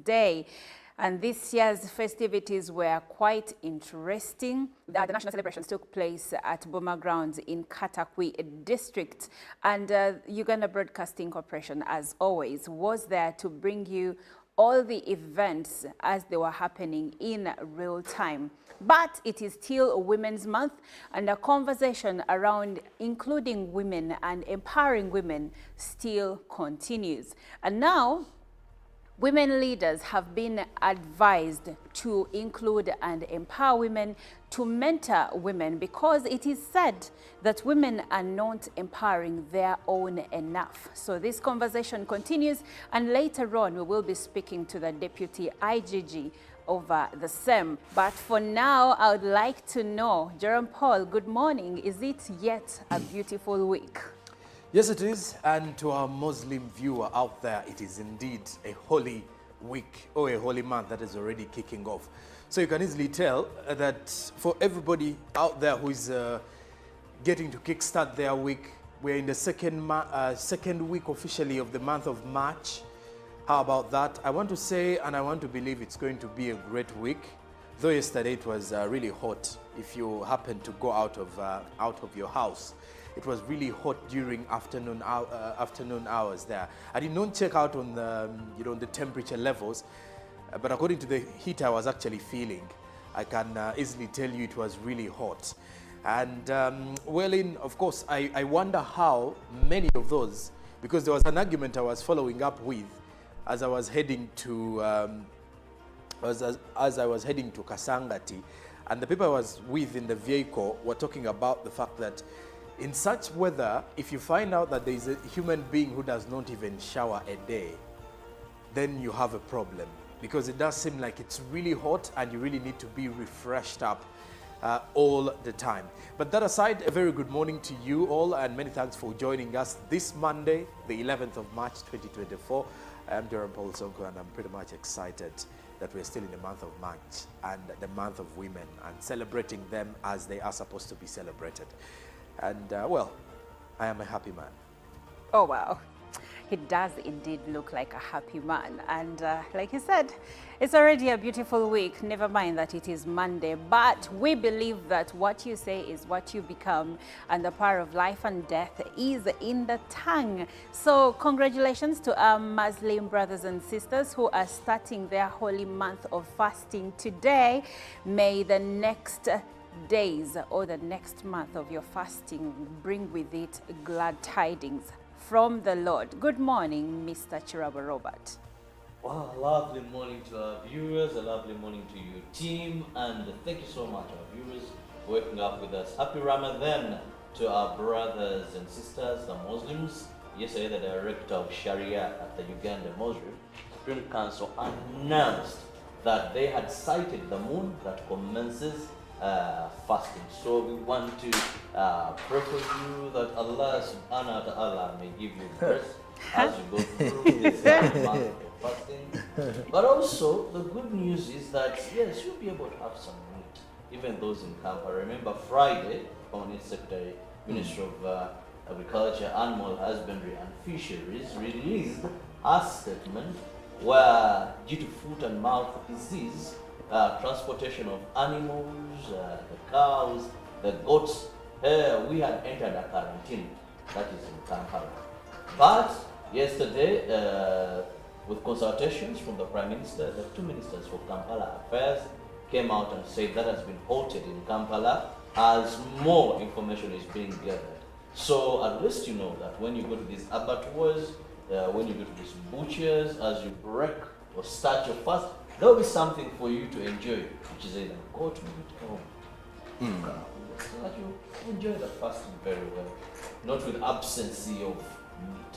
Day. And this year's festivities were quite interesting. The national celebrations took place at Boma Grounds in Katakwi district. And Uganda Broadcasting Corporation, as always, was there to bring you all the events as they were happening in real time. But it is still Women's Month, and a conversation around including women and empowering women still continues. And now, women leaders have been advised to include and empower women, to mentor women, because it is said that women are not empowering their own enough. So this conversation continues, and later on we will be speaking to the Deputy IGG over the same. But for now, I would like to know, Jerome Paul, good morning. Is it yet a beautiful week? Yes, it is. And to our Muslim viewer out there, it is indeed a holy week or a holy month that is already kicking off. So you can easily tell that for everybody out there who is getting to kickstart their week, we're in the second week officially of the month of March. How about that? I want to say, and I want to believe it's going to be a great week. Though yesterday it was really hot. If you happen to go out of your house, it was really hot during afternoon hours there. I did not check out on the the temperature levels, but according to the heat I was actually feeling, I can easily tell you it was really hot. And of course, I wonder how many of those, because there was an argument I was following up with as I was heading to as I was heading to Kasangati, and the people I was with in the vehicle were talking about the fact that in such weather, if you find out that there is a human being who does not even shower a day, then you have a problem, because it does seem like it's really hot and you really need to be refreshed up all the time. But that aside, a very good morning to you all, and many thanks for joining us this Monday, the 11th of March 2024. I'm Jerome Paul Sonko, and I'm pretty much excited that we're still in the month of March and the month of women, and celebrating them as they are supposed to be celebrated. And well, I am a happy man. Oh, wow. He does indeed look like a happy man. And like you said, it's already a beautiful week. Never mind that it is Monday. But we believe that what you say is what you become. And the power of life and death is in the tongue. So congratulations to our Muslim brothers and sisters who are starting their holy month of fasting today. May the next days or the next month of your fasting bring with it glad tidings from the Lord. Good morning, Mr. Chirabo Robert. Wow, lovely morning to our viewers, a lovely morning to your team, and thank you so much, our viewers, for waking up with us. Happy Ramadan to our brothers and sisters, the Muslims. Yesterday, the director of Sharia at the Uganda Muslim Supreme Council announced that they had sighted the moon that commences fasting. So we want to pray for you that Allah subhanahu wa ta'ala may give you grace as you go through this month of fasting. But also, the good news is that, yes, you'll be able to have some meat, even those in Kampala. Remember, Friday, Permanent Secretary, Minister of Agriculture, Animal Husbandry and Fisheries released a statement where, due to foot and mouth disease, transportation of animals, the cows, the goats, we had entered a quarantine, that is in Kampala. But yesterday, with consultations from the Prime Minister, the two ministers for Kampala Affairs came out and said that has been halted in Kampala as more information is being gathered. So at least you know that when you go to these abattoirs, when you go to these butchers, as you break or start your fast, there will be something for you to enjoy, which is either goat meat or so that you enjoy the fasting very well, not with absence of meat.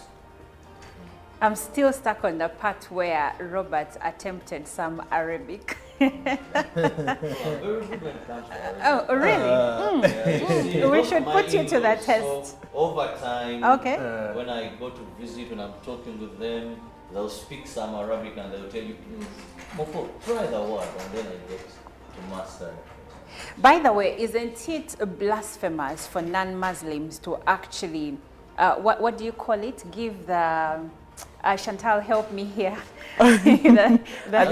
I'm still stuck on the part where Robert attempted some Arabic. Very good when it comes to Arabic. Oh, really? We should put you to the test. So over time, okay. When I go to visit, when I'm talking with them, they'll speak some Arabic and they'll tell you, please, Mofo, try the word, and then I get to master it. By the way, isn't it blasphemous for non-Muslims to actually, what do you call it? Give the Chantal, help me here. I think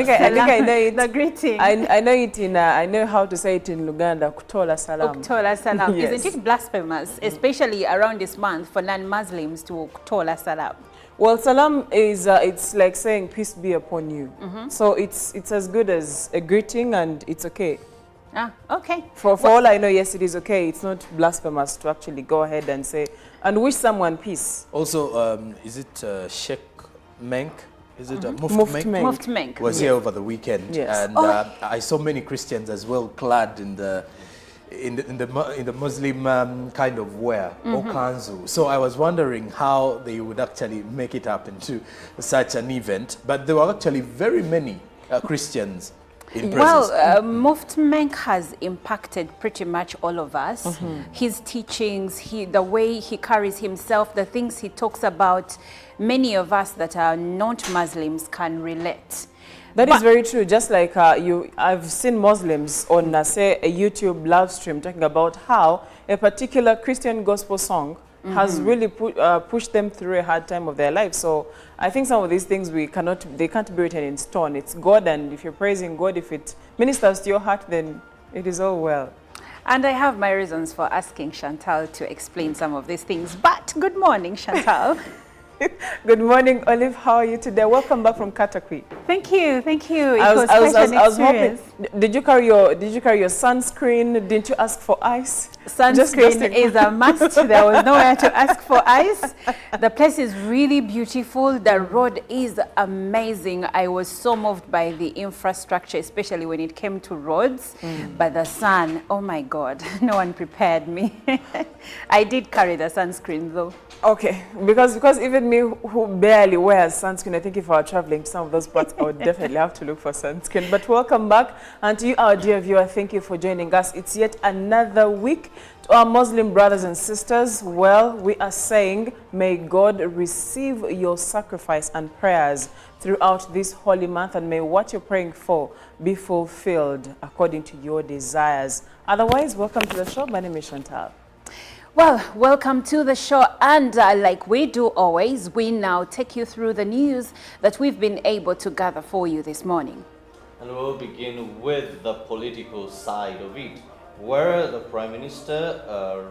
I know it. The greeting. I know it in. I know how to say it in Luganda. Kutola salam. Kutola salam. Yes. Isn't it blasphemous, especially around this month for non-Muslims to kutola salam? Well, salam is it's like saying peace be upon you. So it's as good as a greeting, and it's okay. Ah, okay. For all I know, yes, it is okay. It's not blasphemous to actually go ahead and say and wish someone peace. Also, is it Sheikh Menk? Is it Muft Menk? Muft Menk. Was here over the weekend, Yes. and I saw many Christians as well clad in the Muslim kind of wear, or kanzu. So I was wondering how they would actually make it happen to such an event. But there were actually very many Christians in presence. Well, Muft Menk has impacted pretty much all of us. His teachings, the way he carries himself, the things he talks about, many of us that are not Muslims can relate. That is very true. Just like I've seen Muslims on, say, a YouTube live stream talking about how a particular Christian gospel song has really pushed them through a hard time of their life. So I think some of these things they can't be written in stone. It's God, and if you're praising God, if it ministers to your heart, then it is all well. And I have my reasons for asking Chantal to explain some of these things. But good morning, Chantal. Good morning, Olive. How are you today? Welcome back from Katakwi. Thank you, thank you. It I was quite an experience. hoping. Did you carry your sunscreen? Didn't you ask for ice? Sunscreen is a must. There was nowhere to ask for ice. The place is really beautiful. The road is amazing. I was so moved by the infrastructure, especially when it came to roads. But the sun, oh my God, no one prepared me. I did carry the sunscreen though. Okay, because even me who barely wears sunscreen, I think if I were traveling to some of those parts, I would definitely have to look for sunscreen. But welcome back, and to you, our dear viewer, thank you for joining us. It's yet another week. To our Muslim brothers and sisters, well, we are saying, may God receive your sacrifice and prayers throughout this holy month, and may what you're praying for be fulfilled according to your desires. Otherwise, welcome to the show. My name is Chantal. Well, welcome to the show, and like we do always, we now take you through the news that we've been able to gather for you this morning. And we'll begin with the political side of it, where the Prime Minister,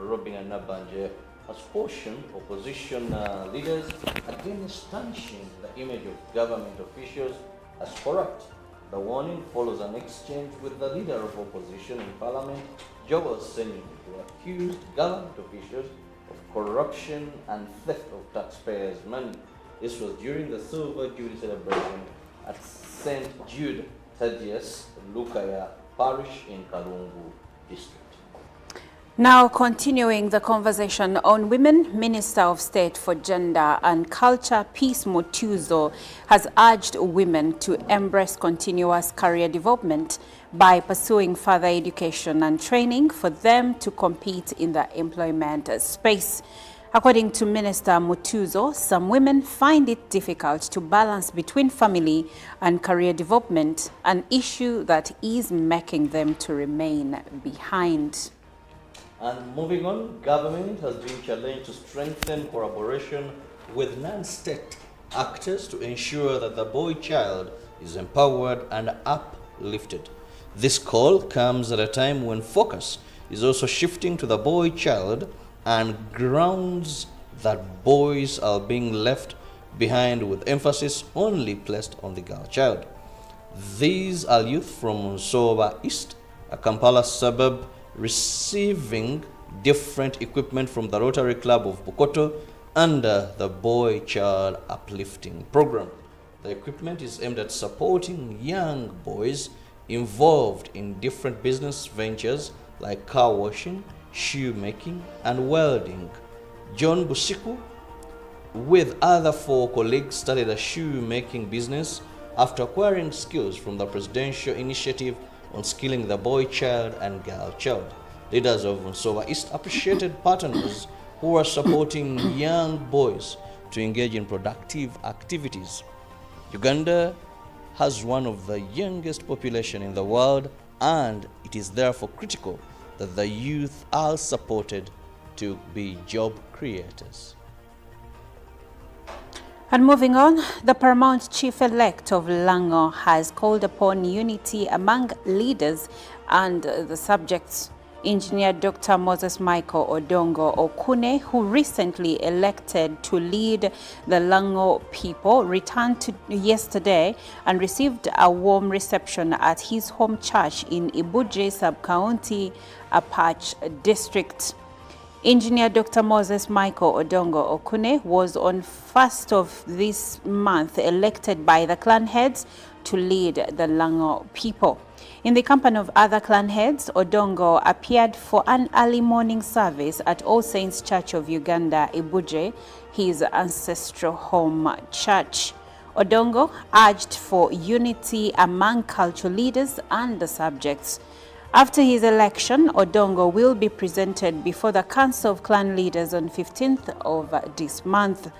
Robin Nabanje, has cautioned opposition leaders against tarnishing the image of government officials as corrupt. The warning follows an exchange with the leader of opposition in Parliament, Joel Senyi, who accused government officials of corruption and theft of taxpayers' money. This was during the Silver Jubilee celebration at St. Jude Thaddeus Lukaya Parish in Kalungu District. Now, continuing the conversation on women, Minister of State for Gender and Culture, Peace Mutuzo, has urged women to embrace continuous career development by pursuing further education and training for them to compete in the employment space. According to Minister Mutuzo, some women find it difficult to balance between family and career development, an issue that is making them to remain behind. And moving on, government has been challenged to strengthen collaboration with non-state actors to ensure that the boy child is empowered and uplifted. This call comes at a time when focus is also shifting to the boy child and grounds that boys are being left behind, with emphasis only placed on the girl child. These are youth from Nsoba East, a Kampala suburb, receiving different equipment from the Rotary Club of Bukoto under the Boy Child Uplifting Program. The equipment is aimed at supporting young boys involved in different business ventures like car washing, shoemaking, and welding. John Busiku, with other 4 colleagues, started a shoemaking business after acquiring skills from the presidential initiative on skilling the boy child and girl child. Leaders of Nsoba East appreciated partners who are supporting young boys to engage in productive activities. Uganda has one of the youngest population in the world, and it is therefore critical that the youth are supported to be job creators. And moving on, the paramount chief-elect of Lango has called upon unity among leaders and the subjects. Engineer Dr. Moses Michael Odongo Okune, who recently elected to lead the Lango people, returned yesterday and received a warm reception at his home church in Ibuje Sub-County, Apache District. Engineer Dr. Moses Michael Odongo Okune was on 1st of this month elected by the clan heads to lead the Lango people. In the company of other clan heads, Odongo appeared for an early morning service at All Saints Church of Uganda, Ibuje, his ancestral home church. Odongo urged for unity among cultural leaders and the subjects. After his election, Odongo will be presented before the Council of Clan Leaders on 15th of this month.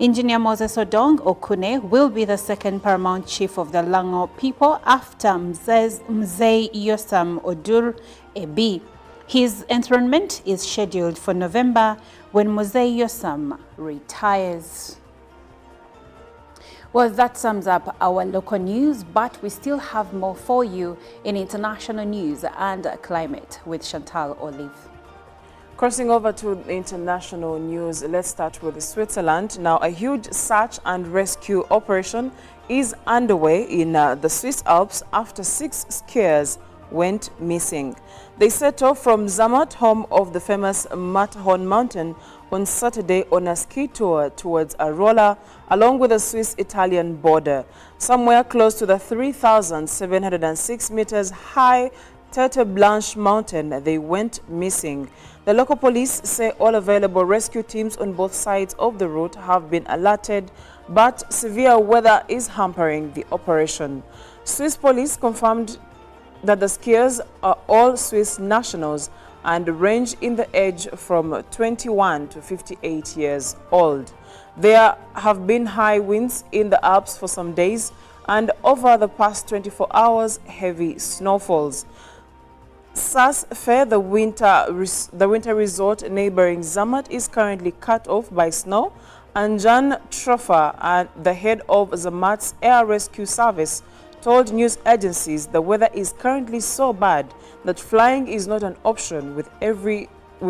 Engineer Moses Odong Okune will be the second paramount chief of the Lango people after Mzee Yosam Odur Ebi. His enthronement is scheduled for November when Mzee Yosam retires. Well, that sums up our local news, but we still have more for you in international news and climate with Chantal Olive. Crossing over to international news, let's start with Switzerland. Now, a huge search and rescue operation is underway in the Swiss Alps after 6 skiers went missing. They set off from Zermatt, home of the famous Matterhorn mountain, on Saturday on a ski tour towards Arola along with the Swiss-Italian border. Somewhere close to the 3,706 meters high Tete Blanche mountain, they went missing. The local police say all available rescue teams on both sides of the route have been alerted, but severe weather is hampering the operation. Swiss police confirmed that the skiers are all Swiss nationals and range in the age from 21 to 58 years old. There have been high winds in the Alps for some days, and over the past 24 hours, heavy snowfalls. Saas Fair, the winter resort neighboring Zermatt, is currently cut off by snow, and Jan Troffer, the head of Zermatt's air rescue service, told news agencies the weather is currently so bad that flying is not an option with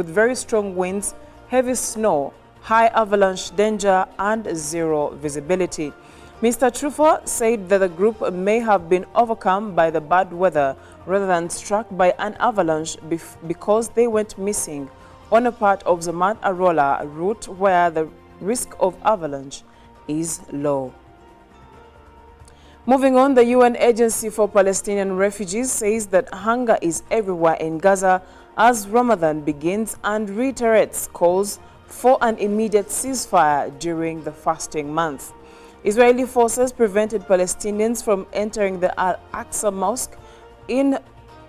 very strong winds, heavy snow, high avalanche danger, and zero visibility. Mr. Truffaut said that the group may have been overcome by the bad weather rather than struck by an avalanche because they went missing on a part of the Mount Arola route where the risk of avalanche is low. Moving on, the UN Agency for Palestinian Refugees says that hunger is everywhere in Gaza as Ramadan begins and reiterates calls for an immediate ceasefire during the fasting month. Israeli forces prevented Palestinians from entering the Al-Aqsa Mosque in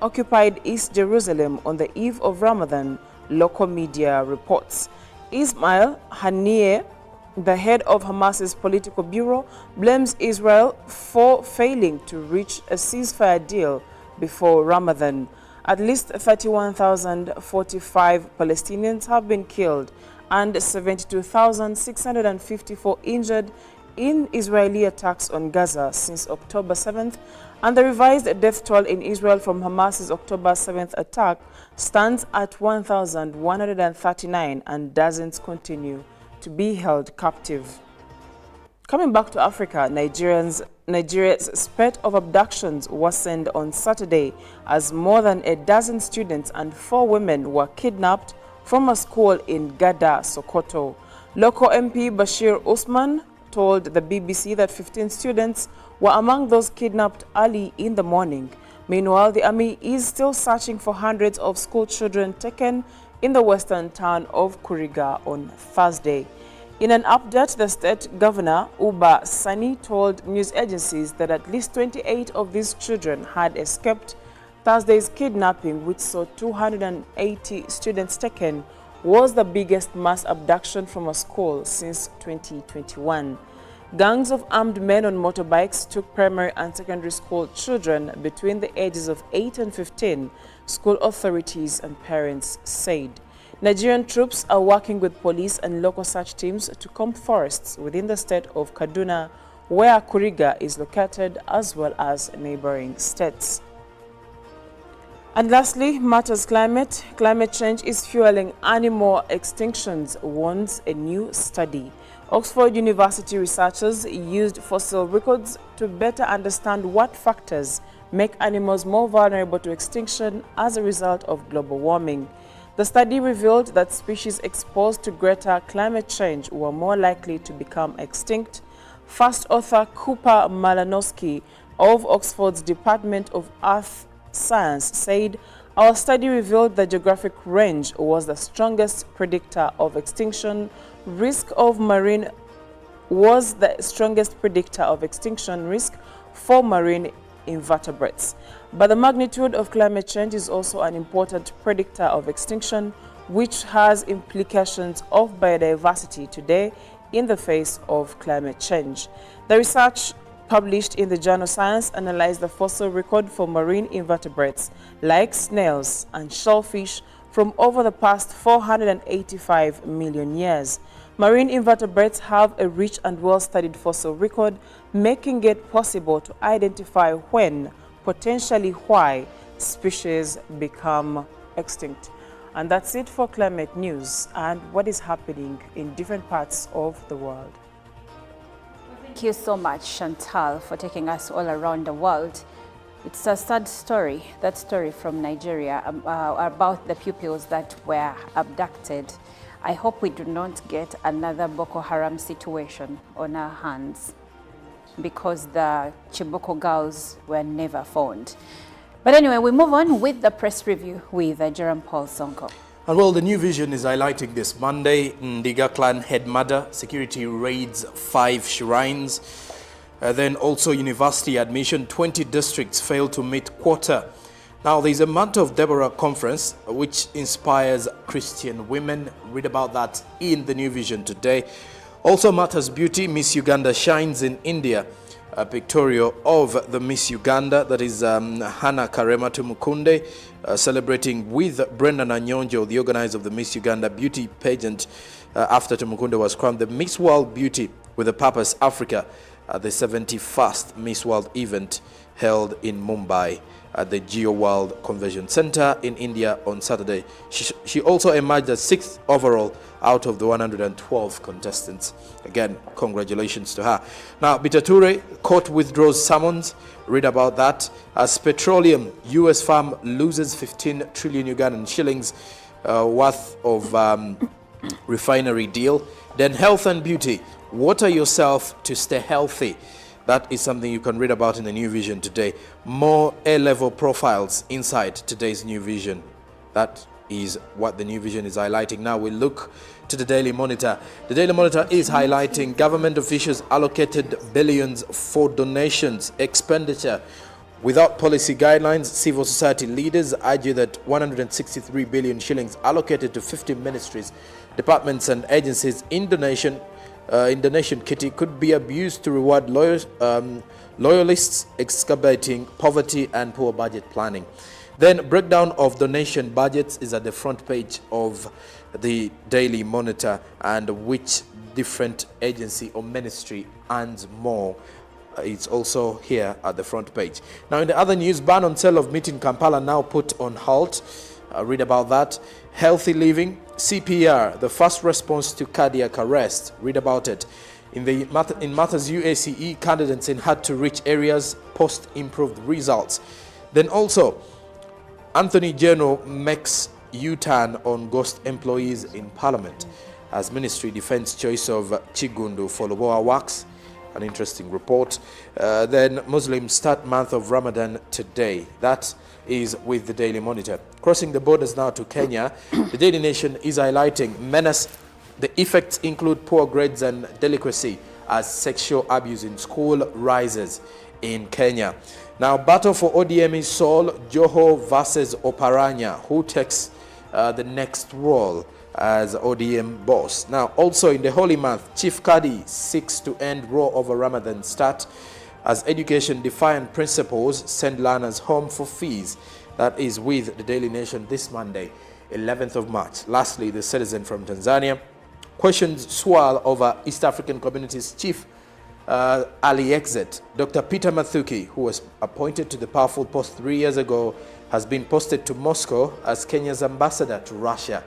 occupied East Jerusalem on the eve of Ramadan, local media reports. Ismail Haniyeh, the head of Hamas's political bureau, blames Israel for failing to reach a ceasefire deal before Ramadan. At least 31,045 Palestinians have been killed and 72,654 injured in Israeli attacks on Gaza since October 7th, and the revised death toll in Israel from Hamas's October 7th attack stands at 1,139 and dozens continue to be held captive. Coming back to Africa, Nigeria's spate of abductions worsened on Saturday as more than a dozen students and 4 women were kidnapped from a school in Gada, Sokoto. Local MP Bashir Usman told the BBC that 15 students were among those kidnapped early in the morning. Meanwhile, the army is still searching for hundreds of school children taken in the western town of Kuriga on Thursday. In an update, the state governor, Uba Sani, told news agencies that at least 28 of these children had escaped. Thursday's kidnapping, which saw 280 students taken, was the biggest mass abduction from a school since 2021. Gangs of armed men on motorbikes took primary and secondary school children between the ages of 8 and 15, school authorities and parents said. Nigerian troops are working with police and local search teams to comb forests within the state of Kaduna, where Kuriga is located, as well as neighboring states. And lastly, matters climate. Climate change is fueling animal extinctions, warns a new study. Oxford University researchers used fossil records to better understand what factors make animals more vulnerable to extinction as a result of global warming. The study revealed that species exposed to greater climate change were more likely to become extinct. First author Cooper Malanowski of Oxford's Department of Earth Science said, "Our study revealed the geographic range was the strongest predictor of extinction risk of marine risk for marine invertebrates. But the magnitude of climate change is also an important predictor of extinction, which has implications of biodiversity today in the face of climate change." The research published in the journal Science analyzed the fossil record for marine invertebrates like snails and shellfish from over the past 485 million years. Marine invertebrates have a rich and well-studied fossil record, making it possible to identify when, potentially why, species become extinct. And that's it for climate news and what is happening in different parts of the world. Thank you so much, Chantal, for taking us all around the world. It's a sad story, that story from Nigeria about the pupils that were abducted. I hope we do not get another Boko Haram situation on our hands, because the Chiboko girls were never found. But anyway, we move on with the press review with Jerome Paul Sonko. And well, the New Vision is highlighting this Monday, Ndiga clan head murder, security raids 5 shrines, then also university admission, 20 districts fail to meet quota. Now, there's a Month of Deborah conference which inspires Christian women. Read about that in the New Vision today. Also matters beauty, Miss Uganda shines in India. A pictorial of the Miss Uganda, that is Hannah Karema Tumukunde, celebrating with Brendan Anyonjo, the organizer of the Miss Uganda beauty pageant, after Tumukunde was crowned the Miss World Beauty with a Purpose Africa at the 71st Miss World event held in Mumbai at the Geo World Convention Center in India on Saturday. She also emerged as 6th overall out of the 112 contestants. Again, congratulations to her. Now, Bitature, court withdraws summons. Read about that. As petroleum, US firm loses 15 trillion Ugandan shillings worth of refinery deal. Then health and beauty. Water yourself to stay healthy. That is something you can read about in the New Vision today. More A-level profiles inside today's New Vision. That is what the New Vision is highlighting. Now we look to the Daily Monitor. The Daily Monitor is highlighting government officials allocated billions for donations expenditure. Without policy guidelines, civil society leaders argue that 163 billion shillings allocated to 50 ministries, departments and agencies in donation kitty could be abused to reward loyalists, exacerbating poverty and poor budget planning. Then breakdown of donation budgets is at the front page of the Daily Monitor, and which different agency or ministry earns more. It's also here at the front page. Now in the other news, ban on sale of meat in Kampala now put on halt. Read about that. Healthy living, CPR, the first response to cardiac arrest. Read about it. In Matters UACE, candidates in hard to reach areas post improved results. Then also, Anthony General makes U-turn on ghost employees in Parliament as Ministry defends choice of Chigundu for Loboa works. An interesting report. Then Muslims start month of Ramadan today. That is with the Daily Monitor. Crossing the borders now to Kenya, the Daily Nation is highlighting menace. The effects include poor grades and delinquency as sexual abuse in school rises in Kenya. Now, battle for ODM's soul, Joho versus Oparanya. Who takes the next role as ODM boss? Now, also in the holy month, Chief Kadi seeks to end war over Ramadan start as education defiant principles send learners home for fees. That is with the Daily Nation this Monday. 11th of March. Lastly, the citizen from Tanzania questions swirl over East African Community's chief early exit. Dr. Peter Mathuki, who was appointed to the powerful post 3 years ago, has been posted to Moscow as Kenya's ambassador to Russia.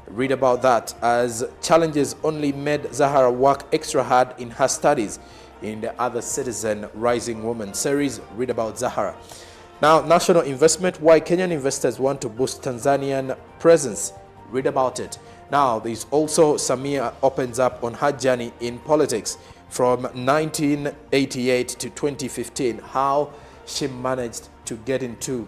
Read about that as challenges only made Zahara work extra hard in her studies. In the Other Citizen Rising Woman series, read about Zahara. Now, national investment, why Kenyan investors want to boost Tanzanian presence. Read about it. Now, there's also Samia opens up on her journey in politics from 1988 to 2015, how she managed to get into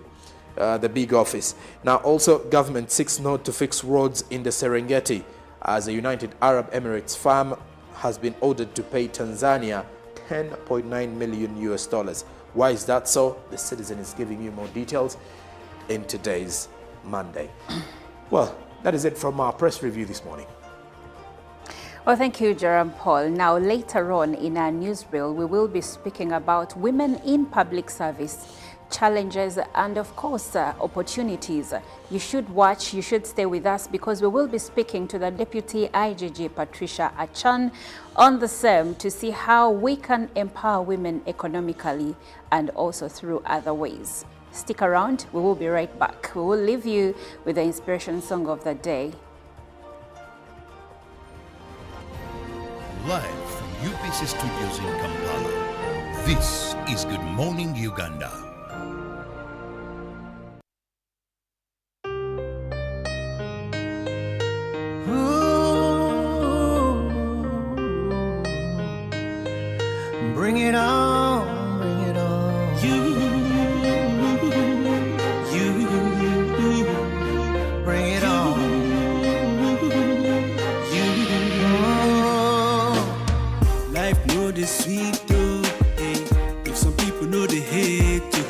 the big office. Now, also, government seeks not to fix roads in the Serengeti as a United Arab Emirates firm has been ordered to pay Tanzania $10.9 million US. Why is that so? The Citizen is giving you more details in today's Monday. Well, that is it from our press review this morning. Well, thank you, Jerome Paul. Now, later on in our newsreel, we will be speaking about women in public service, challenges and, of course, opportunities. You should watch, you should stay with us because we will be speaking to the Deputy IGG, Patricia Achan, on the same to see how we can empower women economically and also through other ways. Stick around, we will be right back. We will leave you with the inspiration song of the day. Live from UPC Studios in Kampala, this is Good Morning Uganda. Bring it on, bring it on. You, bring it on. Life know the sweet though, hey. If some people know the hate too.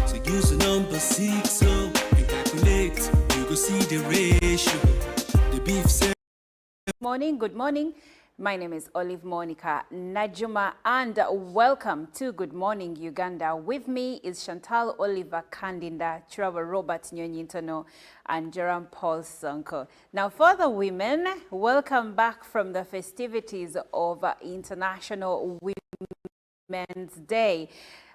So use the number 6, so you calculate, you go see the ratio. The beef say. Good morning. My name is Olive Monica Najuma and welcome to Good Morning Uganda. With me is Chantal Oliver Kandinda, Trevor Robert Nyonyintono and Jerome Paul Sonko. Now for the women, welcome back from the festivities of International Women's Day.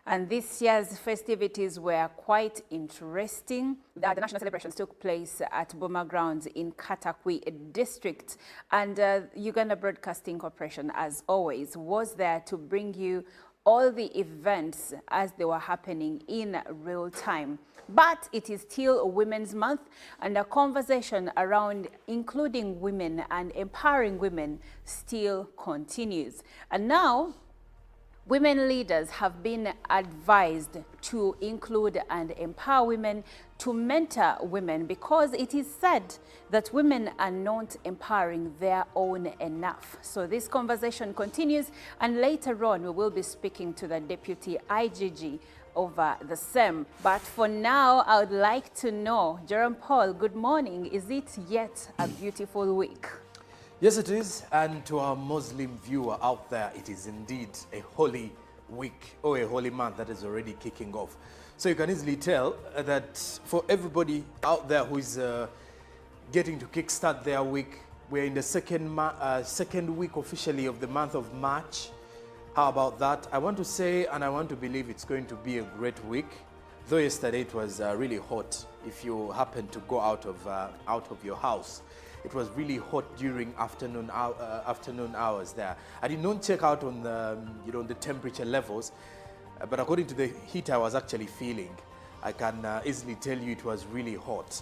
And this year's festivities were quite interesting. The national celebrations took place at Boma Grounds in Katakwi district. And Uganda Broadcasting Corporation, as always, was there to bring you all the events as they were happening in real time. But it is still Women's Month, and a conversation around including women and empowering women still continues. And now, women leaders have been advised to include and empower women, to mentor women, because it is said that women are not empowering their own enough. So this conversation continues, and later on we will be speaking to the Deputy IGG over the same. But for now, I would like to know, Jerome Paul, good morning. Is it yet a beautiful week? Yes, it is. And to our Muslim viewer out there, it is indeed a holy week or a holy month that is already kicking off. So you can easily tell that for everybody out there who is getting to kickstart their week, we're in the second week officially of the month of March. How about that? I want to say and I want to believe it's going to be a great week. Though yesterday it was really hot if you happen to go out of your house. It was really hot during afternoon hours there. I did not check out on the the temperature levels, but according to the heat I was actually feeling, I can easily tell you it was really hot.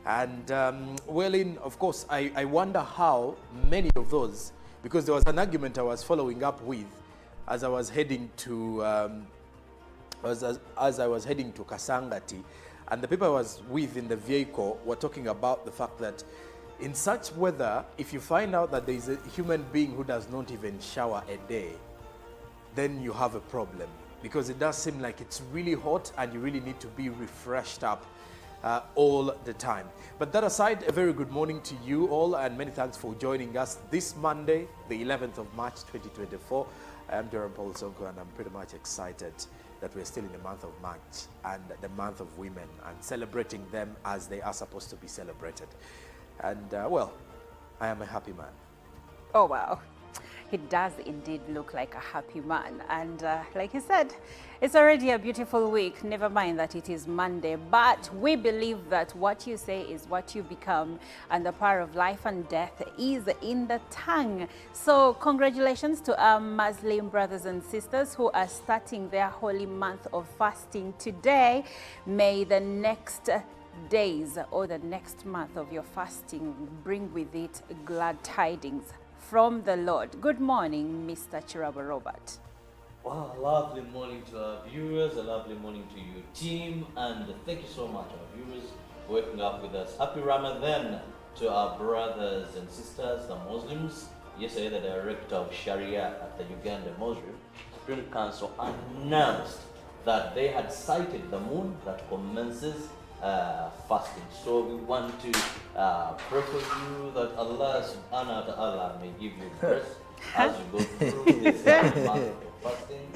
And of course, I wonder how many of those, because there was an argument I was following up with as I was heading to as I was heading to Kasangati, and the people I was with in the vehicle were talking about the fact that in such weather, if you find out that there is a human being who does not even shower a day, then you have a problem, because it does seem like it's really hot and you really need to be refreshed up all the time. But that aside, a very good morning to you all and many thanks for joining us this Monday, the 11th of March 2024. I am Jerome Paul Sonko and I'm pretty much excited that we're still in the month of March and the month of women and celebrating them as they are supposed to be celebrated. And well, I am a happy man. Oh, wow. He does indeed look like a happy man. And like he said, it's already a beautiful week. Never mind that it is Monday. But we believe that what you say is what you become. And the power of life and death is in the tongue. So congratulations to our Muslim brothers and sisters who are starting their holy month of fasting today. May the next days or the next month of your fasting bring with it glad tidings from the Lord. Good morning, Mr. Chiraba Robert. Wow, lovely morning to our viewers, a lovely morning to you, team, and thank you so much, our viewers, for waking up with us. Happy Ramadan to our brothers and sisters, the Muslims. Yesterday, the director of Sharia at the Uganda Muslim Supreme Council announced that they had sighted the moon that commences fasting. So we want to pray for you that Allah subhanahu wa ta'ala may give you grace as you go through this month of fasting.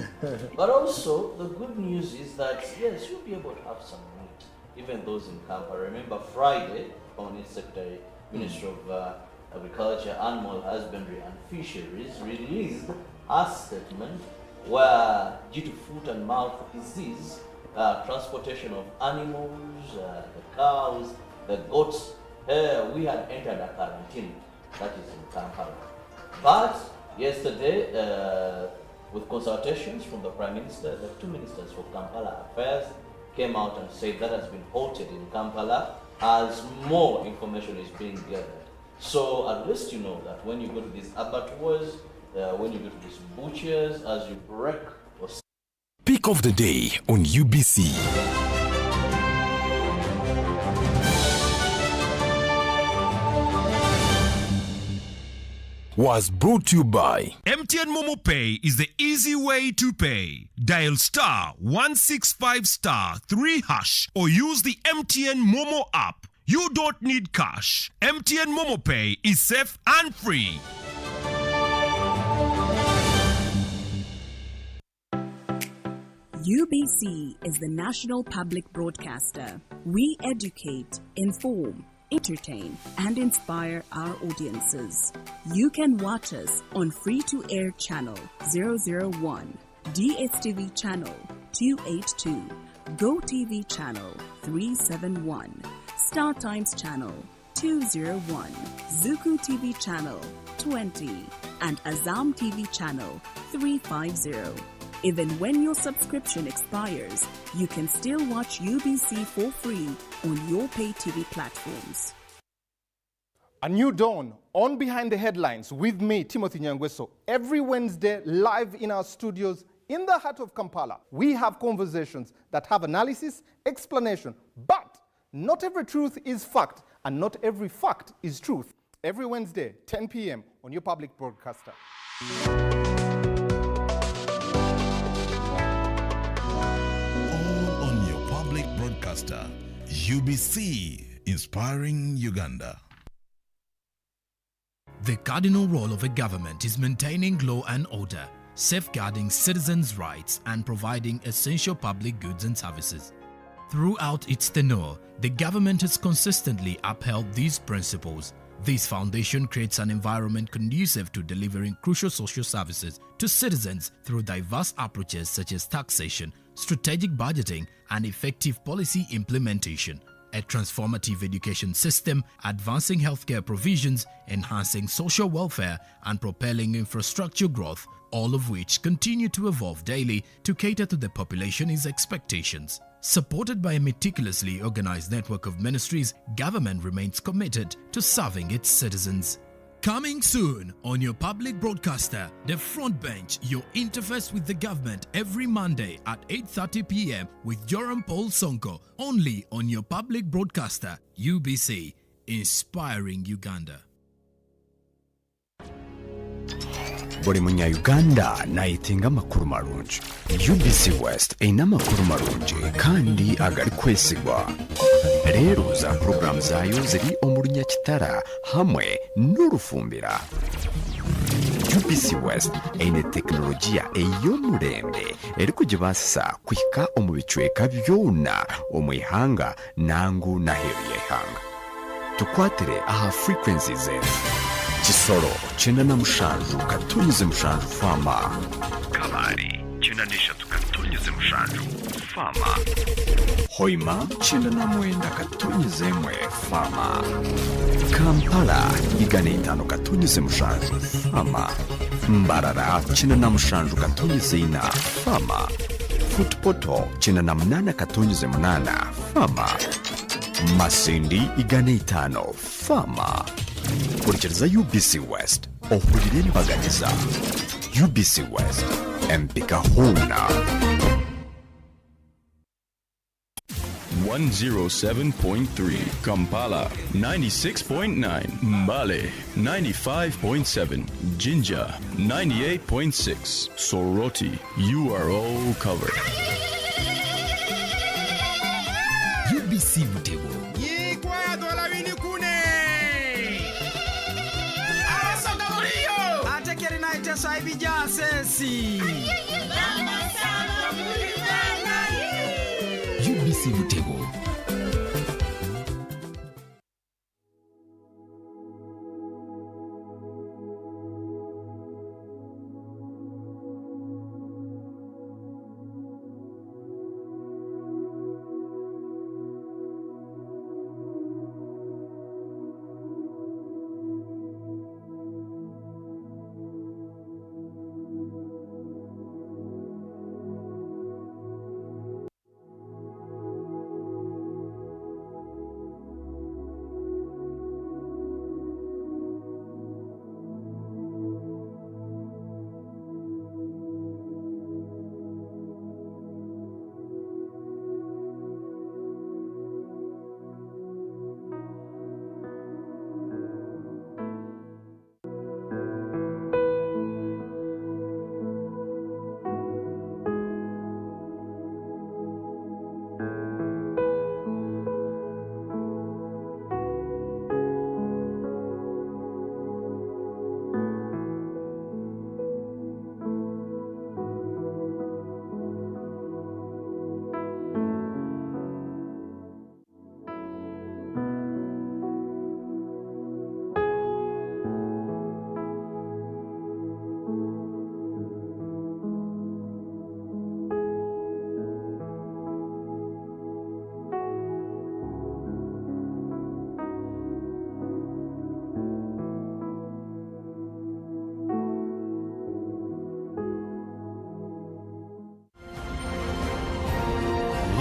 But also the good news is that yes, you'll be able to have some meat, even those in Kampala. Remember Friday, Permanent Secretary, Minister of Agriculture, Animal Husbandry and Fisheries released a statement where due to foot and mouth disease, transportation of animals, the cows, the goats, we had entered a quarantine, that is in Kampala. But yesterday, with consultations from the Prime Minister, the two ministers for Kampala Affairs came out and said that has been halted in Kampala as more information is being gathered. So at least you know that when you go to these abattoirs, when you go to these butchers, as you break or Pick of the day on UBC. Was brought to you by MTN Momo Pay is the easy way to pay. Dial *165*3# or use the MTN Momo app. You don't need cash. MTN Momo Pay is safe and free. UBC is the national public broadcaster. We educate, inform, entertain, and inspire our audiences. You can watch us on free-to-air channel 001, DSTV channel 282, GoTV channel 371, Star Times channel 201, Zuku TV channel 20, and Azam TV channel 350. Even when your subscription expires, you can still watch UBC for free on your pay TV platforms. A new dawn on Behind the Headlines with me, Timothy Nyangweso. Every Wednesday, live in our studios in the heart of Kampala. We have conversations that have analysis, explanation, but not every truth is fact, and not every fact is truth. Every Wednesday, 10 p.m. on your public broadcaster. Broadcaster, UBC, inspiring Uganda. The cardinal role of a government is maintaining law and order, safeguarding citizens' rights, and providing essential public goods and services. Throughout its tenure, the government has consistently upheld these principles. This foundation creates an environment conducive to delivering crucial social services to citizens through diverse approaches such as taxation, strategic budgeting, and effective policy implementation. A transformative education system, advancing healthcare provisions, enhancing social welfare, and propelling infrastructure growth, all of which continue to evolve daily to cater to the population's expectations. Supported by a meticulously organized network of ministries, government remains committed to serving its citizens. Coming soon on your public broadcaster, The Front Bench, your interface with the government every Monday at 8:30 p.m. with Joram Paul Sonko, only on your public broadcaster, UBC, inspiring Uganda. Buli munya-Uganda nayitinga amakuru marungi. UBC West eyina amakuru marungi kandi agali kwesigwa. Leero za programu zaayo ziri omulunya kitara hamwe n'orufumbira. UBC West eine tekinologiya ey'omurembe eri kugibasisa kuhika omu bicweka byona omu ihanga nangu n'aheeru y'eihanga. Tukwatire aha frequencies Kisoro 97.7 Fama, Kalari 93.7 Fama, Hoima 99.1 Fama, Kampala 105.7 Fama, Mbarara 97.4 Fama, Futpoto 98.8 Fama, Masindi 5 Fama. Kurikiriza UBC West ohurire mbaganiza. UBC West empika huna 107.3 Kampala, 96.9 Mbale, 95.7 Jinja, 98.6 Soroti. You are all covered. UBC Butego. UBC Butego.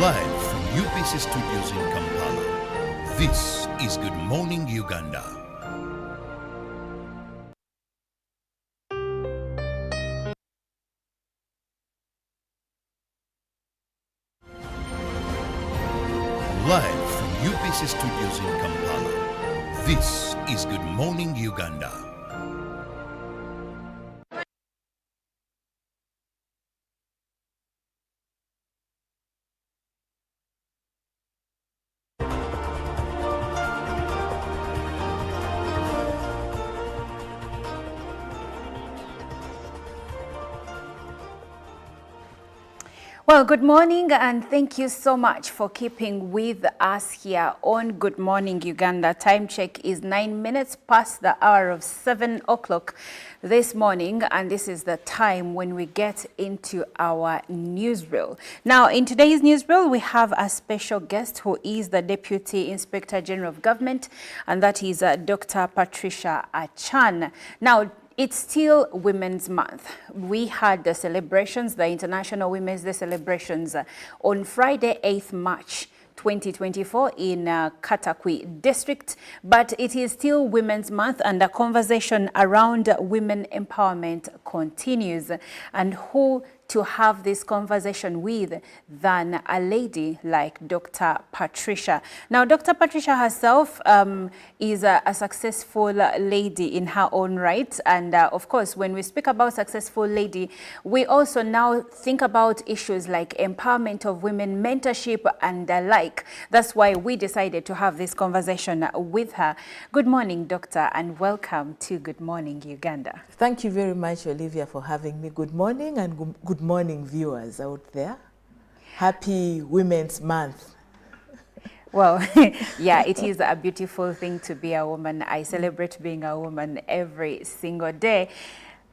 Live from UBC Studios in Kampala, this is Good Morning Uganda. Live from UBC Studios in Kampala, this is Good Morning Uganda. Well, good morning and thank you so much for keeping with us here on Good Morning Uganda. Time check is 9 minutes past the hour of 7 o'clock this morning, and this is the time when we get into our newsreel. Now, in today's newsreel, we have a special guest who is the Deputy Inspector General of Government, and that is Dr. Patricia Achan. Now, it's still Women's Month. We had the celebrations, the International Women's Day celebrations on Friday, 8th March 2024 in Katakwi district, but it is still Women's Month and the conversation around women empowerment continues. And who to have this conversation with than a lady like Dr. Patricia. Now, Dr. Patricia herself is a successful lady in her own right. And of course, when we speak about successful lady, we also now think about issues like empowerment of women, mentorship, and the like. That's why we decided to have this conversation with her. Good morning, Doctor, and welcome to Good Morning Uganda. Thank you very much, Olivia, for having me. Good morning, and good morning, viewers out there. Happy Women's Month. Well, yeah, it is a beautiful thing to be a woman. I celebrate being a woman every single day.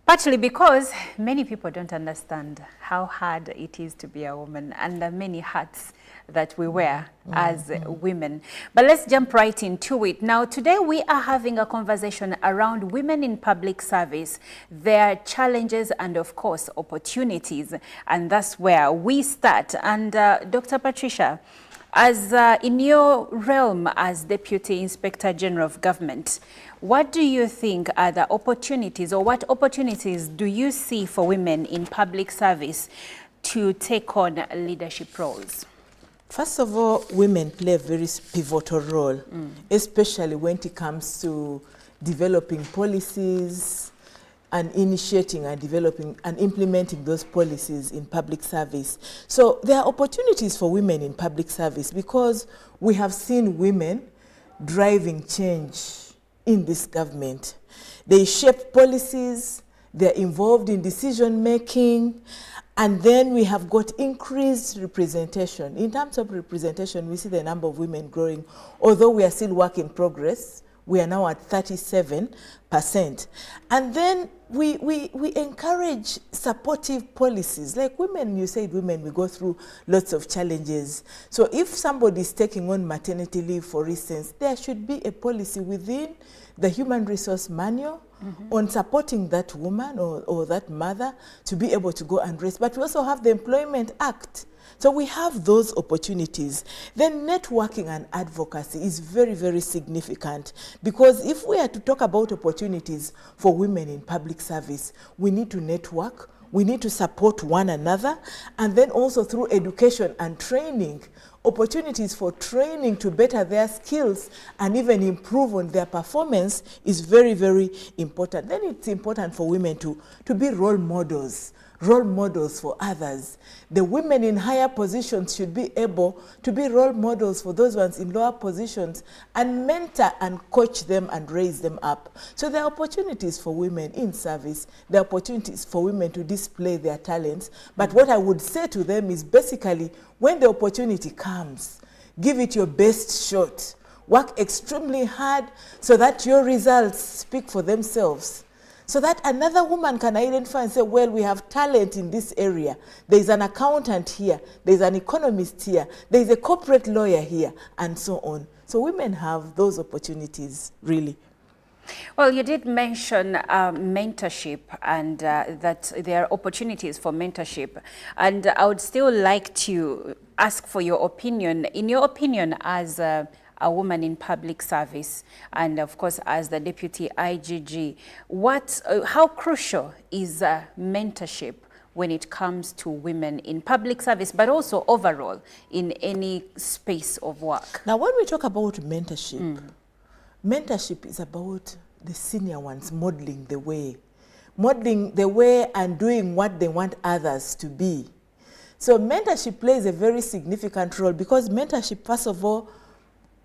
Partly because many people don't understand how hard it is to be a woman and the many hats that we wear as women. But let's jump right into it. Now, today we are having a conversation around women in public service, their challenges and, of course, opportunities. And that's where we start. And Dr. Patricia, as in your realm as Deputy Inspector General of Government, what do you think are the opportunities, or what opportunities do you see for women in public service to take on leadership roles? First of all, women play a very pivotal role, especially when it comes to developing policies and initiating and developing and implementing those policies in public service. So there are opportunities for women in public service because we have seen women driving change in this government. They shape policies, they're involved in decision making, and then we have got increased representation. In terms of representation, we see the number of women growing. Although we are still work in progress, we are now at 37%. And then we encourage supportive policies. Like women, you said women, we go through lots of challenges. So if somebody is taking on maternity leave, for instance, there should be a policy within the human resource manual on supporting that woman or that mother to be able to go and rest. But we also have the Employment Act. So we have those opportunities. Then networking and advocacy is very, very significant, because if we are to talk about opportunities for women in public service, we need to network, we need to support one another, and then also through education and training, opportunities for training to better their skills and even improve on their performance is very, very important. Then it's important for women to be role models for others. The women in higher positions should be able to be role models for those ones in lower positions and mentor and coach them and raise them up. So there are opportunities for women in service. There are opportunities for women to display their talents. But what I would say to them is basically, when the opportunity comes, give it your best shot. Work extremely hard so that your results speak for themselves, so that another woman can identify and say, well, we have talent in this area. There's an accountant here, there's an economist here, there's a corporate lawyer here, and so on. So women have those opportunities, really. Well, you did mention mentorship and that there are opportunities for mentorship. And I would still like to ask for your opinion. In your opinion, as a woman in public service, and of course as the Deputy IGG, how crucial is mentorship when it comes to women in public service, but also overall in any space of work? Now, when we talk about mentorship, mentorship is about the senior ones modeling the way and doing what they want others to be. So mentorship plays a very significant role, because mentorship, first of all,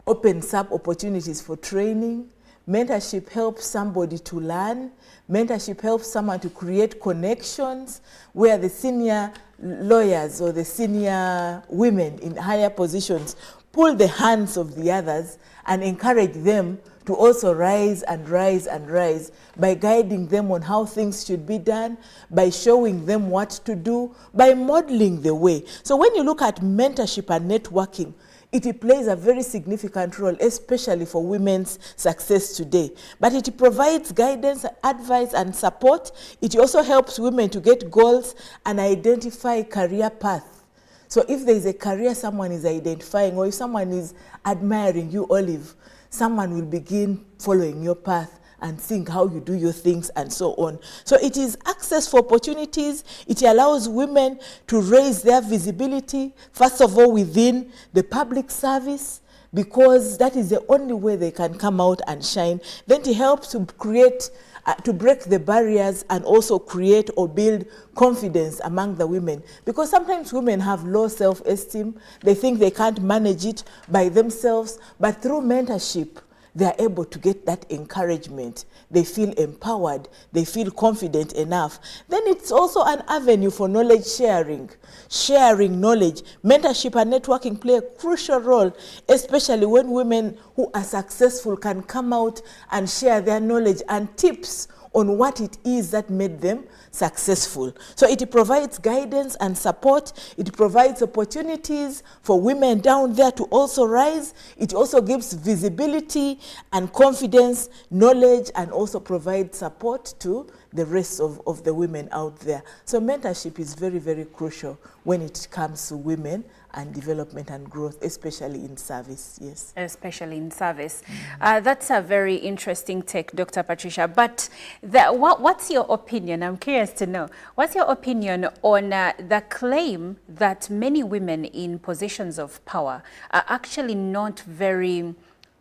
opens up opportunities for training. Mentorship helps somebody to learn. Mentorship helps someone to create connections where the senior lawyers or the senior women in higher positions pull the hands of the others and encourage them to also rise and rise and rise by guiding them on how things should be done, by showing them what to do, by modeling the way. So when you look at mentorship and networking, it plays a very significant role, especially for women's success today. But it provides guidance, advice, and support. It also helps women to get goals and identify career paths. So if there is a career someone is identifying, or if someone is admiring you, Olive, someone will begin following your path and think how you do your things and so on. So it is access for opportunities. It allows women to raise their visibility, first of all within the public service, because that is the only way they can come out and shine. Then it helps to create, to break the barriers and also create or build confidence among the women. Because sometimes women have low self-esteem. They think they can't manage it by themselves, but through mentorship, they are able to get that encouragement. They feel empowered. They feel confident enough. Then it's also an avenue for knowledge sharing. Sharing knowledge. Mentorship and networking play a crucial role, especially when women who are successful can come out and share their knowledge and tips on what it is that made them successful. So it provides guidance and support. It provides opportunities for women down there to also rise. It also gives visibility and confidence, knowledge, and also provides support to the rest of the women out there. So mentorship is very, very crucial when it comes to women and development and growth, especially in service, yes. Especially in service. That's a very interesting take, Dr. Patricia. But what's your opinion? I'm curious to know. What's your opinion on the claim that many women in positions of power are actually not very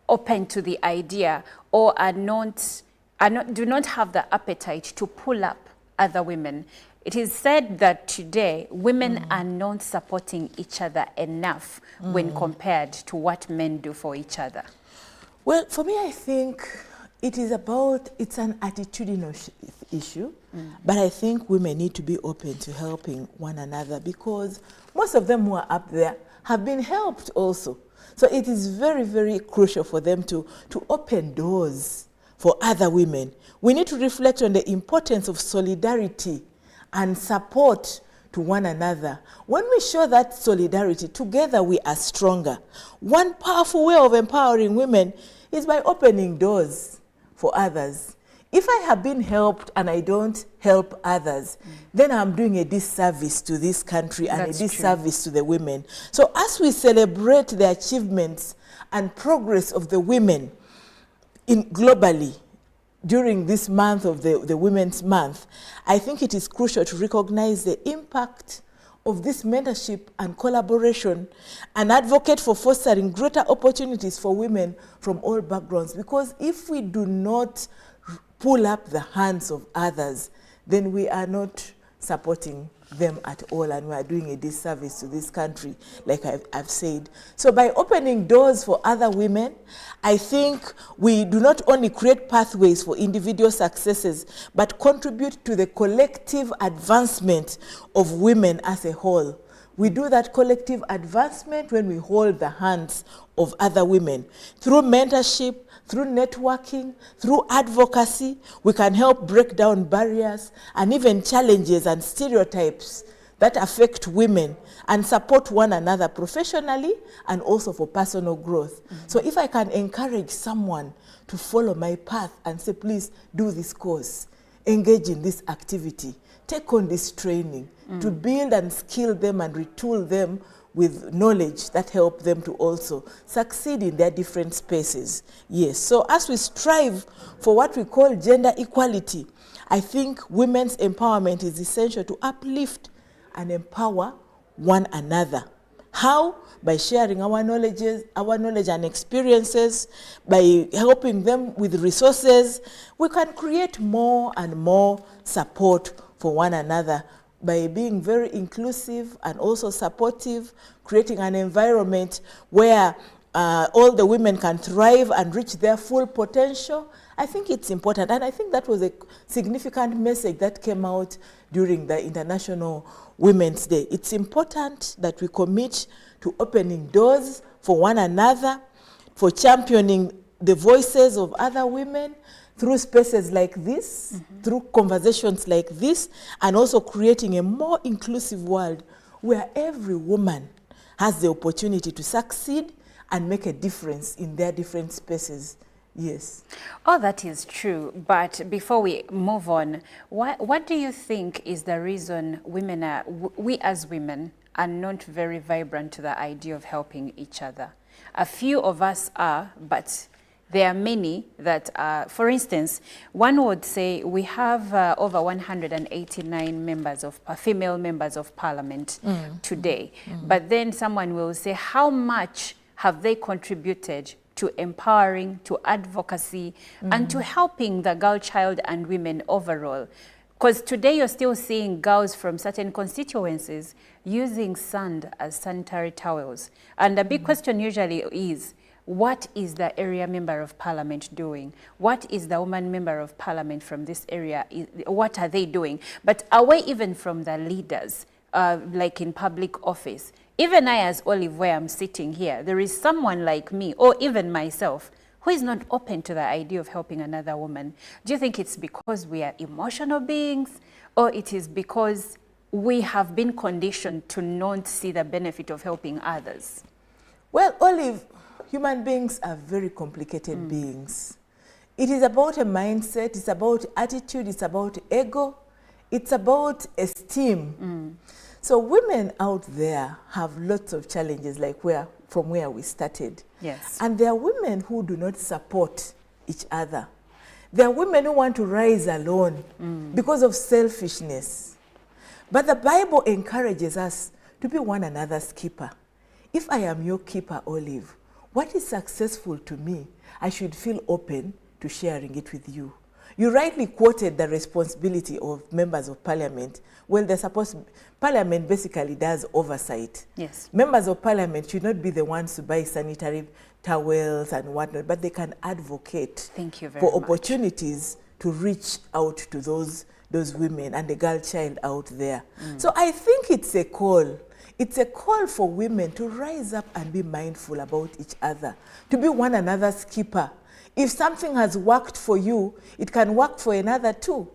open to the idea, or do not have the appetite to pull up other women? It is said that today women are not supporting each other enough when compared to what men do for each other. Well, for me, I think it is about, it's an attitudinal issue, but I think women need to be open to helping one another, because most of them who are up there have been helped also. So it is very, very crucial for them to open doors for other women. We need to reflect on the importance of solidarity and support to one another. When we show that solidarity, together we are stronger. One powerful way of empowering women is by opening doors for others. If I have been helped and I don't help others, then I'm doing a disservice to this country and a disservice to the women. So as we celebrate the achievements and progress of the women globally, during this month of the Women's Month, I think it is crucial to recognize the impact of this mentorship and collaboration and advocate for fostering greater opportunities for women from all backgrounds. Because if we do not pull up the hands of others, then we are not supporting them at all, and we are doing a disservice to this country, like I've said. So by opening doors for other women, I think we do not only create pathways for individual successes, but contribute to the collective advancement of women as a whole. We do that collective advancement when we hold the hands of other women. Through mentorship, through networking, through advocacy, we can help break down barriers and even challenges and stereotypes that affect women and support one another professionally and also for personal growth. So if I can encourage someone to follow my path and say, please do this course, engage in this activity, take on this training, to build and skill them and retool them with knowledge that help them to also succeed in their different spaces. Yes, so as we strive for what we call gender equality, I think women's empowerment is essential to uplift and empower one another. How? By sharing our knowledge and experiences, by helping them with resources. We can create more and more support for one another by being very inclusive and also supportive, creating an environment where all the women can thrive and reach their full potential. I think it's important, and I think that was a significant message that came out during the International Women's Day. It's important that we commit to opening doors for one another, for championing the voices of other women, through spaces like this, through conversations like this, and also creating a more inclusive world where every woman has the opportunity to succeed and make a difference in their different spaces. Yes. Oh, that is true. But before we move on, what do you think is the reason we as women are not very vibrant to the idea of helping each other? A few of us are, but there are many that, for instance, one would say we have over 189 members of female members of parliament today. But then someone will say, how much have they contributed to empowering, to advocacy, and to helping the girl child and women overall? Because today you're still seeing girls from certain constituencies using sand as sanitary towels. And the big question usually is, what is the area member of parliament doing? What is the woman member of parliament from this area? What are they doing? But away even from the leaders, like in public office, even I as Olive, where I'm sitting here, there is someone like me, or even myself, who is not open to the idea of helping another woman. Do you think it's because we are emotional beings, or it is because we have been conditioned to not see the benefit of helping others? Well, Olive, human beings are very complicated beings. It is about a mindset, it's about attitude, it's about ego, it's about esteem. So women out there have lots of challenges, like from where we started. Yes. And there are women who do not support each other. There are women who want to rise alone because of selfishness. But the Bible encourages us to be one another's keeper. If I am your keeper, Olive, what is successful to me, I should feel open to sharing it with you. You rightly quoted the responsibility of members of parliament. Well, parliament basically does oversight. Yes. Members of parliament should not be the ones to buy sanitary towels and whatnot, but they can advocate for opportunities to reach out to those women and the girl child out there. So I think it's a call. It's a call for women to rise up and be mindful about each other, to be one another's keeper. If something has worked for you, it can work for another too.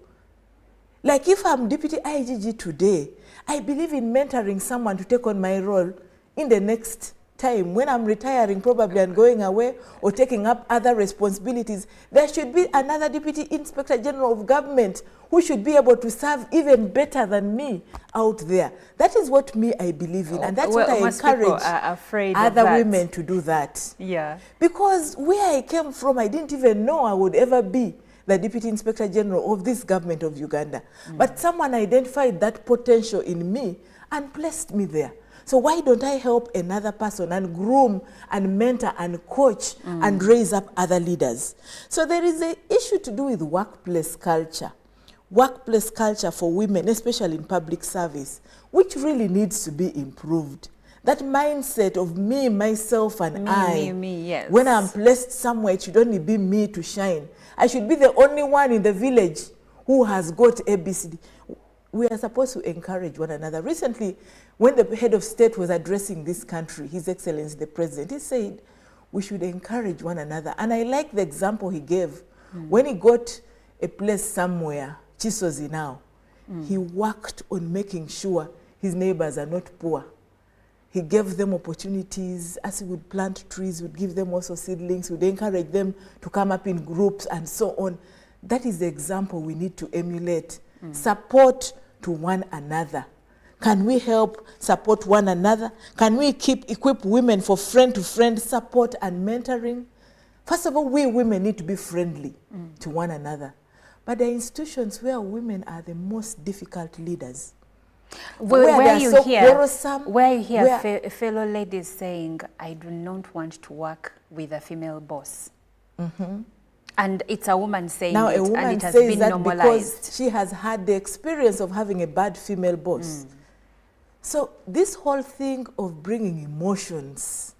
Like if I'm Deputy IGG today, I believe in mentoring someone to take on my role in the next time. When I'm retiring probably and going away or taking up other responsibilities, there should be another Deputy Inspector General of Government who should be able to serve even better than me out there. That is what I believe in, and that's what I encourage other women to do that. Yeah. Because where I came from, I didn't even know I would ever be the Deputy Inspector General of this government of Uganda. But someone identified that potential in me and placed me there. So why don't I help another person and groom and mentor and coach and raise up other leaders? So there is an issue to do with workplace culture. Workplace culture for women, especially in public service, which really needs to be improved. That mindset of me, myself, and I. Me, yes. When I'm placed somewhere, it should only be me to shine. I should be the only one in the village who has got ABCD. We are supposed to encourage one another. Recently, when the head of state was addressing this country, His Excellency the President, he said we should encourage one another. And I like the example he gave. When he got a place somewhere, Chisozi now, he worked on making sure his neighbors are not poor. He gave them opportunities. As he would plant trees, would give them also seedlings, would encourage them to come up in groups and so on. That is the example we need to emulate. Support to one another. Can we help support one another? Can we equip women for friend-to-friend support and mentoring? First of all, we women need to be friendly to one another. But there are institutions where women are the most difficult leaders. Where you hear fellow ladies saying, I do not want to work with a female boss. And it's a woman saying now, it, a woman and it has says been that normalized. Because she has had the experience of having a bad female boss. So this whole thing of bringing emotions,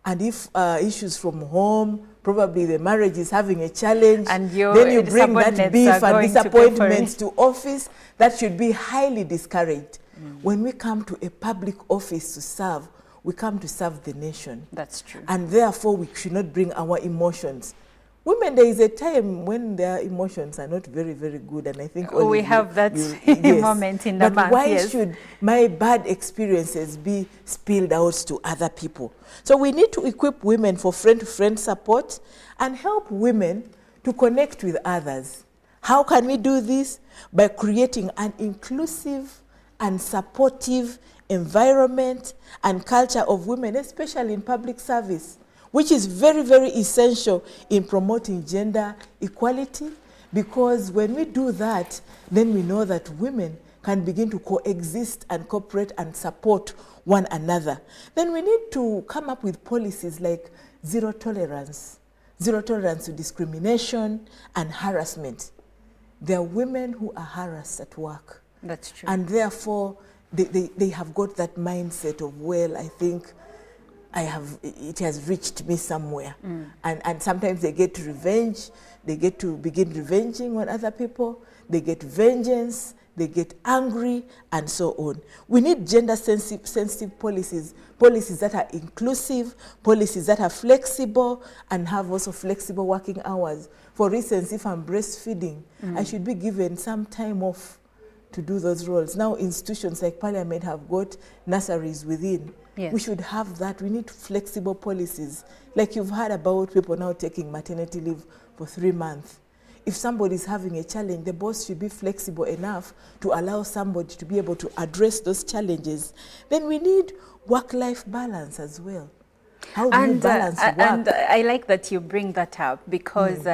and if issues from home, probably the marriage is having a challenge, and then you bring that beef and disappointments to office, that should be highly discouraged. When we come to a public office to serve, we come to serve the nation. That's true. And therefore, we should not bring our emotions. Women, there is a time when their emotions are not very, very good, and I think we have that moment in the month. But why should my bad experiences be spilled out to other people? So we need to equip women for friend-to-friend support and help women to connect with others. How can we do this? By creating an inclusive and supportive environment and culture of women, especially in public service. which is very, very essential in promoting gender equality, because when we do that, then we know that women can begin to coexist and cooperate and support one another. Then we need to come up with policies like zero tolerance to discrimination and harassment. There are women who are harassed at work. That's true. And therefore, they have got that mindset of, well, I think it has reached me somewhere. And sometimes they get revenge, they get to begin revenging on other people, they get vengeance, they get angry, and so on. We need gender-sensitive policies that are inclusive, policies that are flexible, and have also flexible working hours. For instance, if I'm breastfeeding, I should be given some time off to do those roles. Now institutions like Parliament have got nurseries within. Yes. We should have that. We need flexible policies. Like you've heard about people now taking maternity leave for 3 months. If somebody is having a challenge, the boss should be flexible enough to allow somebody to be able to address those challenges. Then we need work-life balance as well. How do you balance work? And I like that you bring that up, because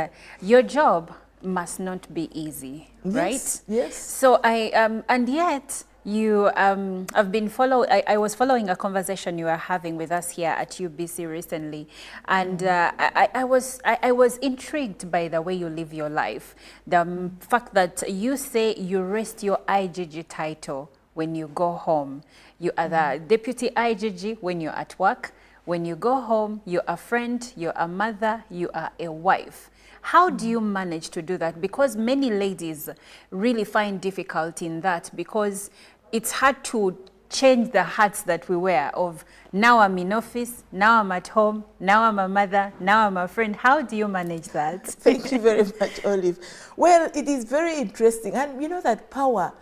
your job must not be easy, right? Yes. So and yet you I've been I was following a conversation you were having with us here at UBC recently, and I was intrigued by the way you live your life. The fact that you say you rest your IGG title when you go home. You are the deputy IGG when you're at work. When you go home, you're a friend, you're a mother, you are a wife. How do you manage to do that? Because many ladies really find difficulty in that, because it's hard to change the hats that we wear of now I'm in office, now I'm at home, now I'm a mother, now I'm a friend. How do you manage that? Thank you very much, Olive. Well, it is very interesting. And you know that power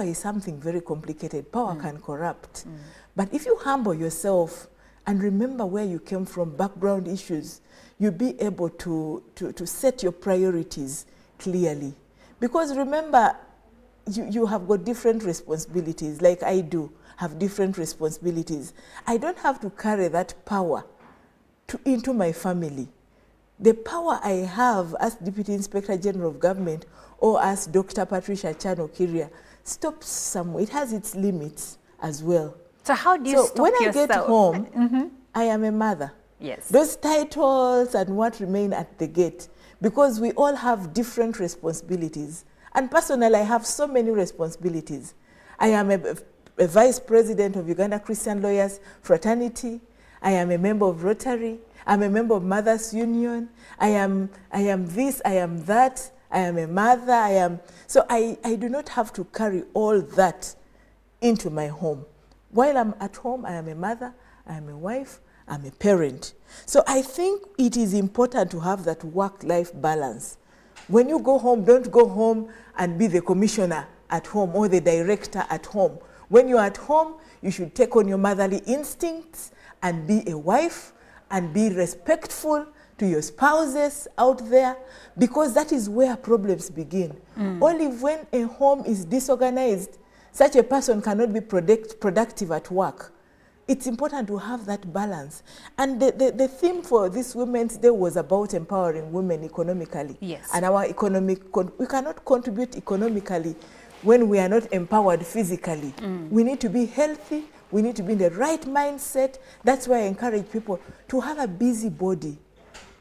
is something very complicated. Power can corrupt. But if you humble yourself and remember where you came from, background issues, you'll be able to set your priorities clearly. Because remember, you have got different responsibilities, like I do have different responsibilities. I don't have to carry that power into my family. The power I have as Deputy Inspector General of Government or as Dr. Patricia Chano-Kiria stops somewhere. It has its limits as well. So how do you stop when yourself? I get home, I am a mother. Yes. Those titles and what remain at the gate, because we all have different responsibilities. And personally, I have so many responsibilities. I am a vice president of Uganda Christian Lawyers Fraternity. I am a member of Rotary. I'm a member of Mothers Union. I am this, I am that. I am a mother. So I do not have to carry all that into my home. While I'm at home, I am a mother, I am a wife, I'm a parent. So I think it is important to have that work-life balance. When you go home, don't go home and be the commissioner at home or the director at home. When you're at home, you should take on your motherly instincts and be a wife and be respectful to your spouses out there, because that is where problems begin. Only when a home is disorganized, such a person cannot be productive at work. It's important to have that balance. And the theme for this Women's Day was about empowering women economically. Yes. And our we cannot contribute economically when we are not empowered physically. We need to be healthy. We need to be in the right mindset. That's why I encourage people to have a busy body.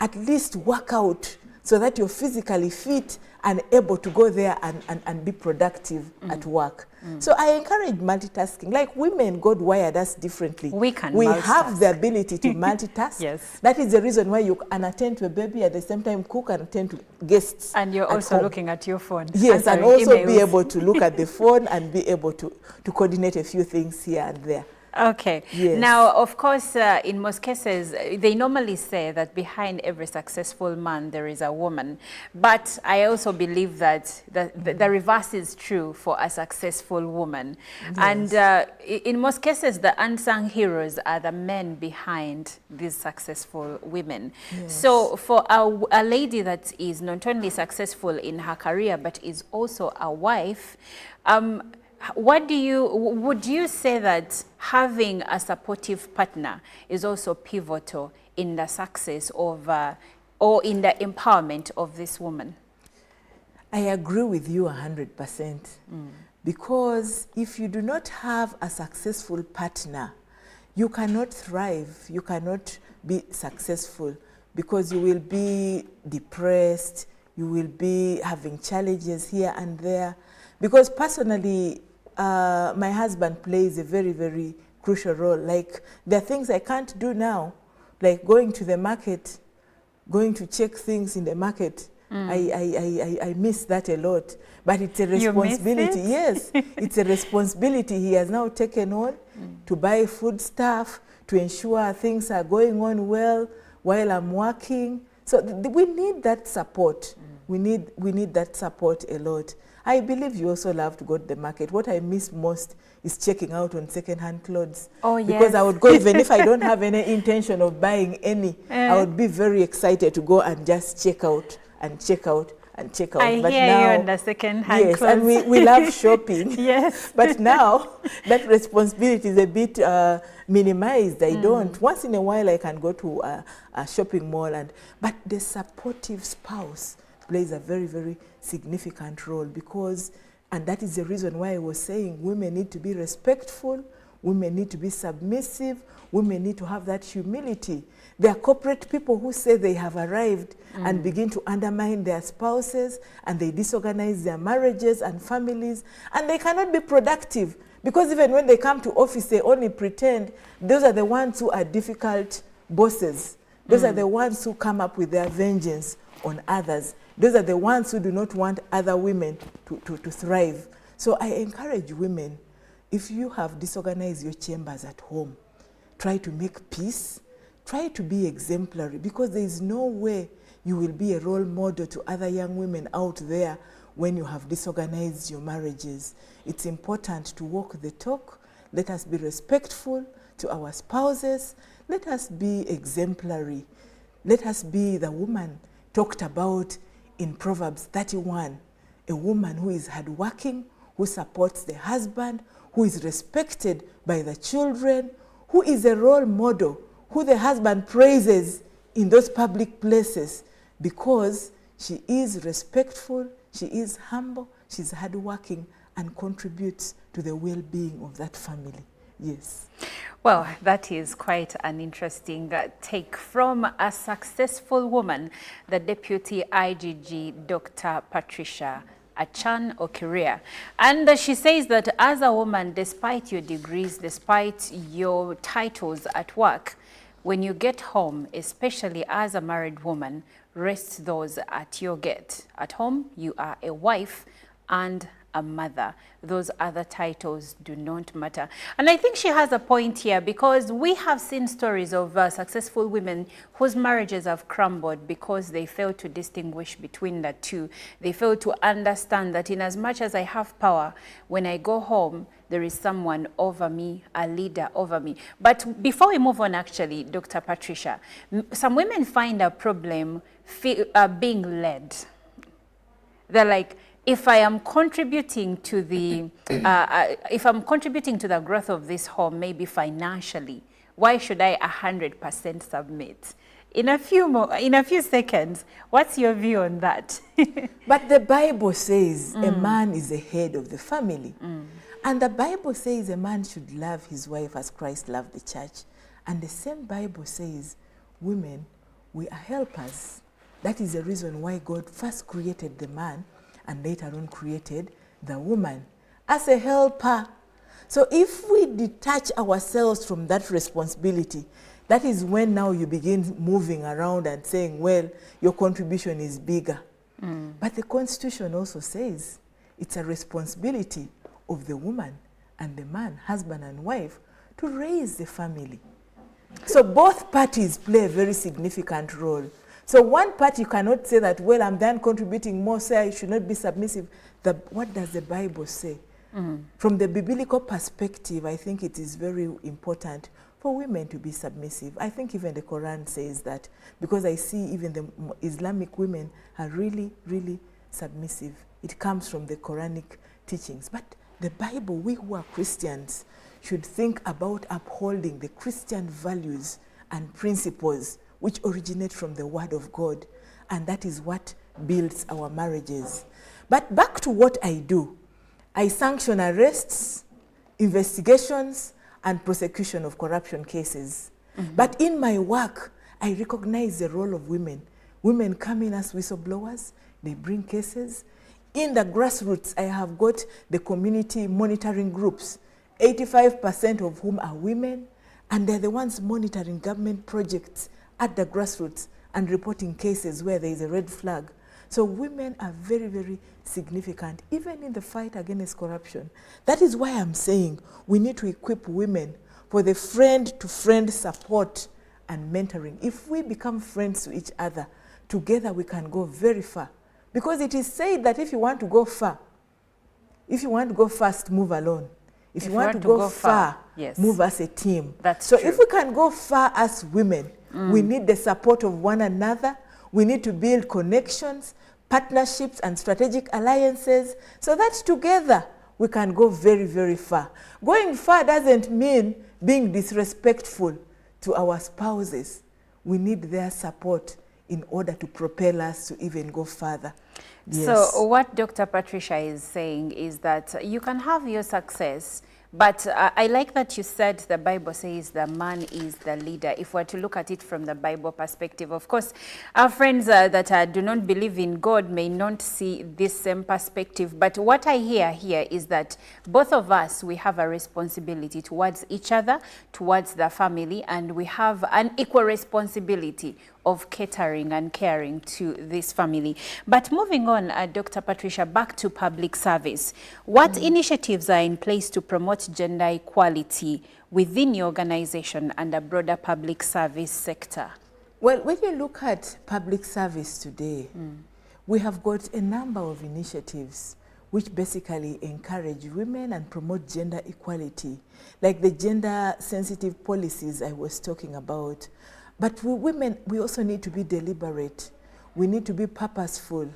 At least work out so that you're physically fit and able to go there and be productive at work. So I encourage multitasking. Like women, God wired us differently. We have the ability to multitask. Yes. That is the reason why you can attend to a baby at the same time cook and attend to guests. And you're also home. looking at your phone. Yes, and also emails. be able to look at the phone and be able to coordinate a few things here and there. Okay. Yes. Now, of course, in most cases, they normally say that behind every successful man, there is a woman. But I also believe that the reverse is true for a successful woman. Yes. And in most cases, the unsung heroes are the men behind these successful women. Yes. So for a lady that is not only successful in her career, but is also a wife, would you say that having a supportive partner is also pivotal in the success of or in the empowerment of this woman? I agree with you 100%. Because if you do not have a successful partner, you cannot thrive, you cannot be successful, because you will be depressed, you will be having challenges here and there. Because personally, my husband plays a very, very crucial role. Like, there are things I can't do now, like going to the market, going to check things in the market. I miss that a lot, but it's a responsibility. Yes, it's a responsibility he has now taken on to buy food stuff, to ensure things are going on well while I'm working. So we need that support. We need that support a lot. I believe you also love to go to the market. What I miss most is checking out on second-hand clothes. Oh, yes. Because I would go, even if I don't have any intention of buying any, I would be very excited to go and just check out and check out and check out. I but hear now, you on the second-hand yes, clothes. and we love shopping. Yes. But now that responsibility is a bit minimized. I don't. Once in a while I can go to a shopping mall, but the supportive spouse plays a very, very significant role, because, and that is the reason why I was saying women need to be respectful, women need to be submissive, women need to have that humility. There are corporate people who say they have arrived and begin to undermine their spouses, and they disorganize their marriages and families, and they cannot be productive, because even when they come to office, they only pretend. Those are the ones who are difficult bosses. Those are the ones who come up with their vengeance on others. Those are the ones who do not want other women to thrive. So I encourage women, if you have disorganized your chambers at home, try to make peace, try to be exemplary, because there is no way you will be a role model to other young women out there when you have disorganized your marriages. It's important to walk the talk. Let us be respectful to our spouses. Let us be exemplary. Let us be the woman talked about in Proverbs 31, a woman who is hardworking, who supports the husband, who is respected by the children, who is a role model, who the husband praises in those public places, because she is respectful, she is humble, she's hardworking, and contributes to the well-being of that family. Yes. Well, that is quite an interesting take from a successful woman, the Deputy IGG, Dr. Patricia Achan Okiria. And she says that as a woman, despite your degrees, despite your titles at work, when you get home, especially as a married woman, rest those at your gate. At home, you are a wife and a mother. Those other titles do not matter. And I think she has a point here, because we have seen stories of successful women whose marriages have crumbled because they fail to distinguish between the two. They fail to understand that in as much as I have power, when I go home, there is someone over me, a leader over me. But before we move on, actually, Dr. Patricia, some women find a problem being led. They're like, if I am contributing to the growth of this home, maybe financially, why should I 100% submit? In a few seconds, what's your view on that? But the Bible says a man is the head of the family. And the Bible says a man should love his wife as Christ loved the church. And the same Bible says, women, we are helpers. That is the reason why God first created the man and later on created the woman as a helper. So if we detach ourselves from that responsibility, that is when now you begin moving around and saying, well, your contribution is bigger. But the Constitution also says it's a responsibility of the woman and the man, husband and wife, to raise the family. So both parties play a very significant role. So one party cannot say that, well, I'm done contributing more, so I should not be submissive. What does the Bible say? From the biblical perspective, I think it is very important for women to be submissive. I think even the Quran says that, because I see even the Islamic women are really, really submissive. It comes from the Quranic teachings. But the Bible, we who are Christians, should think about upholding the Christian values and principles which originate from the Word of God. And that is what builds our marriages. But back to what I do. I sanction arrests, investigations, and prosecution of corruption cases. But in my work, I recognize the role of women. Women come in as whistleblowers, they bring cases. In the grassroots, I have got the community monitoring groups, 85% of whom are women, and they're the ones monitoring government projects at the grassroots and reporting cases where there is a red flag. So women are very, very significant, even in the fight against corruption. That is why I'm saying we need to equip women for the friend-to-friend support and mentoring. If we become friends to each other, together we can go very far. Because it is said that if you want to go far, if you want to go fast, move alone. If you want to go far, yes, move as a team. That's so true. If we can go far as women, we need the support of one another. We need to build connections, partnerships, and strategic alliances so that together we can go very, very far. Going far doesn't mean being disrespectful to our spouses. We need their support in order to propel us to even go further. Yes. So what Dr. Patricia is saying is that you can have your success, but I like that you said the Bible says the man is the leader. If we're to look at it from the Bible perspective, of course, our friends that do not believe in God may not see this same perspective. But what I hear here is that both of us, we have a responsibility towards each other, towards the family, and we have an equal responsibility of catering and caring to this family. But moving on, Dr. Patricia, back to public service. What initiatives are in place to promote gender equality within your organization and the broader public service sector? Well, when you look at public service today, we have got a number of initiatives which basically encourage women and promote gender equality, like the gender-sensitive policies I was talking about. But we women, we also need to be deliberate. We need to be purposeful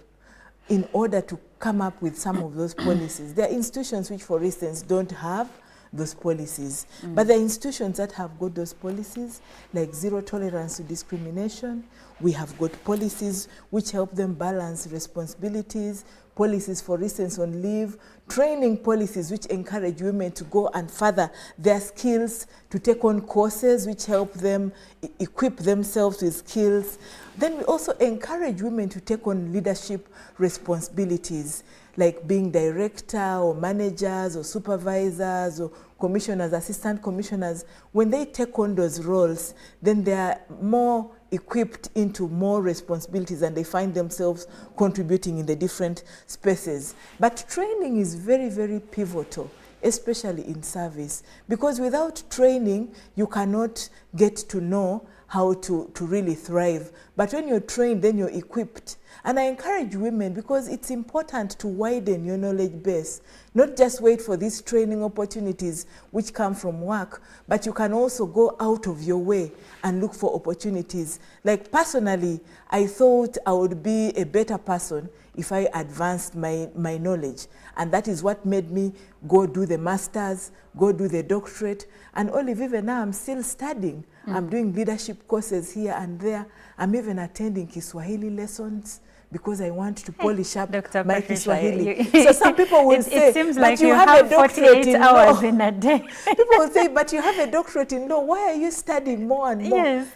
in order to come up with some of those policies. There are institutions which, for instance, don't have those policies. But there are institutions that have got those policies, like zero tolerance to discrimination. We have got policies which help them balance responsibilities, policies, for instance, on leave, training policies which encourage women to go and further their skills, to take on courses which help them equip themselves with skills. Then we also encourage women to take on leadership responsibilities, like being director or managers or supervisors or commissioners, assistant commissioners. When they take on those roles, then they are more equipped into more responsibilities and they find themselves contributing in the different spaces. But training is very, very pivotal, especially in service, because without training, you cannot get to know how to really thrive. But when you're trained, then you're equipped. And I encourage women, because it's important to widen your knowledge base, not just wait for these training opportunities which come from work, but you can also go out of your way and look for opportunities. Like personally, I thought I would be a better person if I advanced my knowledge. And that is what made me go do the master's, go do the doctorate. And Olive, even now I'm still studying. I'm doing leadership courses here and there. I'm even attending Kiswahili lessons because I want to polish up Dr. my Patricia, Kiswahili. So some people will say, it seems like but you have a doctorate 48 in hours law. in a day. People will say, but you have a doctorate in law. Why are you studying more and more? Yes.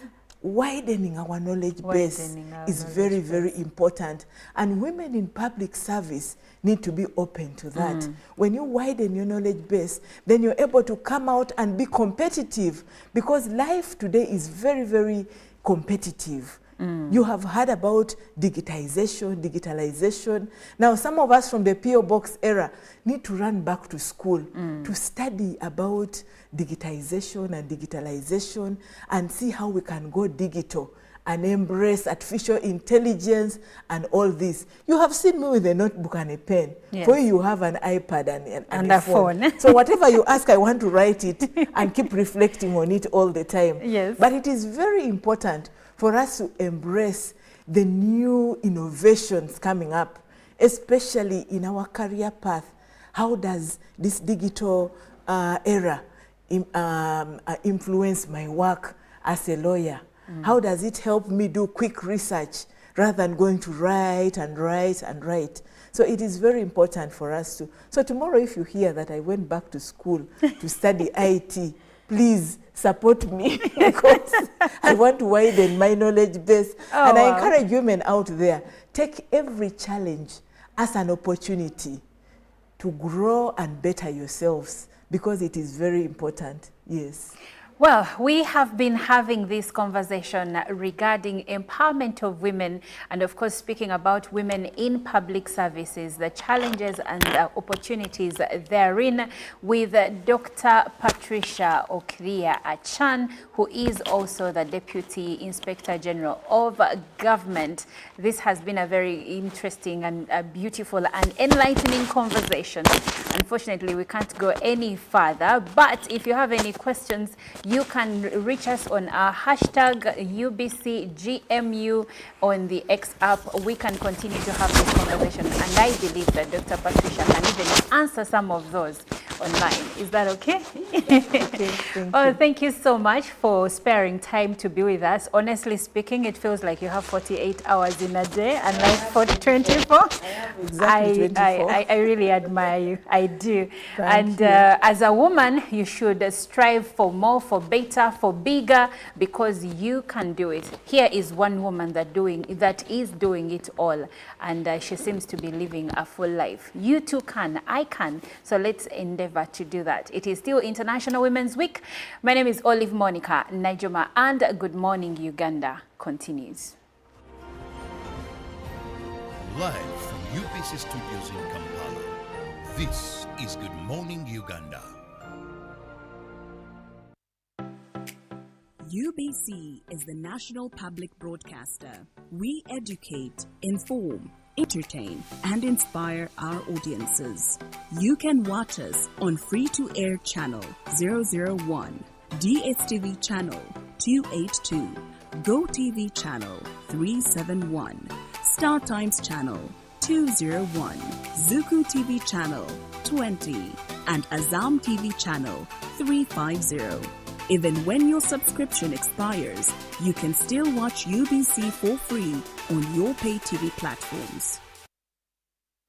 Widening our knowledge base is very, very important. And women in public service need to be open to that. When you widen your knowledge base, then you're able to come out and be competitive, because life today is very, very competitive. You have heard about digitalization. Now, some of us from the PO Box era need to run back to school to study about digitization and digitalization and see how we can go digital and embrace artificial intelligence and all this. You have seen me with a notebook and a pen. Yes. For you have an iPad and a phone. So whatever you ask, I want to write it and keep reflecting on it all the time. Yes. But it is very important for us to embrace the new innovations coming up, especially in our career path. How does this digital era influence my work as a lawyer, How does it help me do quick research rather than going to write and write and write? So it is very important for us to. So tomorrow, if you hear that I went back to school to study IT, please support me because I want to widen my knowledge base. And I encourage women out there, take every challenge as an opportunity to grow and better yourselves, because it is very important. Yes. Well, we have been having this conversation regarding empowerment of women and, of course, speaking about women in public services, the challenges and opportunities therein, with Dr. Patricia Okiria-Achan, who is also the Deputy Inspector General of Government. This has been a very interesting and a beautiful and enlightening conversation. Unfortunately, we can't go any further, but if you have any questions, you can reach us on our hashtag UBCGMU on the X app. We can continue to have this conversation, and I believe that Dr. Patricia can even answer some of those online. Is that okay? Okay, thank you so much for sparing time to be with us. Honestly speaking, it feels like you have 48 hours in a day and like for 24. Exactly 24. I really admire you. I do. Thank you. As a woman, you should strive for more, for better, for bigger, because you can do it. Here is one woman that is doing it all, and she seems to be living a full life. You too can. I can. So let's endeavor to do that. It is still International Women's Week. My name is Olive Monica Najoma, and Good Morning Uganda continues. Live from UBC Studios in Kampala, this is Good Morning Uganda. UBC is the national public broadcaster. We educate, inform, entertain, and inspire our audiences. You can watch us on free-to-air channel 001, DSTV channel 282, GoTV channel 371, Star Times channel 201, Zuku TV channel 20, and Azam TV channel 350. Even when your subscription expires, you can still watch UBC for free on your pay TV platforms.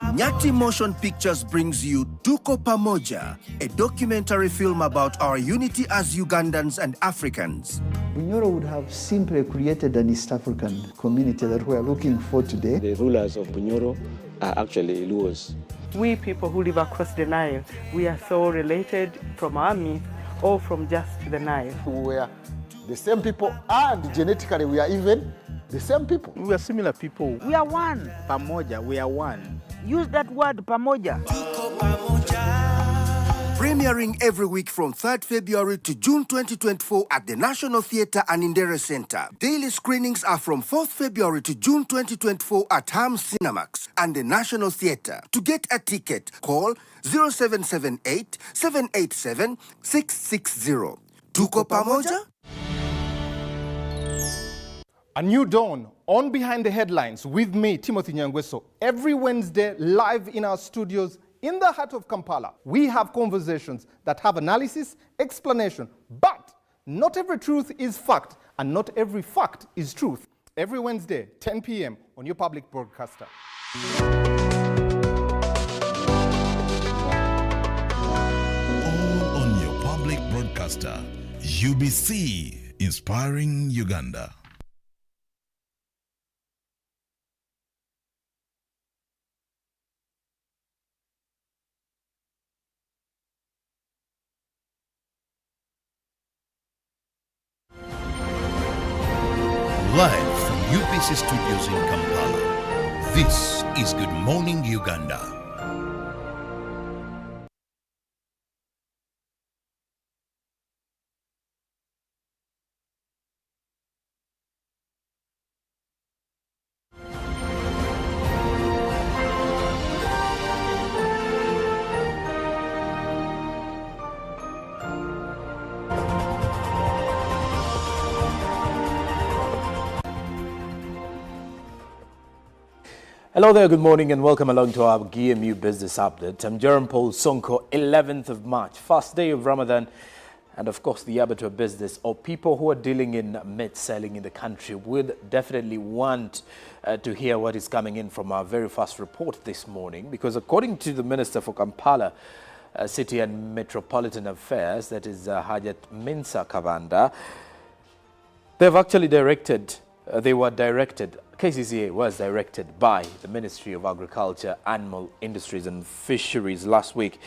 Nyati Motion Pictures brings you Tuko Pamoja, a documentary film about our unity as Ugandans and Africans. Bunyoro would have simply created an East African community that we are looking for today. The rulers of Bunyoro are actually Luos. We people who live across the Nile, we are so related from our myth or from just the Nile. We are the same people, and genetically we are even the same people. We are similar people. We are one. Pamoja, we are one. Use that word, pamoja. Premiering every week from 3rd February to June 2024 at the National Theatre and Indere Center. Daily screenings are from 4th February to June 2024 at Ham Cinemax and the National Theatre. To get a ticket, call 0778 787 660. Tuko Pamoja? A new dawn on Behind the Headlines with me, Timothy Nyangweso, every Wednesday live in our studios in the heart of Kampala. We have conversations that have analysis, explanation, but not every truth is fact and not every fact is truth. Every Wednesday, 10 p.m. on your public broadcaster. All on your public broadcaster, UBC, inspiring Uganda. Live from UBC Studios in Kampala, this is Good Morning Uganda. Hello there, good morning and welcome along to our GMU Business Update. I'm Jerome Paul Sonko, 11th of March, first day of Ramadan. and of course the abattoir business, or people who are dealing in meat selling in the country would definitely want to hear what is coming in from our very first report this morning, because according to the Minister for Kampala City and Metropolitan Affairs, that is Hajat Minsa Kabanda, they've actually KCCA was directed by the Ministry of Agriculture, Animal Industries and Fisheries last week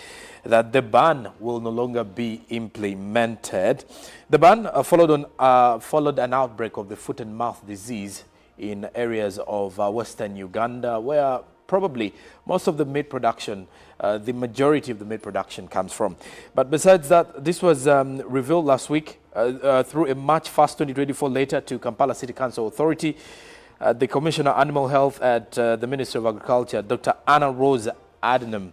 that the ban will no longer be implemented. The ban followed an outbreak of the foot and mouth disease in areas of western Uganda, where probably most of the meat production, the majority of the meat production comes from. But besides that, this was revealed last week through a March 1st, 2024 letter to Kampala City Council Authority. The Commissioner of Animal Health at the Ministry of Agriculture, Dr. Anna Rose Adman,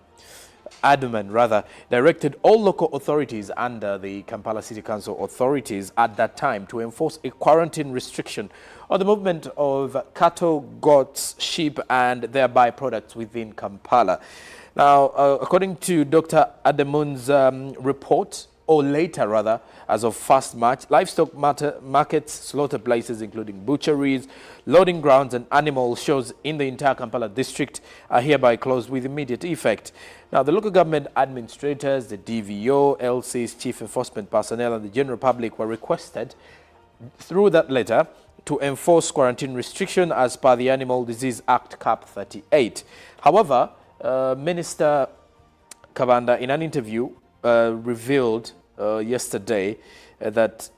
directed all local authorities under the Kampala City Council authorities at that time to enforce a quarantine restriction on the movement of cattle, goats, sheep and their byproducts within Kampala. Now, according to Dr. Ademun's report, or later rather, as of 1st March, livestock markets, slaughter places including butcheries, loading grounds and animal shows in the entire Kampala district are hereby closed with immediate effect. Now, the local government administrators, the DVO, LCs, chief enforcement personnel and the general public were requested through that letter to enforce quarantine restriction as per the Animal Disease Act Cap 38. However, Minister Kabanda, in an interview, revealed yesterday that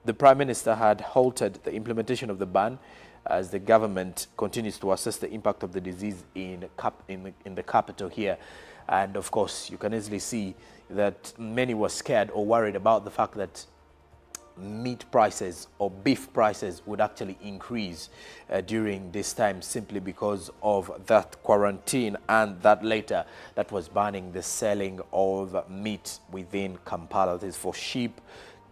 the Prime Minister had halted the implementation of the ban as the government continues to assess the impact of the disease in the capital here. And of course, you can easily see that many were scared or worried about the fact that meat prices or beef prices would actually increase during this time, simply because of that quarantine and that later that was banning the selling of meat within Kampala. This is for sheep,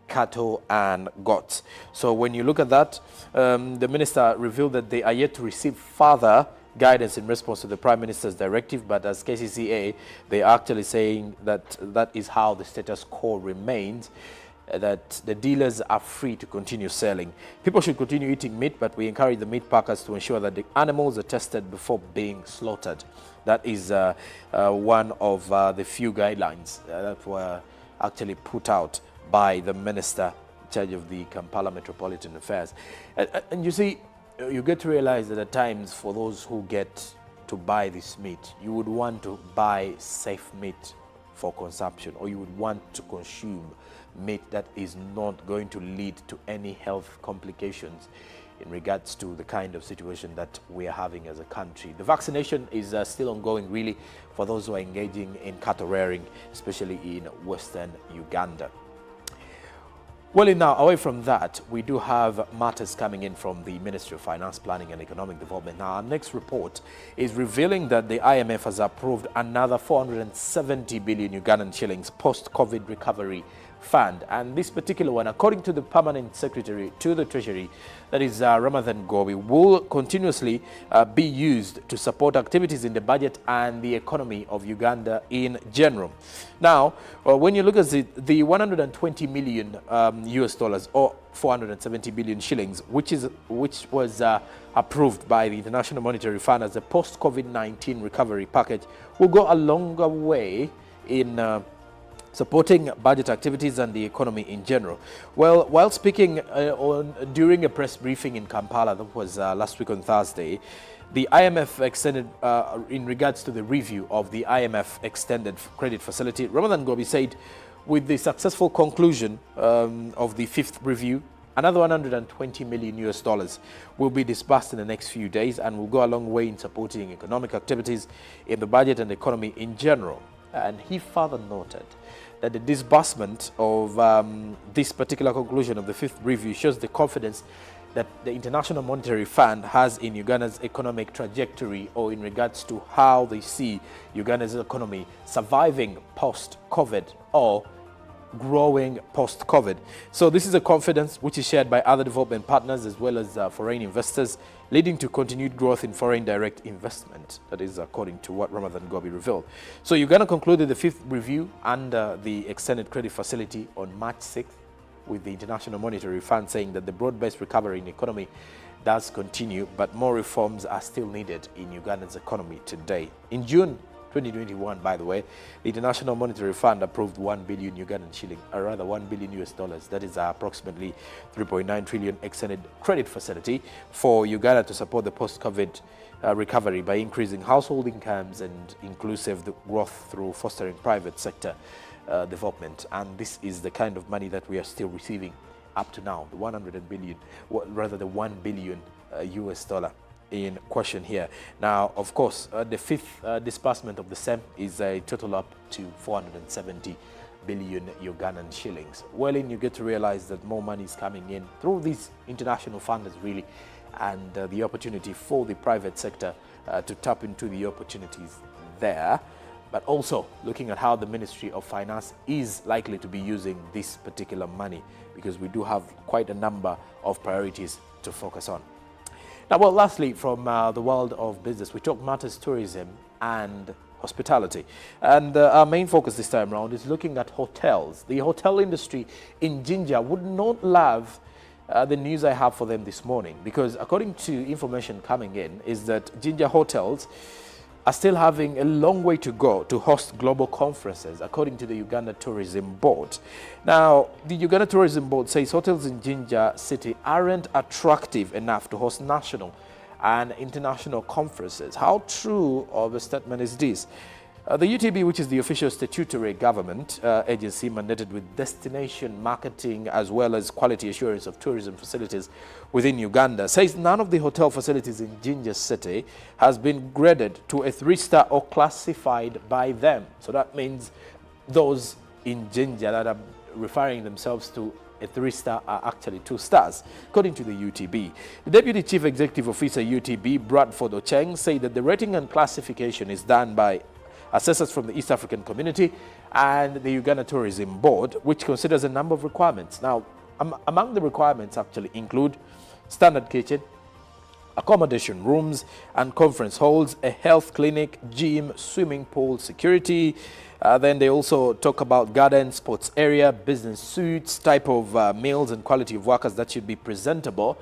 cattle and goats. So when you look at that, the minister revealed that they are yet to receive further guidance in response to the Prime Minister's directive, but as KCCA, they are actually saying that that is how the status quo remains, that the dealers are free to continue selling. People should continue eating meat, but we encourage the meat packers to ensure that the animals are tested before being slaughtered. That is one of the few guidelines that were actually put out by the minister in charge of the Kampala Metropolitan Affairs. And you see, you get to realize that at times for those who get to buy this meat, you would want to buy safe meat for consumption, or you would want to consume meat that is not going to lead to any health complications in regards to the kind of situation that we are having as a country. The vaccination is still ongoing, really, for those who are engaging in cattle rearing, especially in western Uganda. Well, now, away from that, we do have matters coming in from the Ministry of Finance, Planning and Economic Development. Now, our next report is revealing that the IMF has approved another 470 billion Ugandan shillings post-COVID recovery fund. And this particular one, according to the Permanent Secretary to the Treasury, that is Ramadan Gobi, will continuously be used to support activities in the budget and the economy of Uganda in general. Now, when you look at the 120 million US dollars or 470 billion shillings, which was approved by the International Monetary Fund as a post-COVID-19 recovery package, will go a longer way in supporting budget activities and the economy in general. Well, while speaking during a press briefing in Kampala, that was last week on Thursday, the IMF extended, in regards to the review of the IMF extended credit facility, Ramadan Gobi said, with the successful conclusion of the fifth review, another 120 million US dollars will be disbursed in the next few days and will go a long way in supporting economic activities in the budget and economy in general. And he further noted that the disbursement of this particular conclusion of the fifth review shows the confidence that the International Monetary Fund has in Uganda's economic trajectory, or in regards to how they see Uganda's economy surviving post-COVID, or growing post-COVID. So this is a confidence which is shared by other development partners as well as foreign investors, leading to continued growth in foreign direct investment. That is according to what Ramadan Gobi revealed. So Uganda concluded the 5th review under the extended credit facility on March 6th with the International Monetary Fund saying that the broad-based recovery in the economy does continue, but more reforms are still needed in Uganda's economy today. In June 2021, by the way, the International Monetary Fund approved 1 billion Ugandan shilling, or rather $1 billion US dollars. That is approximately 3.9 trillion extended credit facility for Uganda to support the post-COVID recovery by increasing household incomes and inclusive growth through fostering private sector development. And this is the kind of money that we are still receiving up to now, the 100 billion, rather the 1 billion US dollar in question here. Now, of course, the 5th disbursement of the SEM is a total up to 470 billion Ugandan shillings. Well, you get to realize that more money is coming in through these international funders, really, and the opportunity for the private sector to tap into the opportunities there. But also looking at how the Ministry of Finance is likely to be using this particular money, because we do have quite a number of priorities to focus on. Now, well, lastly, from the world of business, we talk matters tourism and hospitality. And our main focus this time around is looking at hotels. The hotel industry in Jinja would not love the news I have for them this morning, because according to information coming in is that Jinja hotels are still having a long way to go to host global conferences, according to the Uganda Tourism Board. Now, the Uganda Tourism Board says hotels in Jinja City aren't attractive enough to host national and international conferences. How true of a statement is this? The UTB, which is the official statutory government agency mandated with destination marketing as well as quality assurance of tourism facilities within Uganda, says none of the hotel facilities in Jinja City has been graded to a 3-star or classified by them. So that means those in Jinja that are referring themselves to a 3-star are actually 2 stars, according to the UTB. The Deputy Chief Executive Officer UTB, Bradford Ocheng, said that the rating and classification is done by assessors from the East African Community and the Uganda Tourism Board, which considers a number of requirements. Now, among the requirements actually include standard kitchen, accommodation rooms and conference halls, a health clinic, gym, swimming pool, security. Then they also talk about garden, sports area, business suites, type of meals and quality of workers that should be presentable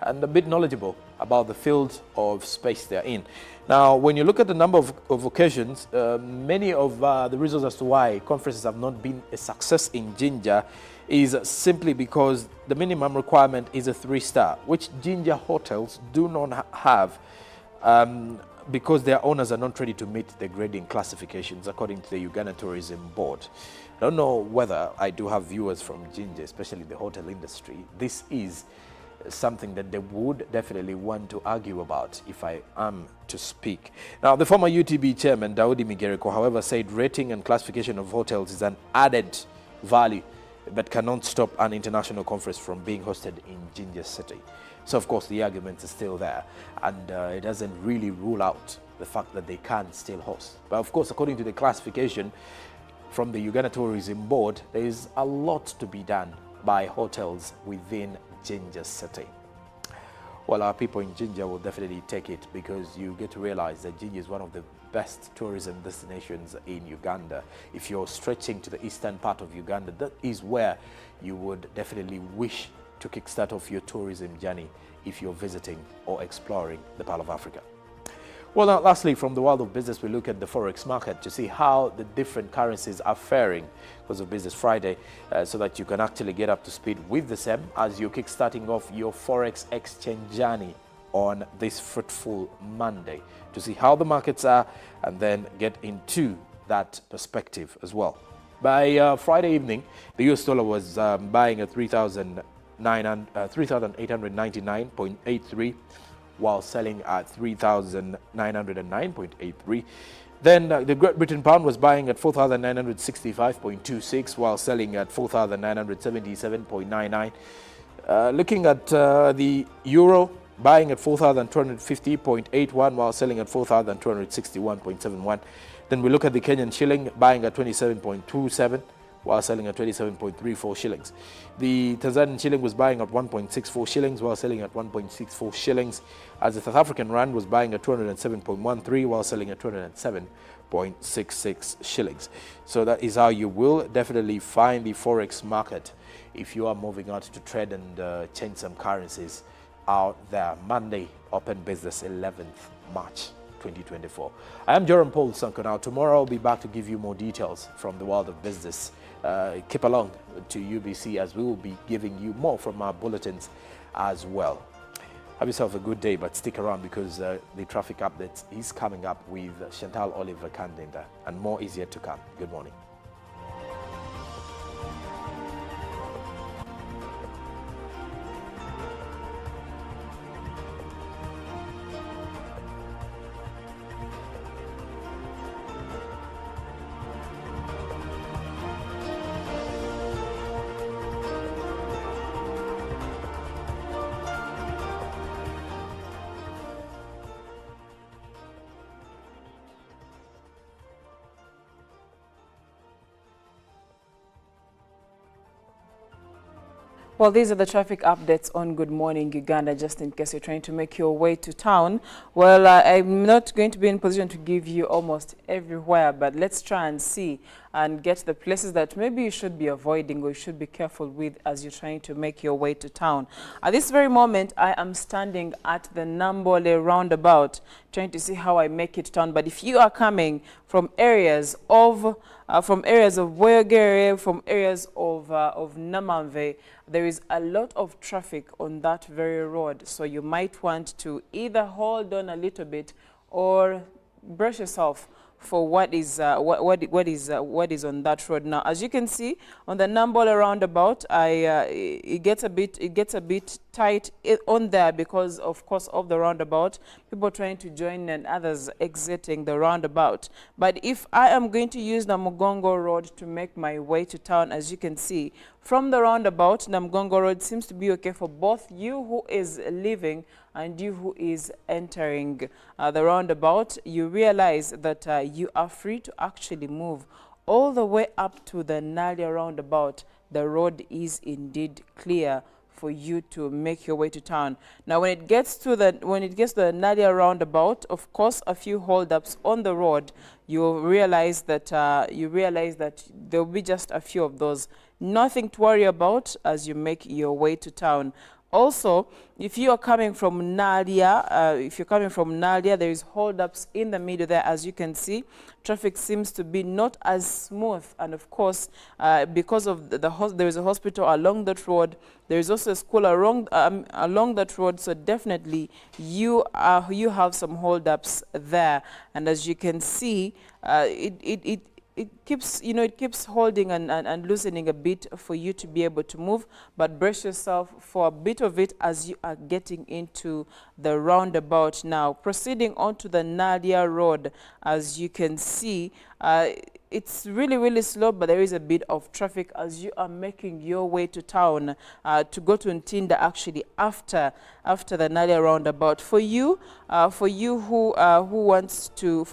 and a bit knowledgeable about the field of space they're in. Now, when you look at the number of occasions, many of the reasons as to why conferences have not been a success in Jinja is simply because the minimum requirement is a 3-star, which Jinja hotels do not have because their owners are not ready to meet the grading classifications according to the Uganda Tourism Board. I don't know whether I do have viewers from Jinja, especially the hotel industry. This is something that they would definitely want to argue about if I am to speak. Now, the former UTB chairman, Daudi Migereko, however, said rating and classification of hotels is an added value but cannot stop an international conference from being hosted in Jinja City. So, of course, the argument is still there, and it doesn't really rule out the fact that they can still host. But, of course, according to the classification from the Uganda Tourism Board, there is a lot to be done by hotels within Jinja City. Well, our people in Jinja will definitely take it, because you get to realize that Jinja is one of the best tourism destinations in Uganda. If you're stretching to the eastern part of Uganda, that is where you would definitely wish to kickstart off your tourism journey if you're visiting or exploring the Pearl of Africa. Well, now, lastly, from the world of business, we look at the forex market to see how the different currencies are faring because of Business Friday, so that you can actually get up to speed with the same as you're kickstarting off your forex exchange journey on this fruitful Monday, to see how the markets are and then get into that perspective as well. By Friday evening, the US dollar was buying at 3,899.83, while selling at 3,909.83. Then the Great Britain pound was buying at 4,965.26, while selling at 4,977.99. Looking at the euro, buying at 4,250.81, while selling at 4,261.71. Then we look at the Kenyan shilling, buying at 27.27, while selling at 27.34 shillings. The Tanzanian shilling was buying at 1.64 shillings while selling at 1.64 shillings, as the South African rand was buying at 207.13 while selling at 207.66 shillings. So that is how you will definitely find the forex market if you are moving out to trade and change some currencies out there. Monday, open business 11th March 2024. I am Jerome Paul Sanko. Now tomorrow I'll be back to give you more details from the world of business. Keep along to UBC as we will be giving you more from our bulletins as well. Have yourself a good day, but stick around because the traffic update is coming up with Chantal Oliver Kandinda, and more is yet to come. Good morning. Well, these are the traffic updates on Good Morning Uganda, just in case you're trying to make your way to town. Well, I'm not going to be in position to give you almost everywhere, but let's try and see and get the places that maybe you should be avoiding or you should be careful with as you're trying to make your way to town. At this very moment, I am standing at the Nambole roundabout, trying to see how I make it to town. But if you are coming from areas of Boyogere, from areas of Namamve, there is a lot of traffic on that very road. So you might want to either hold on a little bit or brush yourself for what is on that road. Now, as you can see on the Nambola roundabout, it gets a bit tight on there because, of course, of the roundabout, people trying to join and others exiting the roundabout. But if I am going to use Namugongo Road to make my way to town, as you can see from the roundabout, Namugongo Road seems to be okay for both you who is leaving and you who is entering the roundabout. You realize that you are free to actually move all the way up to the Nalia roundabout. The road is indeed clear for you to make your way to town. Now, when it gets to the Nalia roundabout, of course, a few holdups on the road. You realize that there will be just a few of those. Nothing to worry about as you make your way to town. Also, if you are coming from Nalia, there is holdups in the middle there. As you can see, traffic seems to be not as smooth, and of course, because of there is a hospital along that road. There is also a school along that road. So definitely, you have some holdups there, and as you can see, it keeps holding and loosening a bit for you to be able to move, but brace yourself for a bit of it as you are getting into the roundabout now. Proceeding onto the Nadia Road, as you can see, it's really slow, but there is a bit of traffic as you are making your way to town to go to Ntinda actually after the Nadia roundabout. For you who wants to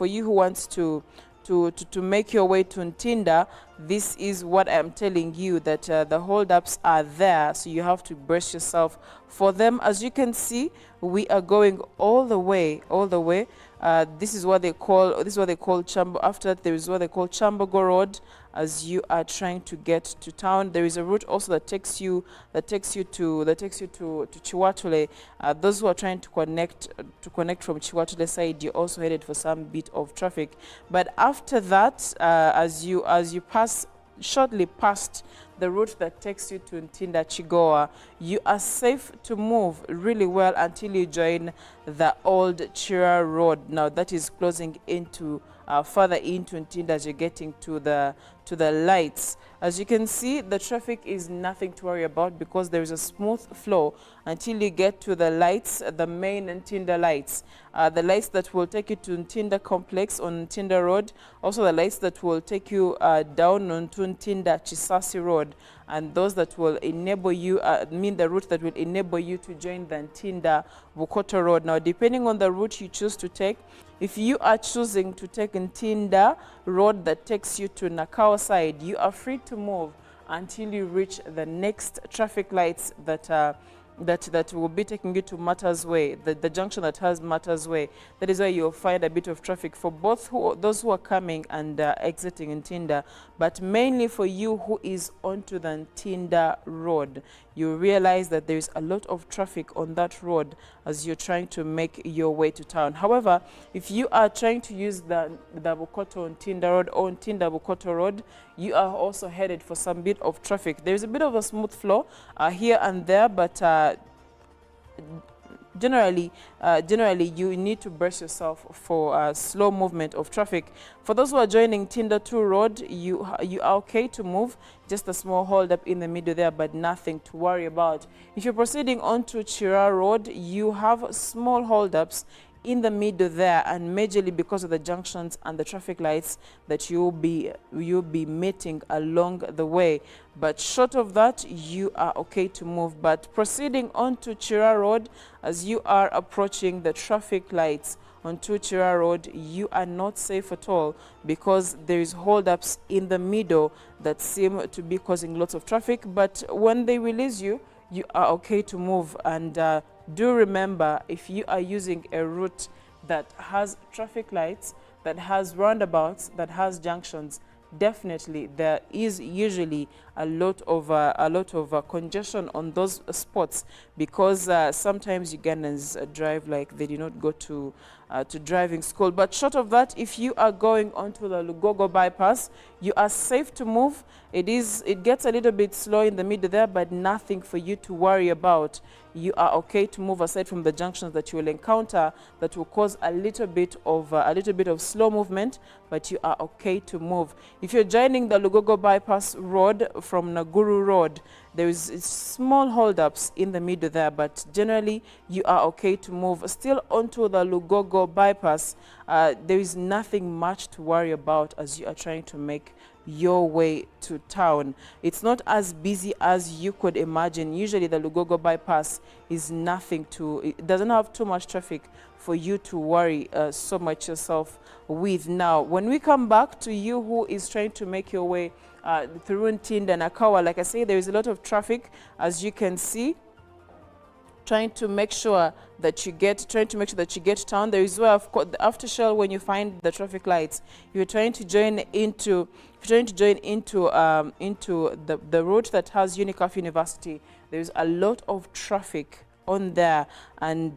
make your way to Ntinda, this is what I'm telling you, that the holdups are there, so you have to brace yourself for them. As you can see, we are going all the way. This is what they call Chambo. After that, there is what they call Chambogo Road. As you are trying to get to town, there is a route also that takes you to Chiwatule. Those who are trying to connect from Chiwatule side, you're also headed for some bit of traffic. But after that, as you pass shortly past the route that takes you to Ntinda Chigoa, you are safe to move really well until you join the old Chira Road. Now that is closing into further into Ntinda as you're getting to the lights. As you can see, the traffic is nothing to worry about because there is a smooth flow until you get to the lights, the main Ntinda lights. The lights that will take you to Ntinda complex on Ntinda Road, also the lights that will take you down onto Ntinda Chisasi Road. and those that will enable you, the route that will enable you to join the Ntinda Bukoto Road. Now, depending on the route you choose to take, if you are choosing to take Ntinda Road that takes you to Nakawa side, you are free to move until you reach the next traffic lights that will be taking you to Matters Way, the junction that has Matters Way. That is where you'll find a bit of traffic for both those who are coming and exiting Ntinda, but mainly for you who is onto the Ntinda Road. You realize that there is a lot of traffic on that road as you're trying to make your way to town. However, if you are trying to use the Bukoto Ntinda Road or Ntinda Bukoto Road, you are also headed for some bit of traffic. There's a bit of a smooth flow here and there, but generally you need to brace yourself for slow movement of traffic. For those who are joining Ntinda 2 Road, you are okay to move, just a small hold up in the middle there, but nothing to worry about. If you're proceeding onto Chira Road, you have small hold ups in the middle there, and majorly because of the junctions and the traffic lights that you'll be meeting along the way. But short of that, you are okay to move. But proceeding on to Chira Road, as you are approaching the traffic lights on Chira Road, you are not safe at all because there is holdups in the middle that seem to be causing lots of traffic. But when they release you, you are okay to move. And do remember, if you are using a route that has traffic lights, that has roundabouts, that has junctions, definitely there is usually a lot of congestion on those spots, because sometimes Ugandans drive like they do not go to driving school. But short of that, if you are going onto the Lugogo bypass, you are safe to move. It gets a little bit slow in the middle there, but nothing for you to worry about. You are okay to move, aside from the junctions that you will encounter that will cause a little bit of slow movement, but you are okay to move. If you're joining the Lugogo bypass road from Naguru Road, there is small holdups in the middle there, but generally you are okay to move. Still onto the Lugogo bypass, there is nothing much to worry about as you are trying to make your way to town. It's not as busy as you could imagine. Usually the Lugogo bypass is it doesn't have too much traffic for you to worry so much yourself with. Now, when we come back to you who is trying to make your way through Ntinda and Nakawa, like I say, there is a lot of traffic, as you can see, trying to make sure that you get to town. There is where, of course, the aftershell, when you find the traffic lights, you're trying to join into the route that has Unicaf University. There is a lot of traffic on there, and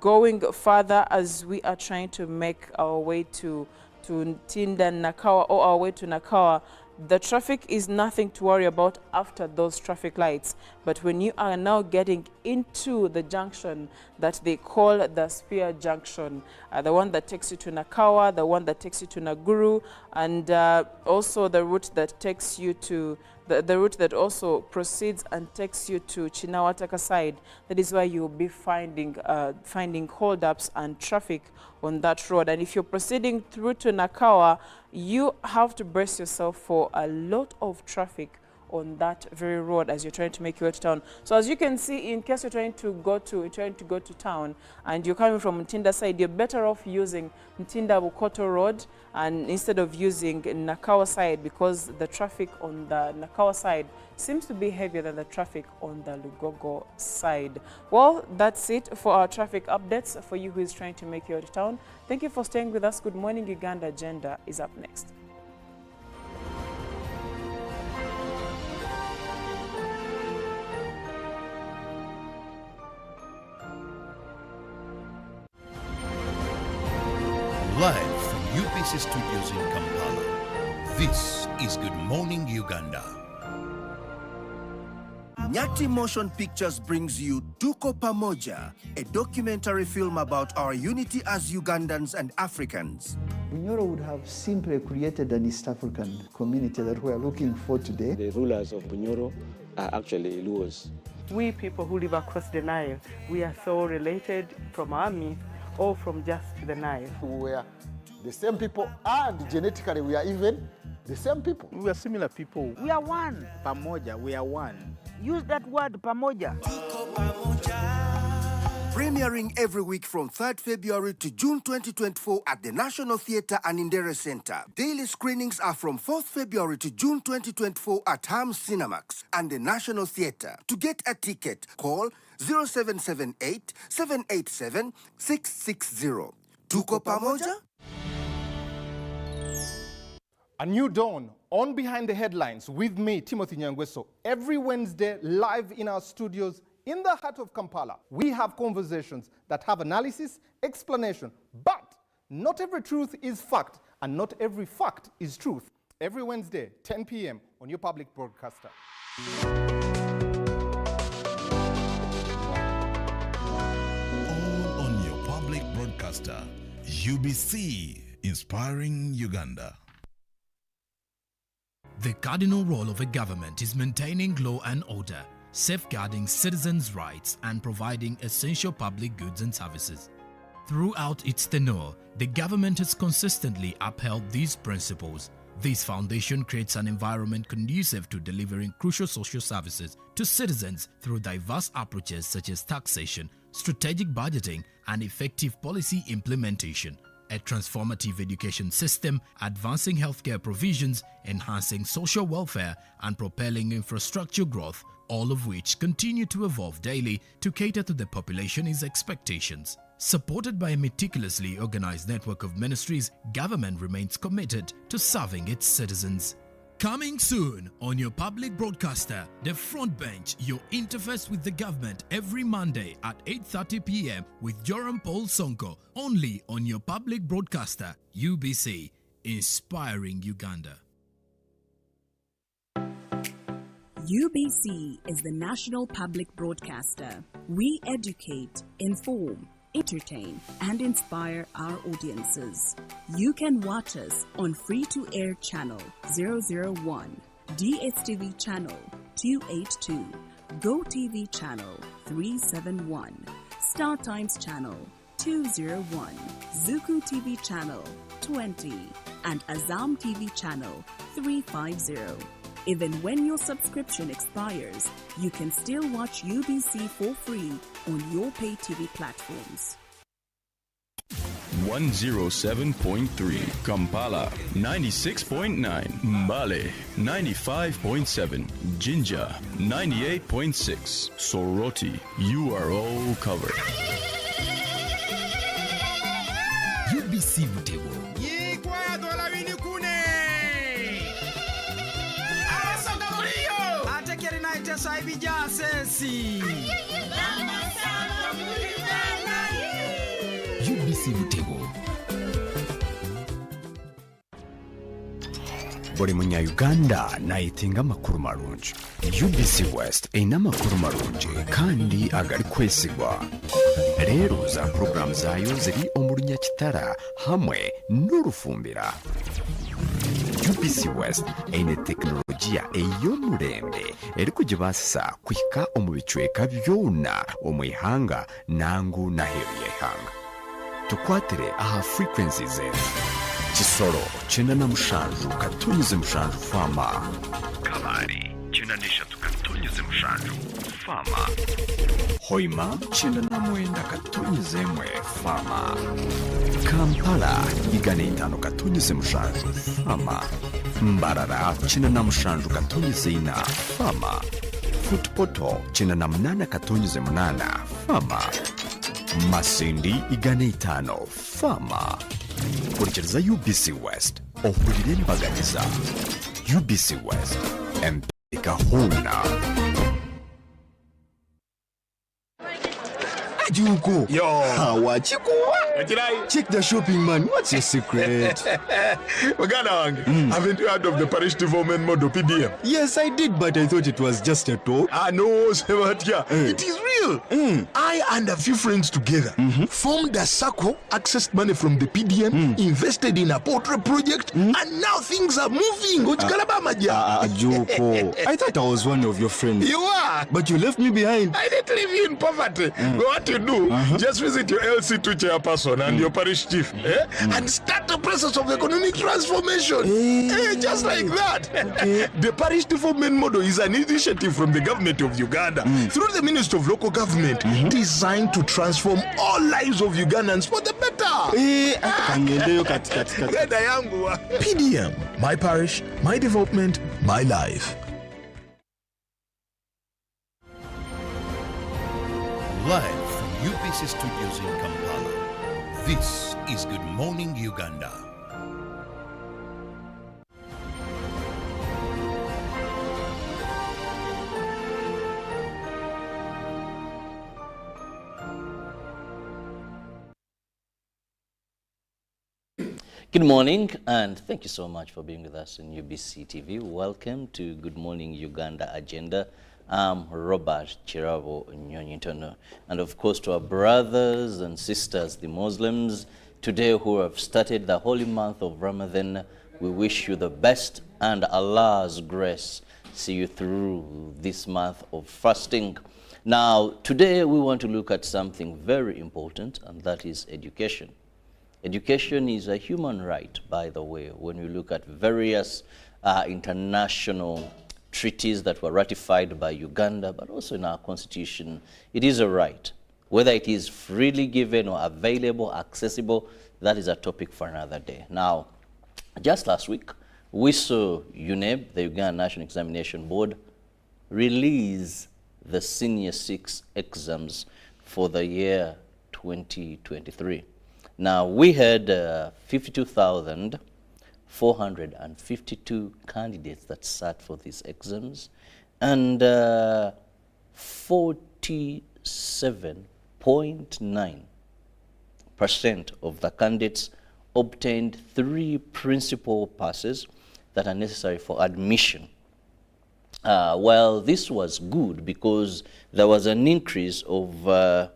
going further as we are trying to make our way to Ntinda Nakawa, or our way to Nakawa, the traffic is nothing to worry about after those traffic lights. But when you are now getting into the junction that they call the Spear Junction, the one that takes you to Nakawa, the one that takes you to Naguru, and also the route that takes you to the route that also proceeds and takes you to Chinawataka side, that is where you'll be finding holdups and traffic on that road. And if you're proceeding through to Nakawa, you have to brace yourself for a lot of traffic on that very road as you're trying to make your way to town. So as you can see, in case you're trying to go to town and you're coming from Ntinda side, you're better off using Ntinda Bukoto Road and instead of using Nakawa side, because the traffic on the Nakawa side seems to be heavier than the traffic on the Lugogo side. Well, that's it for our traffic updates for you who is trying to make your way to town. Thank you for staying with us. Good Morning Uganda agenda is up next. Live from UPC Studios in Kampala, this is Good Morning Uganda. Nyati Motion Pictures brings you Tuko Pamoja, a documentary film about our unity as Ugandans and Africans. Bunyoro would have simply created an East African community that we are looking for today. The rulers of Bunyoro are actually Luos. We people who live across the Nile, we are so related from our myth or from just the Nile. We are the same people, and genetically we are even the same people. We are similar people. We are one. Pamoja, we are one. Use that word pamoja. Premiering every week from 3rd February to June 2024 at the National Theatre and Indere Center. Daily screenings are from 4th February to June 2024 at Hams Cinemax and the National Theatre. To get a ticket, call 0778 787 660. Tuko pamoja? A new dawn on Behind the Headlines with me, Timothy Nyangweso. Every Wednesday, live in our studios in the heart of Kampala. We have conversations that have analysis, explanation, but not every truth is fact, and not every fact is truth. Every Wednesday, 10 p.m. on your public broadcaster. All on your public broadcaster, UBC, inspiring Uganda. The cardinal role of a government is maintaining law and order, safeguarding citizens' rights, and providing essential public goods and services. Throughout its tenure, the government has consistently upheld these principles. This foundation creates an environment conducive to delivering crucial social services to citizens through diverse approaches such as taxation, strategic budgeting, and effective policy implementation. A transformative education system, advancing healthcare provisions, enhancing social welfare, and propelling infrastructure growth, all of which continue to evolve daily to cater to the population's expectations. Supported by a meticulously organized network of ministries, government remains committed to serving its citizens. Coming soon on your public broadcaster, The Front Bench, your interface with the government every Monday at 8:30 p.m. with Joram Paul Sonko, only on your public broadcaster, UBC, inspiring Uganda. UBC is the national public broadcaster. We educate, inform, entertain, and inspire our audiences. You can watch us on free-to-air channel 001, DSTV channel 282, GoTV channel 371, Star Times channel 201, Zuku TV channel 20, and Azam TV channel 350. Even when your subscription expires, you can still watch UBC for free on your pay TV platforms. 107.3 Kampala, 96.9 Mbale, 95.7 Jinja, 98.6 Soroti. You are all covered. UBC Butego. UBC Butego. buli munya-uganda nayitinga amakuru marungi. UBC West eyina amakuru marungi kandi agali kwesigwa. Leero za porogaramu zaayo ziri omu Lunyakitara hamwe n'Orufumbira. UBC West eyina tekinologiya ey'omulembe eri kugibaasisa kuhika omu bicweka byona omu ihanga nangu n'aheeru y'eihanga. Tukwatire aha frequencies zetu: Kisoro 97.7 Fama, Kalari 93.7 Fama, Hoima 99.1 Fama, Kampala 105.7 Fama, Mbarara 97.4 Fama, Futpoto 98.8 Fama, Masindi 5 Fama. Kurikiriza UBC West ohurire embagariza. UBC West empeka huna. Ajuko. Yo. Wachikuwa. Check the shopping, man. What's your secret? Haven't you heard of the parish development model PDM? Yes, I did, but I thought it was just a talk. No, Sebatia. It is real. deal. I and a few friends together formed a circle, accessed money from the PDM, invested in a poultry project, and now things are moving. Joko, I thought I was one of your friends. You are. But you left me behind. I didn't leave you in poverty. What you do, just visit your LC2 chairperson and your parish chief and start the process of economic transformation. Just like that. The parish development model is an initiative from the government of Uganda through the Ministry of Local Government designed to transform all lives of Ugandans for the better. PDM, my parish, my development, my life. Live from UBC Studios in Kampala, this is Good Morning Uganda. Good morning, and thank you so much for being with us in UBC TV. Welcome to Good Morning Uganda Agenda. I'm Robert Chirabo Nyonyitono. And of course to our brothers and sisters, the Muslims, today who have started the holy month of Ramadan, we wish you the best and Allah's grace see you through this month of fasting. Now, today we want to look at something very important, and that is education. Education is a human right, by the way, when you look at various international treaties that were ratified by Uganda, but also in our constitution, it is a right. Whether it is freely given or available, accessible, that is a topic for another day. Now, just last week, we saw UNEB, the Uganda National Examination Board, release the Senior 6 exams for the year 2023. Now, we had 52,452 candidates that sat for these exams, and 47.9% of the candidates obtained 3 principal passes that are necessary for admission. Well, this was good because there was an increase of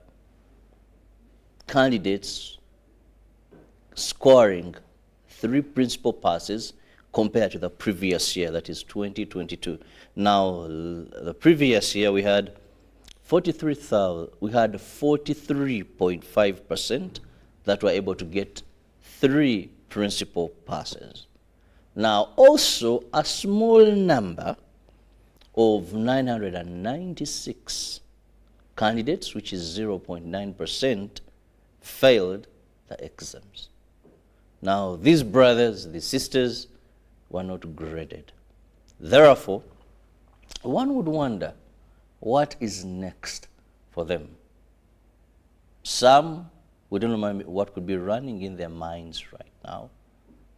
candidates scoring 3 principal passes compared to the previous year, that is 2022. Now, the previous year we had 43.5% that were able to get 3 principal passes. Now, also a small number of 996 candidates, which is 0.9%, failed the exams. Now, these brothers, these sisters, were not graded. Therefore, one would wonder what is next for them. Some, we don't know what could be running in their minds right now.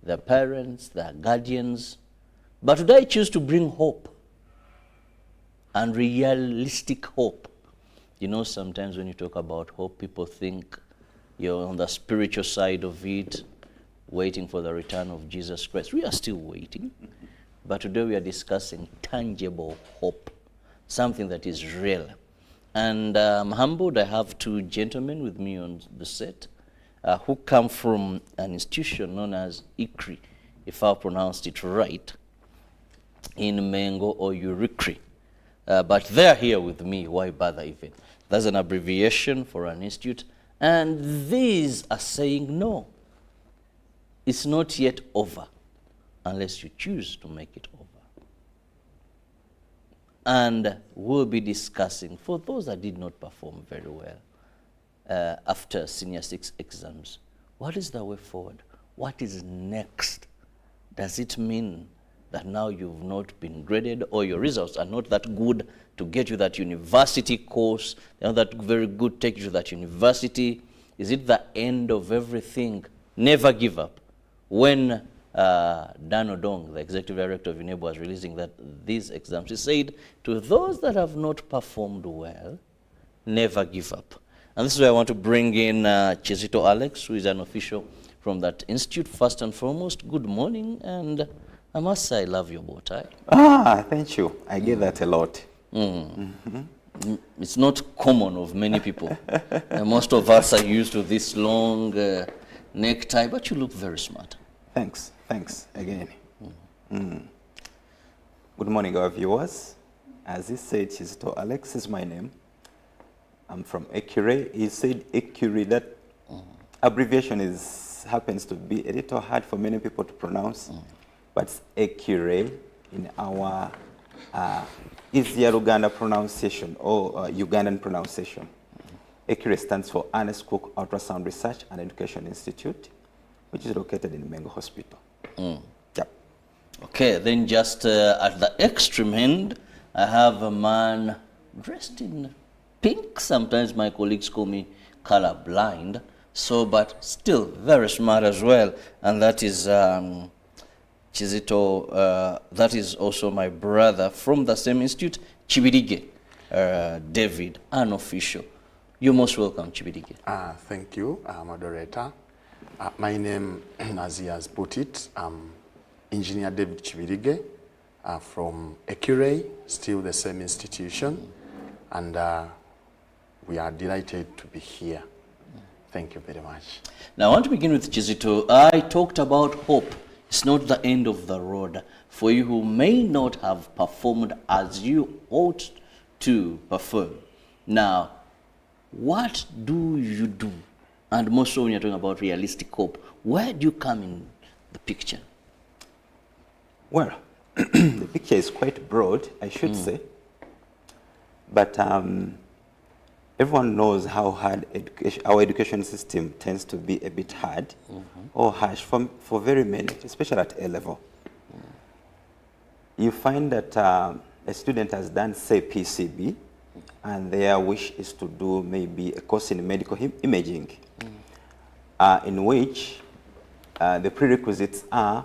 Their parents, their guardians. But today I choose to bring hope and realistic hope. You know, sometimes when you talk about hope, people think you're on the spiritual side of it, waiting for the return of Jesus Christ. We are still waiting, but today we are discussing tangible hope, something that is real. And I'm humbled, I have 2 gentlemen with me on the set who come from an institution known as ICRI, if I pronounced it right, in Mengo or Urikri. But they're here with me, why bother even? There's an abbreviation for an institute, and these are saying no. It's not yet over unless you choose to make it over. And we'll be discussing, for those that did not perform very well after Senior 6 exams, what is the way forward? What is next? Does it mean that now you've not been graded or your results are not that good to get you that university course, they're not that very good to take you to that university? Is it the end of everything? Never give up. When Dan Odong, the executive director of UNEB, was releasing these exams, he said, to those that have not performed well, never give up. And this is where I want to bring in Chizito Alex, who is an official from that institute. First and foremost, good morning, and I must say I love your bow tie. Thank you. I get that a lot. It's not common of many people. Most of us are used to this long necktie, but you look very smart. Thanks again. Good morning, our viewers. As he said, Chizito Alex is my name. I'm from Ekure. He said Ekure, that abbreviation happens to be a little hard for many people to pronounce, but it's Ekure in our easier Uganda pronunciation or Ugandan pronunciation. Ekure stands for Ernest Cook Ultrasound Research and Education Institute, which is located in Mengo Hospital. Yep. Okay, then just at the extreme end, I have a man dressed in pink. Sometimes my colleagues call me color blind, but still very smart as well. And that is Chizito, that is also my brother from the same institute, Chibidige, David, unofficial. You're most welcome, Chibidige. Thank you, moderator. My name, as he has put it, Engineer David Chibidige from Ekure, still the same institution, and we are delighted to be here. Thank you very much. Now I want to begin with Chizito. I talked about hope. It's not the end of the road. For you who may not have performed as you ought to perform. Now, what do you do? And most so when you're talking about realistic hope, where do you come in the picture? Well, the picture is quite broad, I should say. But everyone knows how hard our education system tends to be a bit hard or harsh for very many, especially at A level. You find that a student has done, say, PCB, and their wish is to do maybe a course in medical imaging, in which the prerequisites are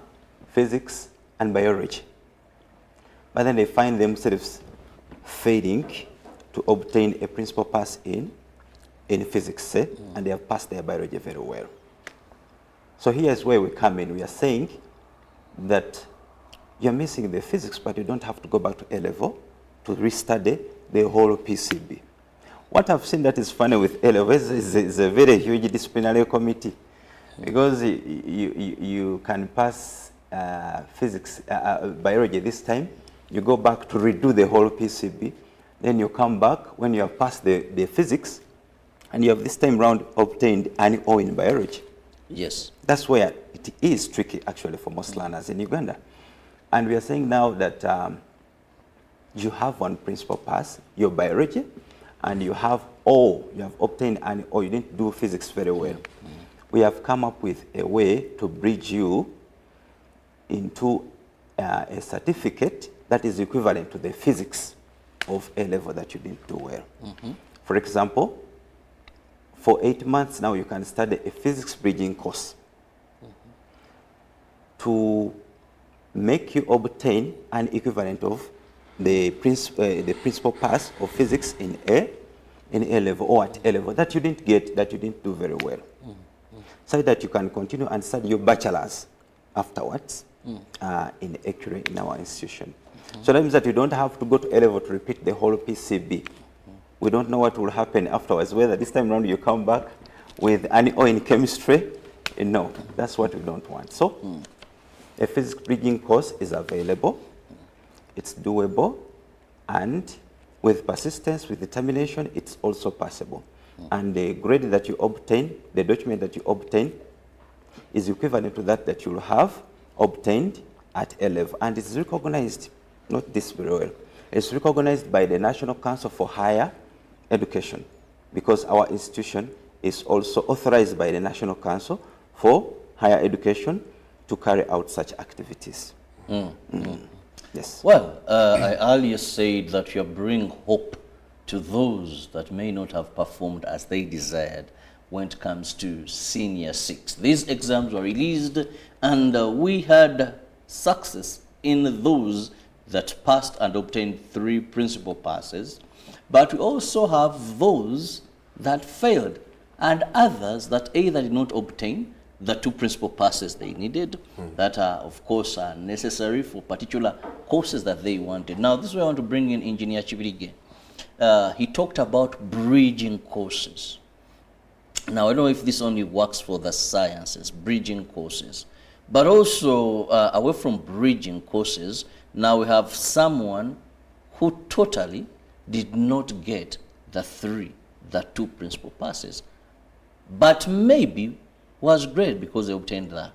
physics and biology. But then they find themselves failing to obtain a principal pass in physics, say, and they have passed their biology very well. So here's where we come in. We are saying that you're missing the physics, but you don't have to go back to A level to restudy the whole PCB. What I've seen that is funny with A level is a very huge disciplinary committee, because you can pass physics, biology this time, you go back to redo the whole PCB, then you come back when you have passed the physics, and you have this time round obtained an O in biology. Yes. That's where it is tricky, actually, for most learners in Uganda. And we are saying now that you have one principal pass, your biology, and you have O, you have obtained an O, you didn't do physics very well. We have come up with a way to bridge you into a certificate that is equivalent to the physics of A level that you didn't do well. For example, for 8 months now you can study a physics bridging course to make you obtain an equivalent of the principal pass of physics in A level or at A level that you didn't get, that you didn't do very well. So that you can continue and study your bachelor's afterwards in Ekure in our institution. So that means that you don't have to go to A level to repeat the whole PCB. We don't know what will happen afterwards, whether this time around you come back with an O in chemistry. No, that's what we don't want. So a physics bridging course is available, it's doable, and with persistence, with determination, it's also possible. And the grade that you obtain, the document that you obtain, is equivalent to that you will have obtained at A level. And it's recognized, not this very well, it's recognized by the National Council for Higher Education, because our institution is also authorized by the National Council for Higher Education to carry out such activities. Yes. Well, I earlier said that you bring hope to those that may not have performed as they desired when it comes to Senior 6. These exams were released, and we had success in those that passed and obtained 3 principal passes, but we also have those that failed and others that either did not obtain the 2 principal passes they needed, that are, of course, are necessary for particular courses that they wanted. Now, this is where I want to bring in Engineer Chibidige. he talked about bridging courses. Now, I don't know if this only works for the sciences, bridging courses, but also away from bridging courses, now we have someone who totally did not get the 2 principal passes, but maybe was great because they obtained the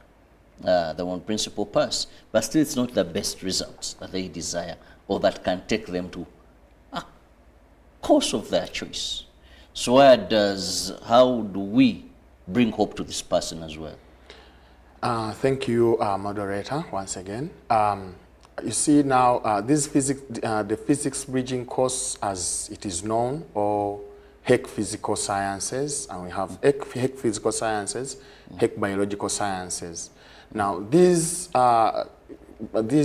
1 principal pass, but still it's not the best results that they desire or that can take them to a course of their choice. So how do we bring hope to this person as well? Thank you, moderator, once again. You see now, the physics bridging course, as it is known, or HEC Physical Sciences, and we have HEC Physical Sciences, HEC Biological Sciences. Now, these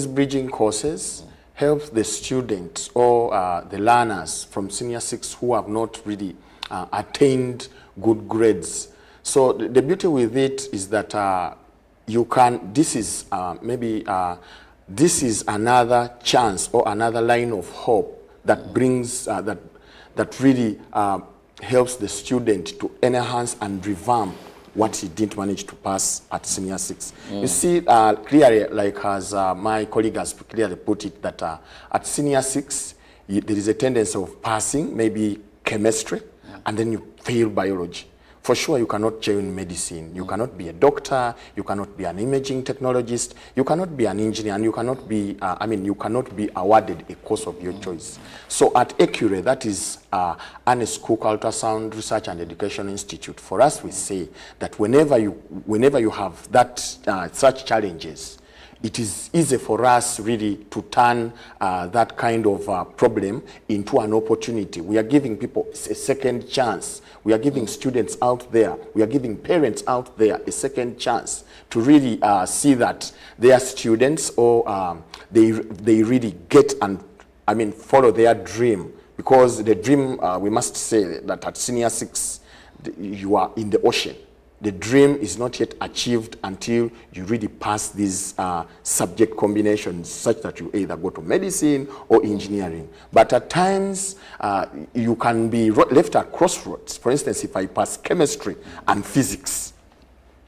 bridging courses help the students or the learners from Senior 6 who have not really attained good grades. So the beauty with it is that you can, this is this is another chance or another line of hope that brings, that really helps the student to enhance and revamp what he didn't manage to pass at Senior 6. You see, clearly, like as my colleague has clearly put it, that at Senior 6, there is a tendency of passing maybe chemistry, and then you fail biology. For sure, you cannot join medicine. You cannot be a doctor. You cannot be an imaging technologist. You cannot be an engineer, and you cannot be, you cannot be awarded a course of your choice. So at Accurate, that is Ernest Cook Ultrasound Research and Education Institute, for us, we say that whenever you have that such challenges, it is easy for us really to turn that kind of problem into an opportunity. We are giving people a second chance. We are giving students out there, we are giving parents out there a second chance to really see that their students or they really get and follow their dream. Because the dream, we must say that at Senior 6, you are in the ocean. The dream is not yet achieved until you really pass these subject combinations such that you either go to medicine or engineering. But at times, you can be left at crossroads. For instance, if I pass chemistry and physics,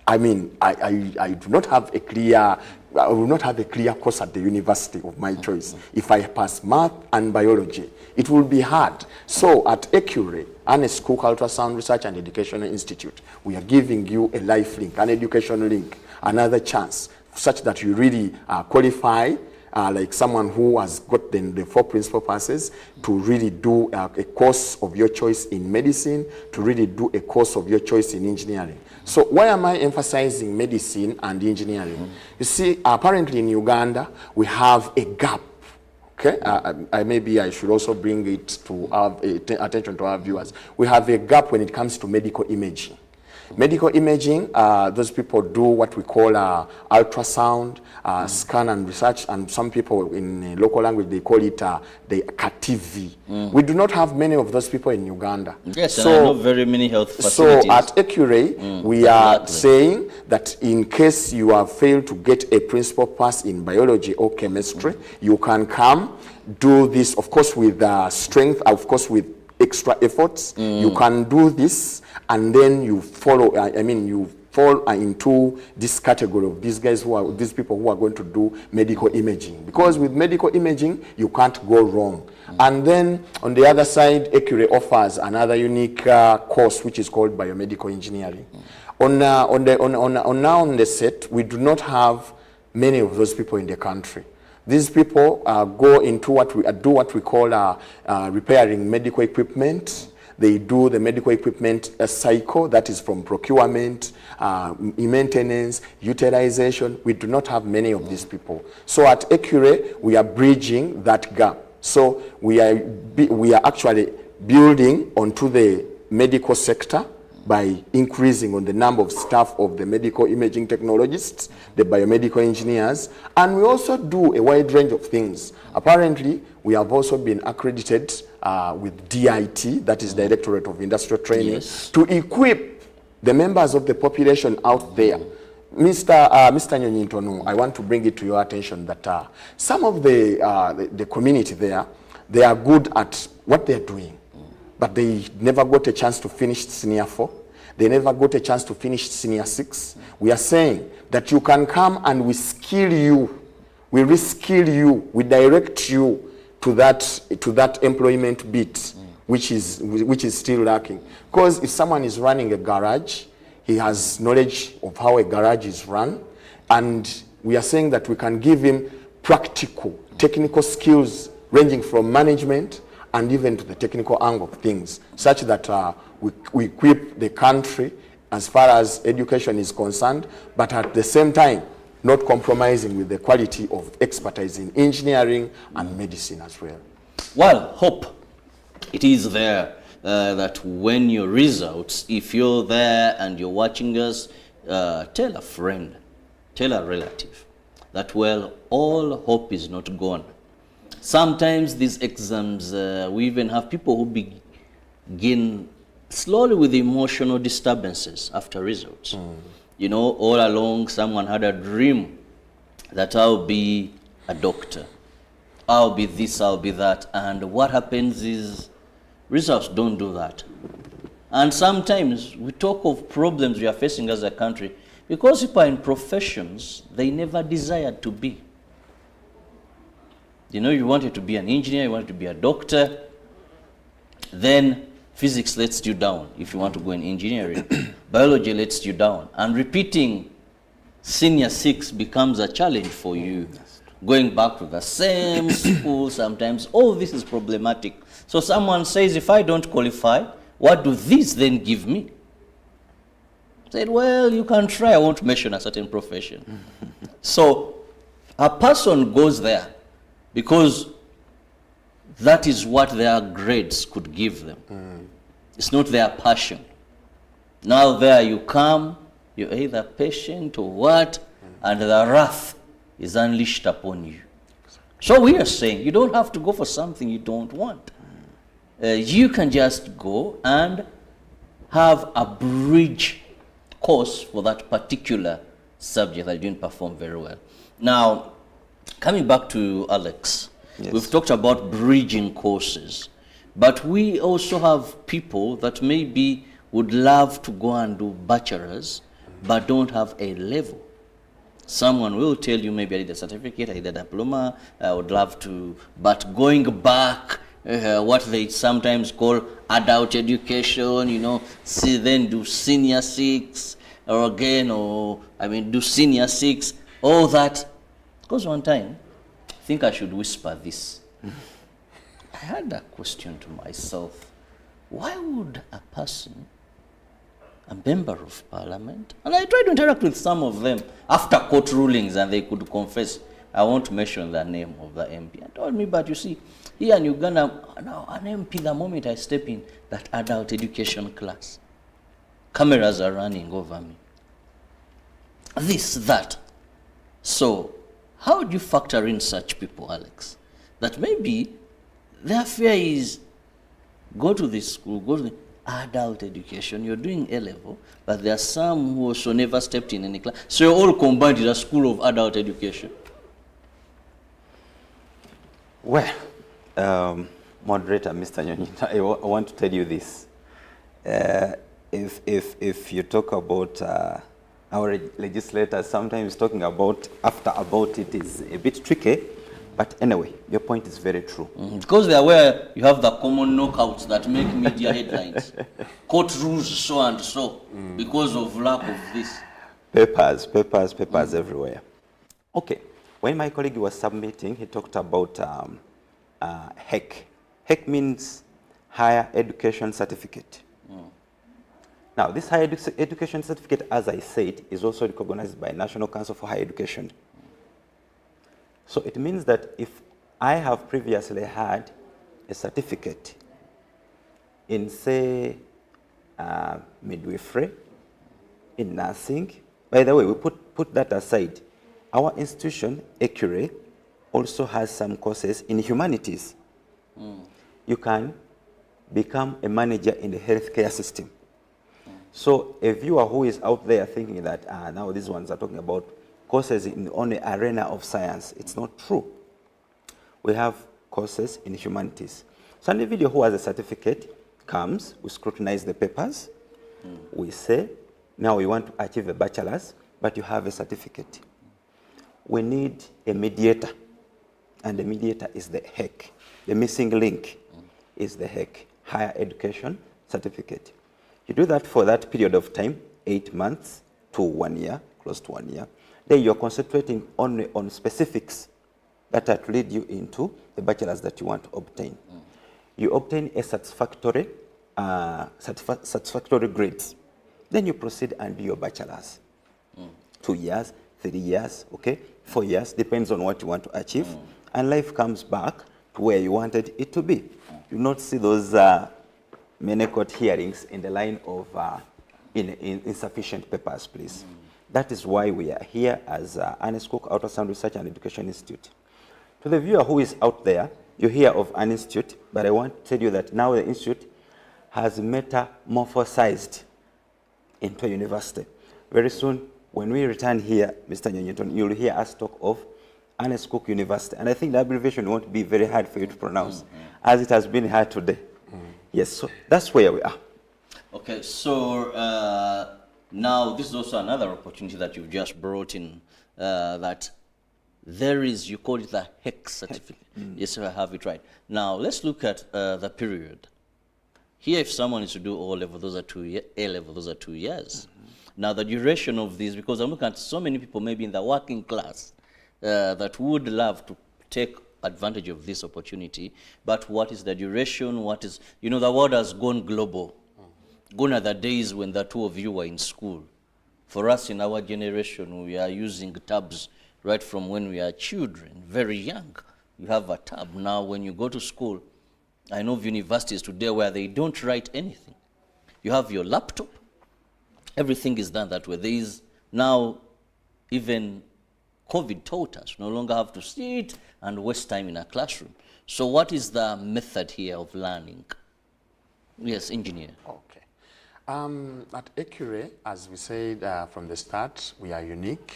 I do not have a clear, I will not have a clear course at the university of my choice. If I pass math and biology, it will be hard. So at Accurate, Ernest Cook Ultrasound Research and Education Institute, we are giving you a life link, an education link, another chance, such that you really qualify like someone who has got the 4 principal passes to really do a course of your choice in medicine, to really do a course of your choice in engineering. So why am I emphasizing medicine and engineering? You see, apparently in Uganda, we have a gap. Okay, maybe I should also bring it to our attention to our viewers. We have a gap when it comes to medical imaging. Medical imaging, those people do what we call ultrasound, scan and research, and some people in local language, they call it the CATV. We do not have many of those people in Uganda. Yes, so, and I know very many health facilities. So at Accurate, we are saying that in case you have failed to get a principal pass in biology or chemistry, you can come, do this, of course, with strength, of course, with extra efforts. You can do this, and then you follow, you fall into this category of these people who are going to do medical imaging. Because with medical imaging, you can't go wrong. And then on the other side, Accurate offers another unique course, which is called biomedical engineering. On the set, we do not have many of those people in the country. These people go into what we call repairing medical equipment. They do the medical equipment cycle, that is from procurement, maintenance, utilization. We do not have many of these people. So at Accurate, we are bridging that gap. So we are actually building onto the medical sector by increasing on the number of staff of the medical imaging technologists, the biomedical engineers, and we also do a wide range of things. Apparently, we have also been accredited with DIT, that is Directorate of Industrial Training, to equip the members of the population out there. Mr. Nyonyintonu, I want to bring it to your attention that some of the community there, they are good at what they're doing, but they never got a chance to finish senior 4. They never got a chance to finish senior 6. We are saying that you can come and we skill you, we reskill you, we direct you to that employment bit, which is still lacking. Because if someone is running a garage, he has knowledge of how a garage is run, and we are saying that we can give him practical, technical skills ranging from management and even to the technical angle of things, such that we equip the country as far as education is concerned, but at the same time, not compromising with the quality of expertise in engineering and medicine as well. Well, hope it is there that when your results, if you're there and you're watching us, tell a friend, tell a relative that, well, all hope is not gone. Sometimes these exams, we even have people who begin slowly with emotional disturbances after results. You know, all along someone had a dream that I'll be a doctor, I'll be this, I'll be that, and what happens is results don't do that. And sometimes we talk of problems we are facing as a country because people are in professions they never desired to be. You know, you wanted to be an engineer, you wanted to be a doctor, then physics lets you down if you want to go in engineering. Biology lets you down. And repeating senior 6 becomes a challenge for you. Going back to the same school sometimes, all this is problematic. So someone says, if I don't qualify, what do these then give me? I said, well, you can try. I won't mention a certain profession. So a person goes there because that is what their grades could give them. It's not their passion. Now there you come, you're either patient or what, and the wrath is unleashed upon you. So we are saying you don't have to go for something you don't want. You can just go and have a bridge course for that particular subject that you didn't perform very well. Now, coming back to Alex, we've talked about bridging courses, but we also have people that maybe would love to go and do bachelor's, but don't have a level. Someone will tell you, maybe I did a certificate, I did a diploma, I would love to, but going back, what they sometimes call adult education, you know, see, then do senior 6, or again, or I mean, do senior 6, all that. Because one time, I think I should whisper this. I had a question to myself. Why would a person, a member of parliament, and I tried to interact with some of them after court rulings and they could confess, I won't mention the name of the MP, and told me, but you see, here in Uganda, now an MP, the moment I step in that adult education class, cameras are running over me. This, that. So, how do you factor in such people, Alex? That maybe their fear is go to this school, go to the adult education, you're doing A-level, but there are some who also never stepped in any class. So you're all combined in a school of adult education. Well, moderator, Mr. Nyonyita, I want to tell you this. If you talk about our legislators, sometimes talking about it is a bit tricky. But anyway, your point is very true. Because they are where you have the common knockouts that make media headlines. Court rules so and so because of lack of this. Papers everywhere. Okay, when my colleague was submitting, he talked about HEC. HEC means Higher Education Certificate. Now, this Higher Education Certificate, as I said, is also recognized by National Council for Higher Education. So it means that if I have previously had a certificate in, say, midwifery, in nursing, by the way, we put that aside. Our institution, Accurate, also has some courses in humanities. You can become a manager in the healthcare system. So a viewer who is out there thinking that, now these ones are talking about courses in the only arena of science. It's not true. We have courses in humanities. So an individual who has a certificate comes, we scrutinize the papers, we say, now we want to achieve a bachelor's, but you have a certificate. We need a mediator, and the mediator is the HEC. The missing link is the HEC, Higher Education Certificate. You do that for that period of time, 8 months to 1 year, close to 1 year. Then you're concentrating only on specifics that will lead you into the bachelor's that you want to obtain. You obtain a satisfactory grades. Then you proceed and do your bachelor's. 2 years, 3 years, okay, 4 years, depends on what you want to achieve. And life comes back to where you wanted it to be. You not see those many court hearings in the line of insufficient papers, please. That is why we are here as Ernest Cook Ultrasound Research and Education Institute. To the viewer who is out there, you hear of an institute, but I want to tell you that now the institute has metamorphosized into a university. Very soon, when we return here, Mr. Nyonyeton, you'll hear us talk of Ernest Cook University. And I think the abbreviation won't be very hard for you to pronounce, as it has been hard today. Yes, so that's where we are. Okay, so now this is also another opportunity that you've just brought in, that there is, you call it the HEC certificate. Yes, I have it right. Now, let's look at the period. Here, if someone is to do O-level, those are 2 years, A-level, those are 2 years. Now, the duration of these, because I'm looking at so many people maybe in the working class that would love to take advantage of this opportunity, but what is the duration? What is, you know, the world has gone global. Gone are the days when the two of you were in school. For us in our generation, we are using tabs right from when we are children, very young. You have a tab. Now, when you go to school, I know of universities today where they don't write anything. You have your laptop. Everything is done that way. There is now, even COVID taught us, no longer have to sit and waste time in a classroom. So what is the method here of learning? Yes, engineer. Okay. At Accurate, as we said from the start, we are unique.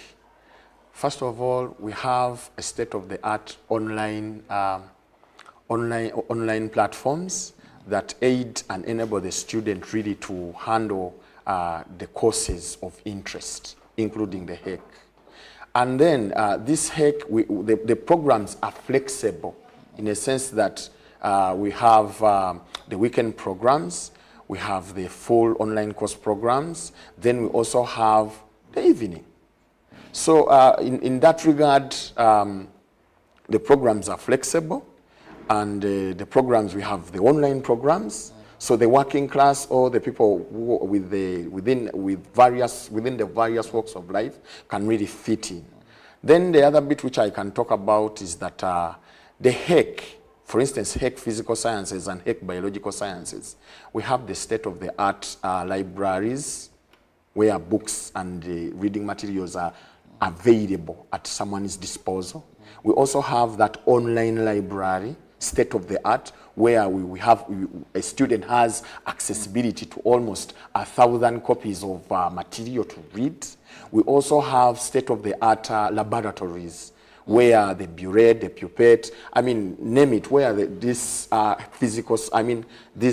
First of all, we have a state-of-the-art online platforms that aid and enable the student really to handle the courses of interest, including the HEC. And then this HEC, the programs are flexible in a sense that we have the weekend programs, we have the full online course programs, then we also have the evening. So in that regard, the programs are flexible, and the programs, we have the online programs. So the working class or the people who within the various walks of life can really fit in. Then the other bit which I can talk about is that the HEC, for instance, HEC Physical Sciences and HEC Biological Sciences, we have the state-of-the-art libraries where books and reading materials are available at someone's disposal. We also have that online library, state-of-the-art, where a student has accessibility to almost 1,000 copies of material to read. We also have state-of-the-art laboratories, where the burette, the pipette, I mean, name it, where these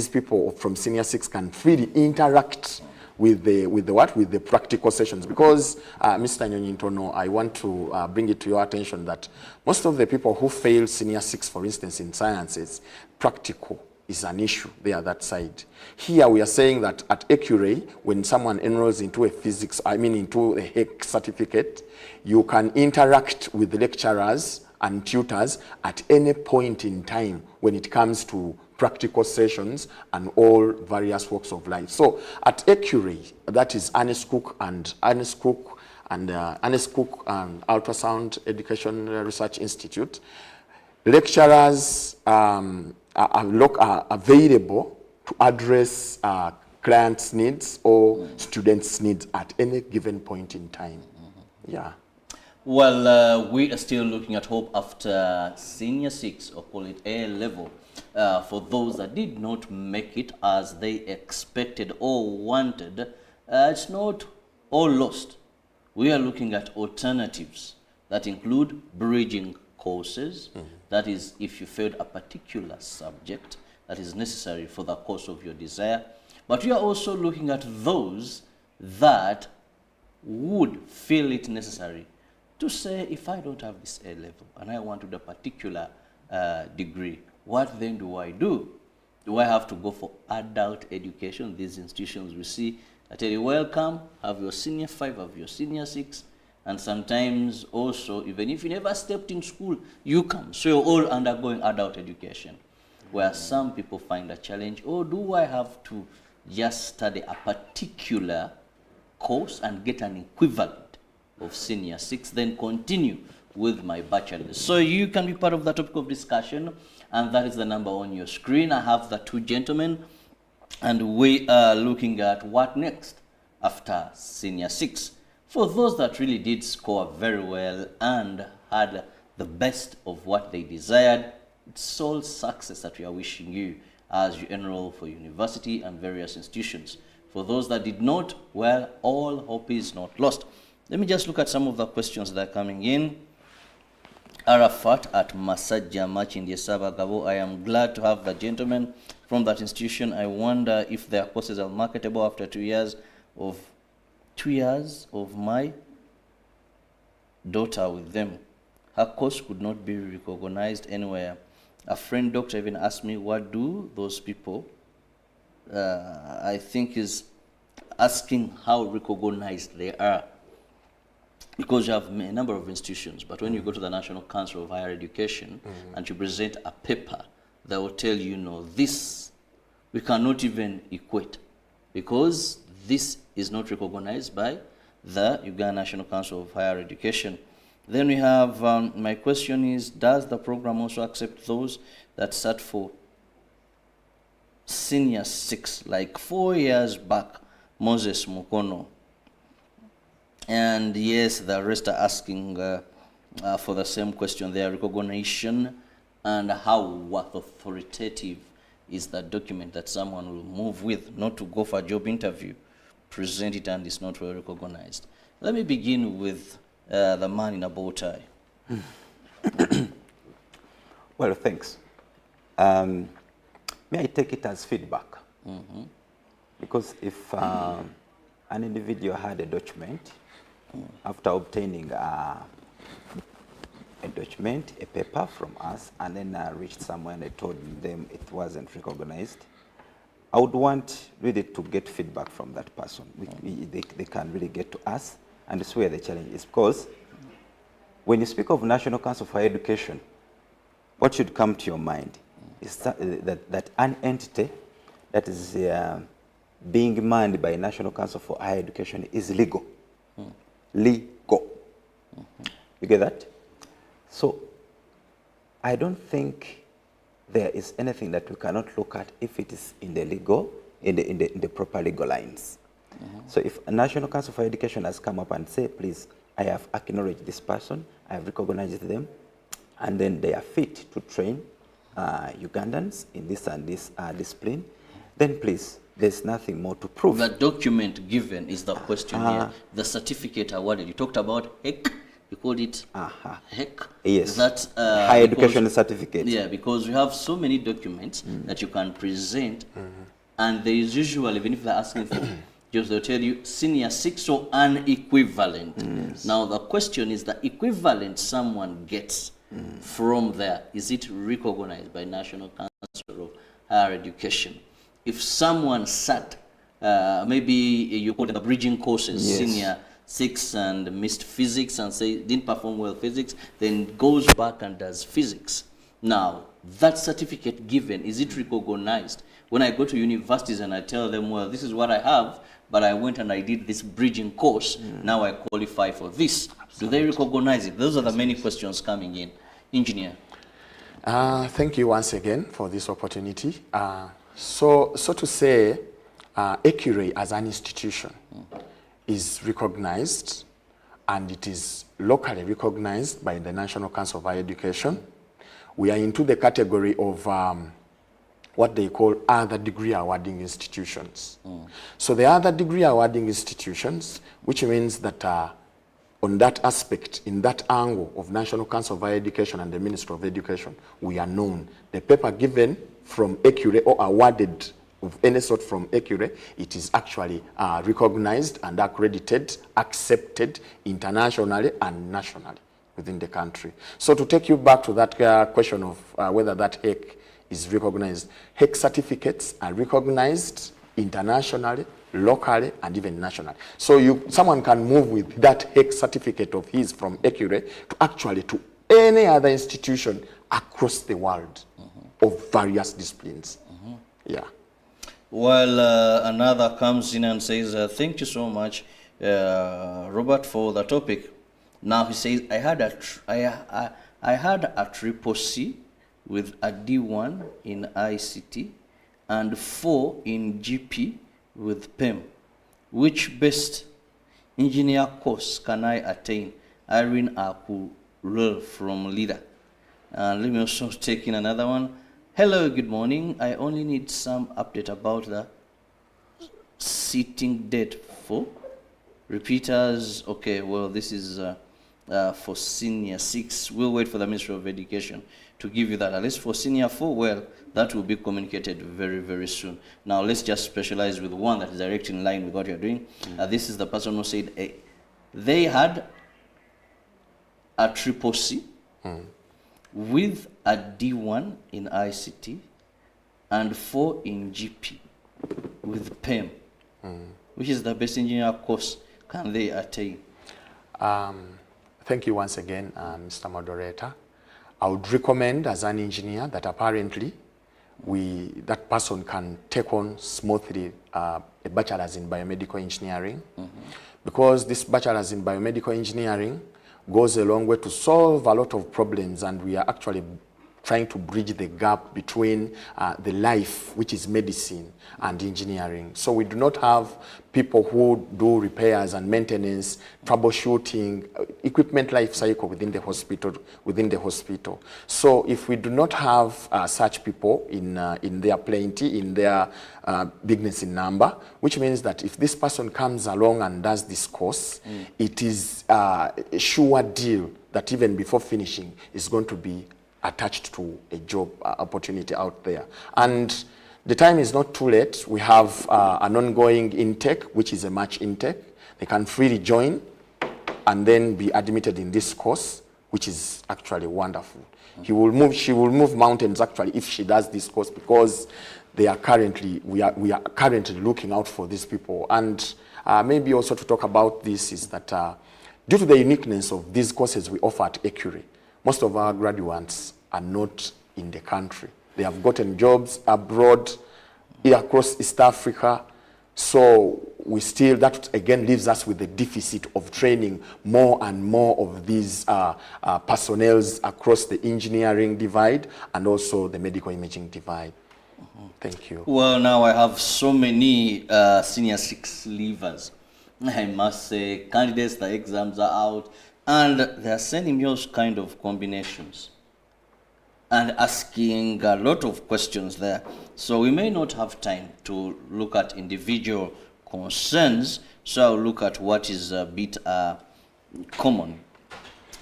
people from Senior 6 can freely interact with the practical sessions. Because, Mr. Nyonyintono, I want to bring it to your attention that most of the people who fail Senior 6, for instance, in sciences, practical is an issue there, that side. Here we are saying that at Accurate, when someone enrolls into into a HEC certificate, you can interact with the lecturers and tutors at any point in time when it comes to practical sessions and all various walks of life. So at Accurate, that is Ernest Cook and Ultrasound Education Research Institute, lecturers are available to address clients' needs or students' needs at any given point in time. Yeah. Well, we are still looking at hope after Senior 6, or call it A level, for those that did not make it as they expected or wanted. It's not all lost. We are looking at alternatives that include bridging courses. That is, if you failed a particular subject, that is necessary for the course of your desire. But we are also looking at those that would feel it necessary to say, if I don't have this A level and I want to do a particular degree, what then do I do? Do I have to go for adult education? These institutions we see, I tell you, welcome, have your senior 5, have your senior 6, and sometimes also, even if you never stepped in school, you come. So you're all undergoing adult education, where some people find a challenge, or do I have to just study a particular course and get an equivalent of senior 6, then continue with my bachelor's? So you can be part of the topic of discussion, and that is the number on your screen. I have the two gentlemen, and we are looking at what next after senior 6. For those that really did score very well and had the best of what they desired, it's all success that we are wishing you as you enroll for university and various institutions. For those that did not, well, all hope is not lost. Let me just look at some of the questions that are coming in. Arafat at Masaja Match in the Gabo. I am glad to have the gentleman from that institution. I wonder if their courses are marketable after 2 years of my daughter with them. Her course could not be recognized anywhere. A friend doctor even asked me, what do those people, I think is asking how recognized they are. Because you have a number of institutions, but when you go to the National Council of Higher Education and you present a paper, they will tell you, no, this we cannot even equate, because this is not recognized by the Uganda National Council of Higher Education. Then we have, my question is, does the program also accept those that sat for senior 6, like 4 years back, Moses Mukono? And yes, the rest are asking for the same question, their recognition and how authoritative is the document that someone will move with, not to go for a job interview, present it and it's not well recognized. Let me begin with the man in a bow tie. Well, thanks. May I take it as feedback? Because if an individual had a document, after obtaining a document, a paper from us, and then reached somewhere and I told them it wasn't recognized, I would want really to get feedback from that person. They can really get to us, and that's where the challenge is. Because when you speak of National Council for Higher Education, what should come to your mind is that an entity that is being manned by National Council for Higher Education is legal. Legal. You get that? So I don't think there is anything that we cannot look at if it is in the legal, in the proper legal lines. So if a National Council for Education has come up and say, please, I have acknowledged this person, I have recognized them, and then they are fit to train Ugandans in this and this discipline, then please, there's nothing more to prove. The document given is the question here. The certificate awarded. You talked about HEC. You called it HEC. Yes. That's higher education certificate. Yeah, because we have so many documents that you can present, and there is usually, even if they're asking for, just they'll tell you senior 6 or an equivalent. Now the question is, the equivalent someone gets from there, is it recognized by National Council of Higher Education? If someone sat, maybe you call it the bridging courses, senior 6, and missed physics and say didn't perform well physics, then goes back and does physics. Now, that certificate given, is it recognized? When I go to universities and I tell them, well, this is what I have, but I went and I did this bridging course, now I qualify for this. Do they recognize it? Those are the many questions coming in. Engineer. Thank you once again for this opportunity. So to say, Ecure as an institution is recognized, and it is locally recognized by the National Council of Higher Education. We are into the category of what they call other degree awarding institutions. So the other degree awarding institutions, which means that on that aspect, in that angle of National Council of Higher Education and the Ministry of Education, we are known. The paper given from Acure or awarded of any sort from Acure, it is actually recognized and accredited, accepted internationally and nationally within the country. So to take you back to that question of whether that HEC is recognized, HEC certificates are recognized internationally, locally, and even nationally. So someone can move with that HEC certificate of his from Acure to any other institution across the world of various disciplines. Yeah. Well, another comes in and says, thank you so much, Robert, for the topic. Now he says, I had a triple C with a D1 in ICT and 4 in GP with PEM. Which best engineer course can I attain? Irene Akurul from Lida. Let me also take in another one. Hello, good morning. I only need some update about the sitting date for repeaters. Okay, well, this is for senior 6. We'll wait for the Ministry of Education to give you that. At least for senior 4, well, that will be communicated very, very soon. Now, let's just specialize with one that is directly in line with what you're doing. This is the person who said they had a triple C with a D1 in ICT and 4 in GP with PEM. Which is the best engineer course can they attain? Thank you once again, Mr. Moderator. I would recommend as an engineer that apparently that person can take on smoothly a bachelor's in biomedical engineering, because this bachelor's in biomedical engineering goes a long way to solve a lot of problems, and we are actually trying to bridge the gap between the life, which is medicine, and engineering. So we do not have people who do repairs and maintenance, troubleshooting, equipment life cycle within the hospital. So if we do not have such people in their plenty, in their bigness in number, which means that if this person comes along and does this course, it is a sure deal that even before finishing is going to be attached to a job opportunity out there. And the time is not too late. We have an ongoing intake, which is a match intake. They can freely join and then be admitted in this course, which is actually wonderful. She will move mountains actually if she does this course, because we are currently looking out for these people. And maybe also to talk about this is that due to the uniqueness of these courses we offer at Acure, most of our graduates are not in the country. They have gotten jobs abroad, across East Africa. So that again leaves us with the deficit of training more and more of these personnels across the engineering divide and also the medical imaging divide. Thank you. Well, now I have so many senior 6 leavers. I must say, candidates, the exams are out, and they're sending me those kind of combinations and asking a lot of questions there. So we may not have time to look at individual concerns, so I'll look at what is a bit common.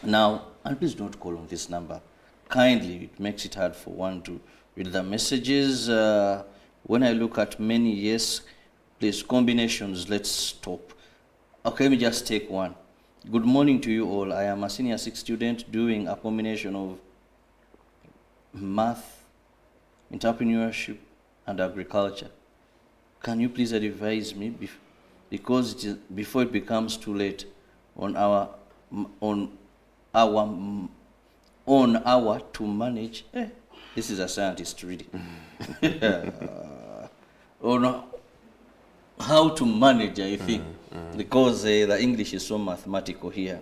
Now, and please don't call on this number. Kindly, it makes it hard for one to read the messages. When I look at many, yes, please, combinations, let's stop. Okay, let me just take one. Good morning to you all. I am a senior 6 student doing a combination of math, entrepreneurship, and agriculture. Can you please advise me because before it becomes too late on our to manage? This is a scientist reading. On how to manage, I think, because the English is so mathematical here.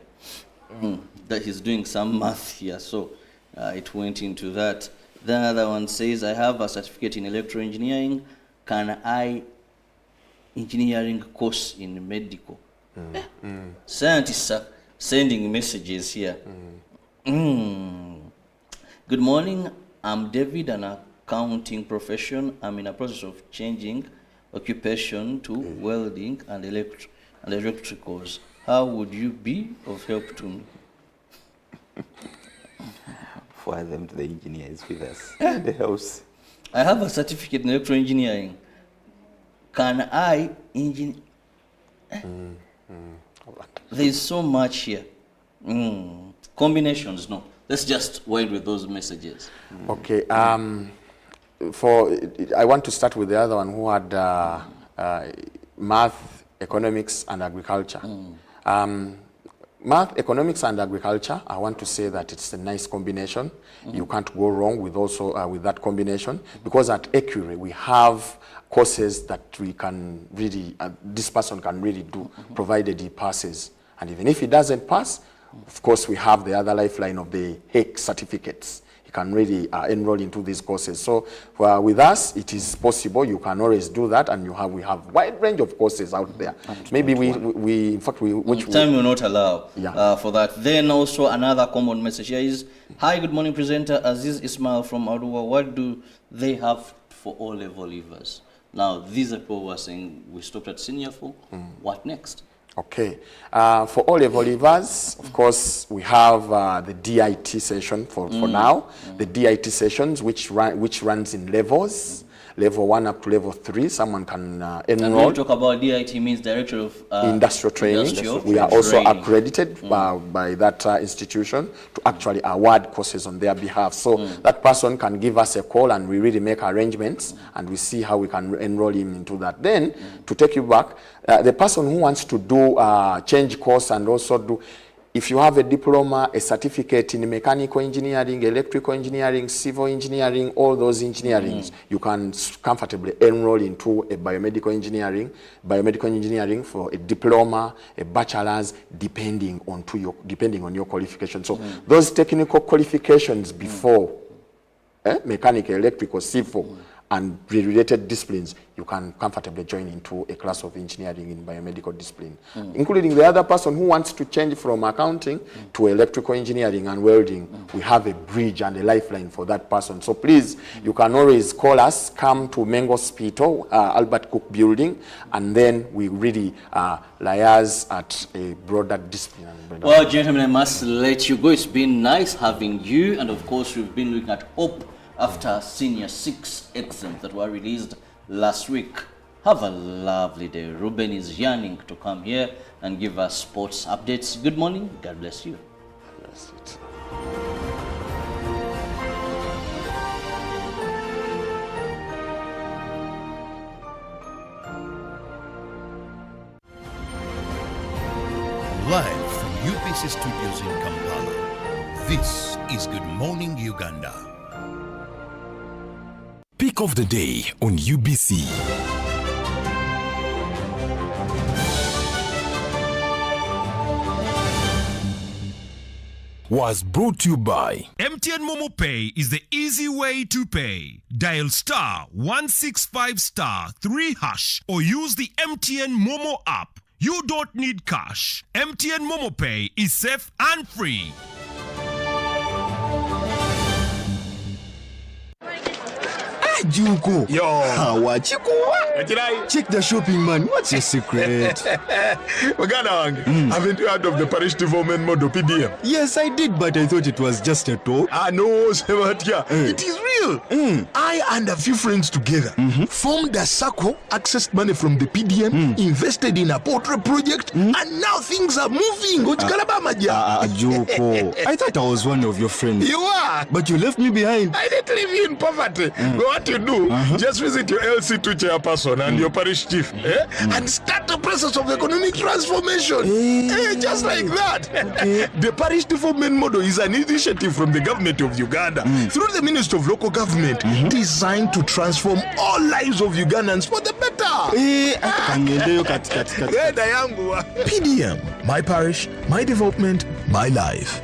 That he's doing some math here, so it went into that. The other one says, I have a certificate in electrical engineering. Can I engineering course in medical? Scientists are sending messages here. Good morning. I'm David, an accounting profession. I'm in a process of changing occupation to welding and electricals. How would you be of help to me? For them to the engineers with us in the house. I have a certificate in electrical engineering. Can I engineer? There's so much here. Combinations, no. Let's just wait with those messages. Okay. I want to start with the other one who had math, economics, and agriculture. Math, economics, and agriculture, I want to say that it's a nice combination. You can't go wrong with with that combination, because at Ecury we have courses that we can really, this person can really do, provided he passes. And even if he doesn't pass, of course we have the other lifeline of the HEC certificates. He can really enroll into these courses. So with us, it is possible. You can always do that, and we have wide range of courses out there. Maybe which time will not allow for that. Then also another common message here is, hi, good morning, presenter Aziz Ismail from Arua. What do they have for O-level leavers? Now, these are people who are saying we stopped at senior 4. What next? Okay. For O-level leavers, of course, we have the DIT session for now. The DIT sessions, which runs in levels. Level 1 up to level 3, someone can enroll. And when you talk about DIT, means Director of Industrial Training. We are also accredited by that institution to actually award courses on their behalf. So that person can give us a call, and we really make arrangements, and we see how we can enroll him into that. Then, to take you back, the person who wants to do change course and also do, if you have a diploma, a certificate in mechanical engineering, electrical engineering, civil engineering, all those engineerings, you can comfortably enroll into a biomedical engineering for a diploma, a bachelor's, depending on your qualification. So those technical qualifications before mechanical, electrical, civil, and related disciplines, you can comfortably join into a class of engineering in biomedical discipline, including the other person who wants to change from accounting to electrical engineering and welding. We have a bridge and a lifeline for that person. So please, you can always call us, come to Mengo Hospital, Albert Cook Building, and then we really liaise at a broader discipline. Well, gentlemen, I must let you go. It's been nice having you, and of course, we've been looking at hope after Senior 6 exams that were released last week. Have a lovely day. Ruben is yearning to come here and give us sports updates. Good morning. God bless you. Bless it. Live from UPC Studios in Kampala, this is Good Morning Uganda. Pick of the day on UBC. Was brought to you by MTN Momo Pay is the easy way to pay. Dial star 165 star 3 hash or use the MTN Momo app. You don't need cash. MTN Momo Pay is safe and free. Juko. Yo. Wachikuwa. Check the shopping, man. What's your secret? Uganda, haven't you heard of the parish development model PDM? Yes, I did, but I thought it was just a talk. No, Sebatia. It is real. I and a few friends together formed a circle, accessed money from the PDM, invested in a poultry project, and now things are moving. Juko. I thought I was one of your friends. You are. But you left me behind. I didn't leave you in poverty. What you do, just visit your LC2 chairperson and your parish chief and start the process of economic transformation. Just like that. The parish development model is an initiative from the government of Uganda through the Ministry of Local Government designed to transform all lives of Ugandans for the better. PDM, my parish, my development, my life.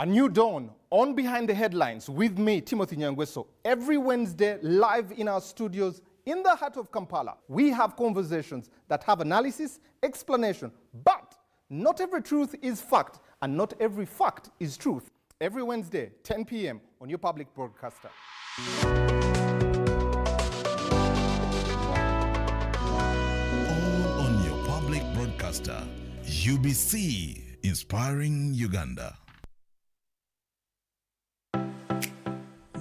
A new dawn on Behind the Headlines with me, Timothy Nyangweso. Every Wednesday, live in our studios in the heart of Kampala. We have conversations that have analysis, explanation, but not every truth is fact, and not every fact is truth. Every Wednesday, 10 p.m. on your public broadcaster. All on your public broadcaster, UBC, inspiring Uganda.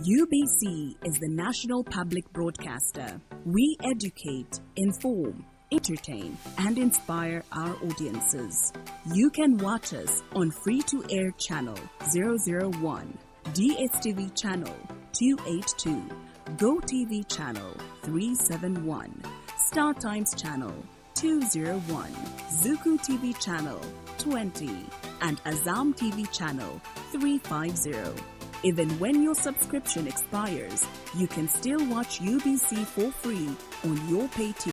UBC is the national public broadcaster. We educate, inform, entertain, and inspire our audiences. You can watch us on free-to-air channel 001, DSTV channel 282, GoTV channel 371, Star Times channel 201, Zuku TV channel 20, and Azam TV channel 350. Even when your subscription expires, you can still watch UBC for free on your pay TV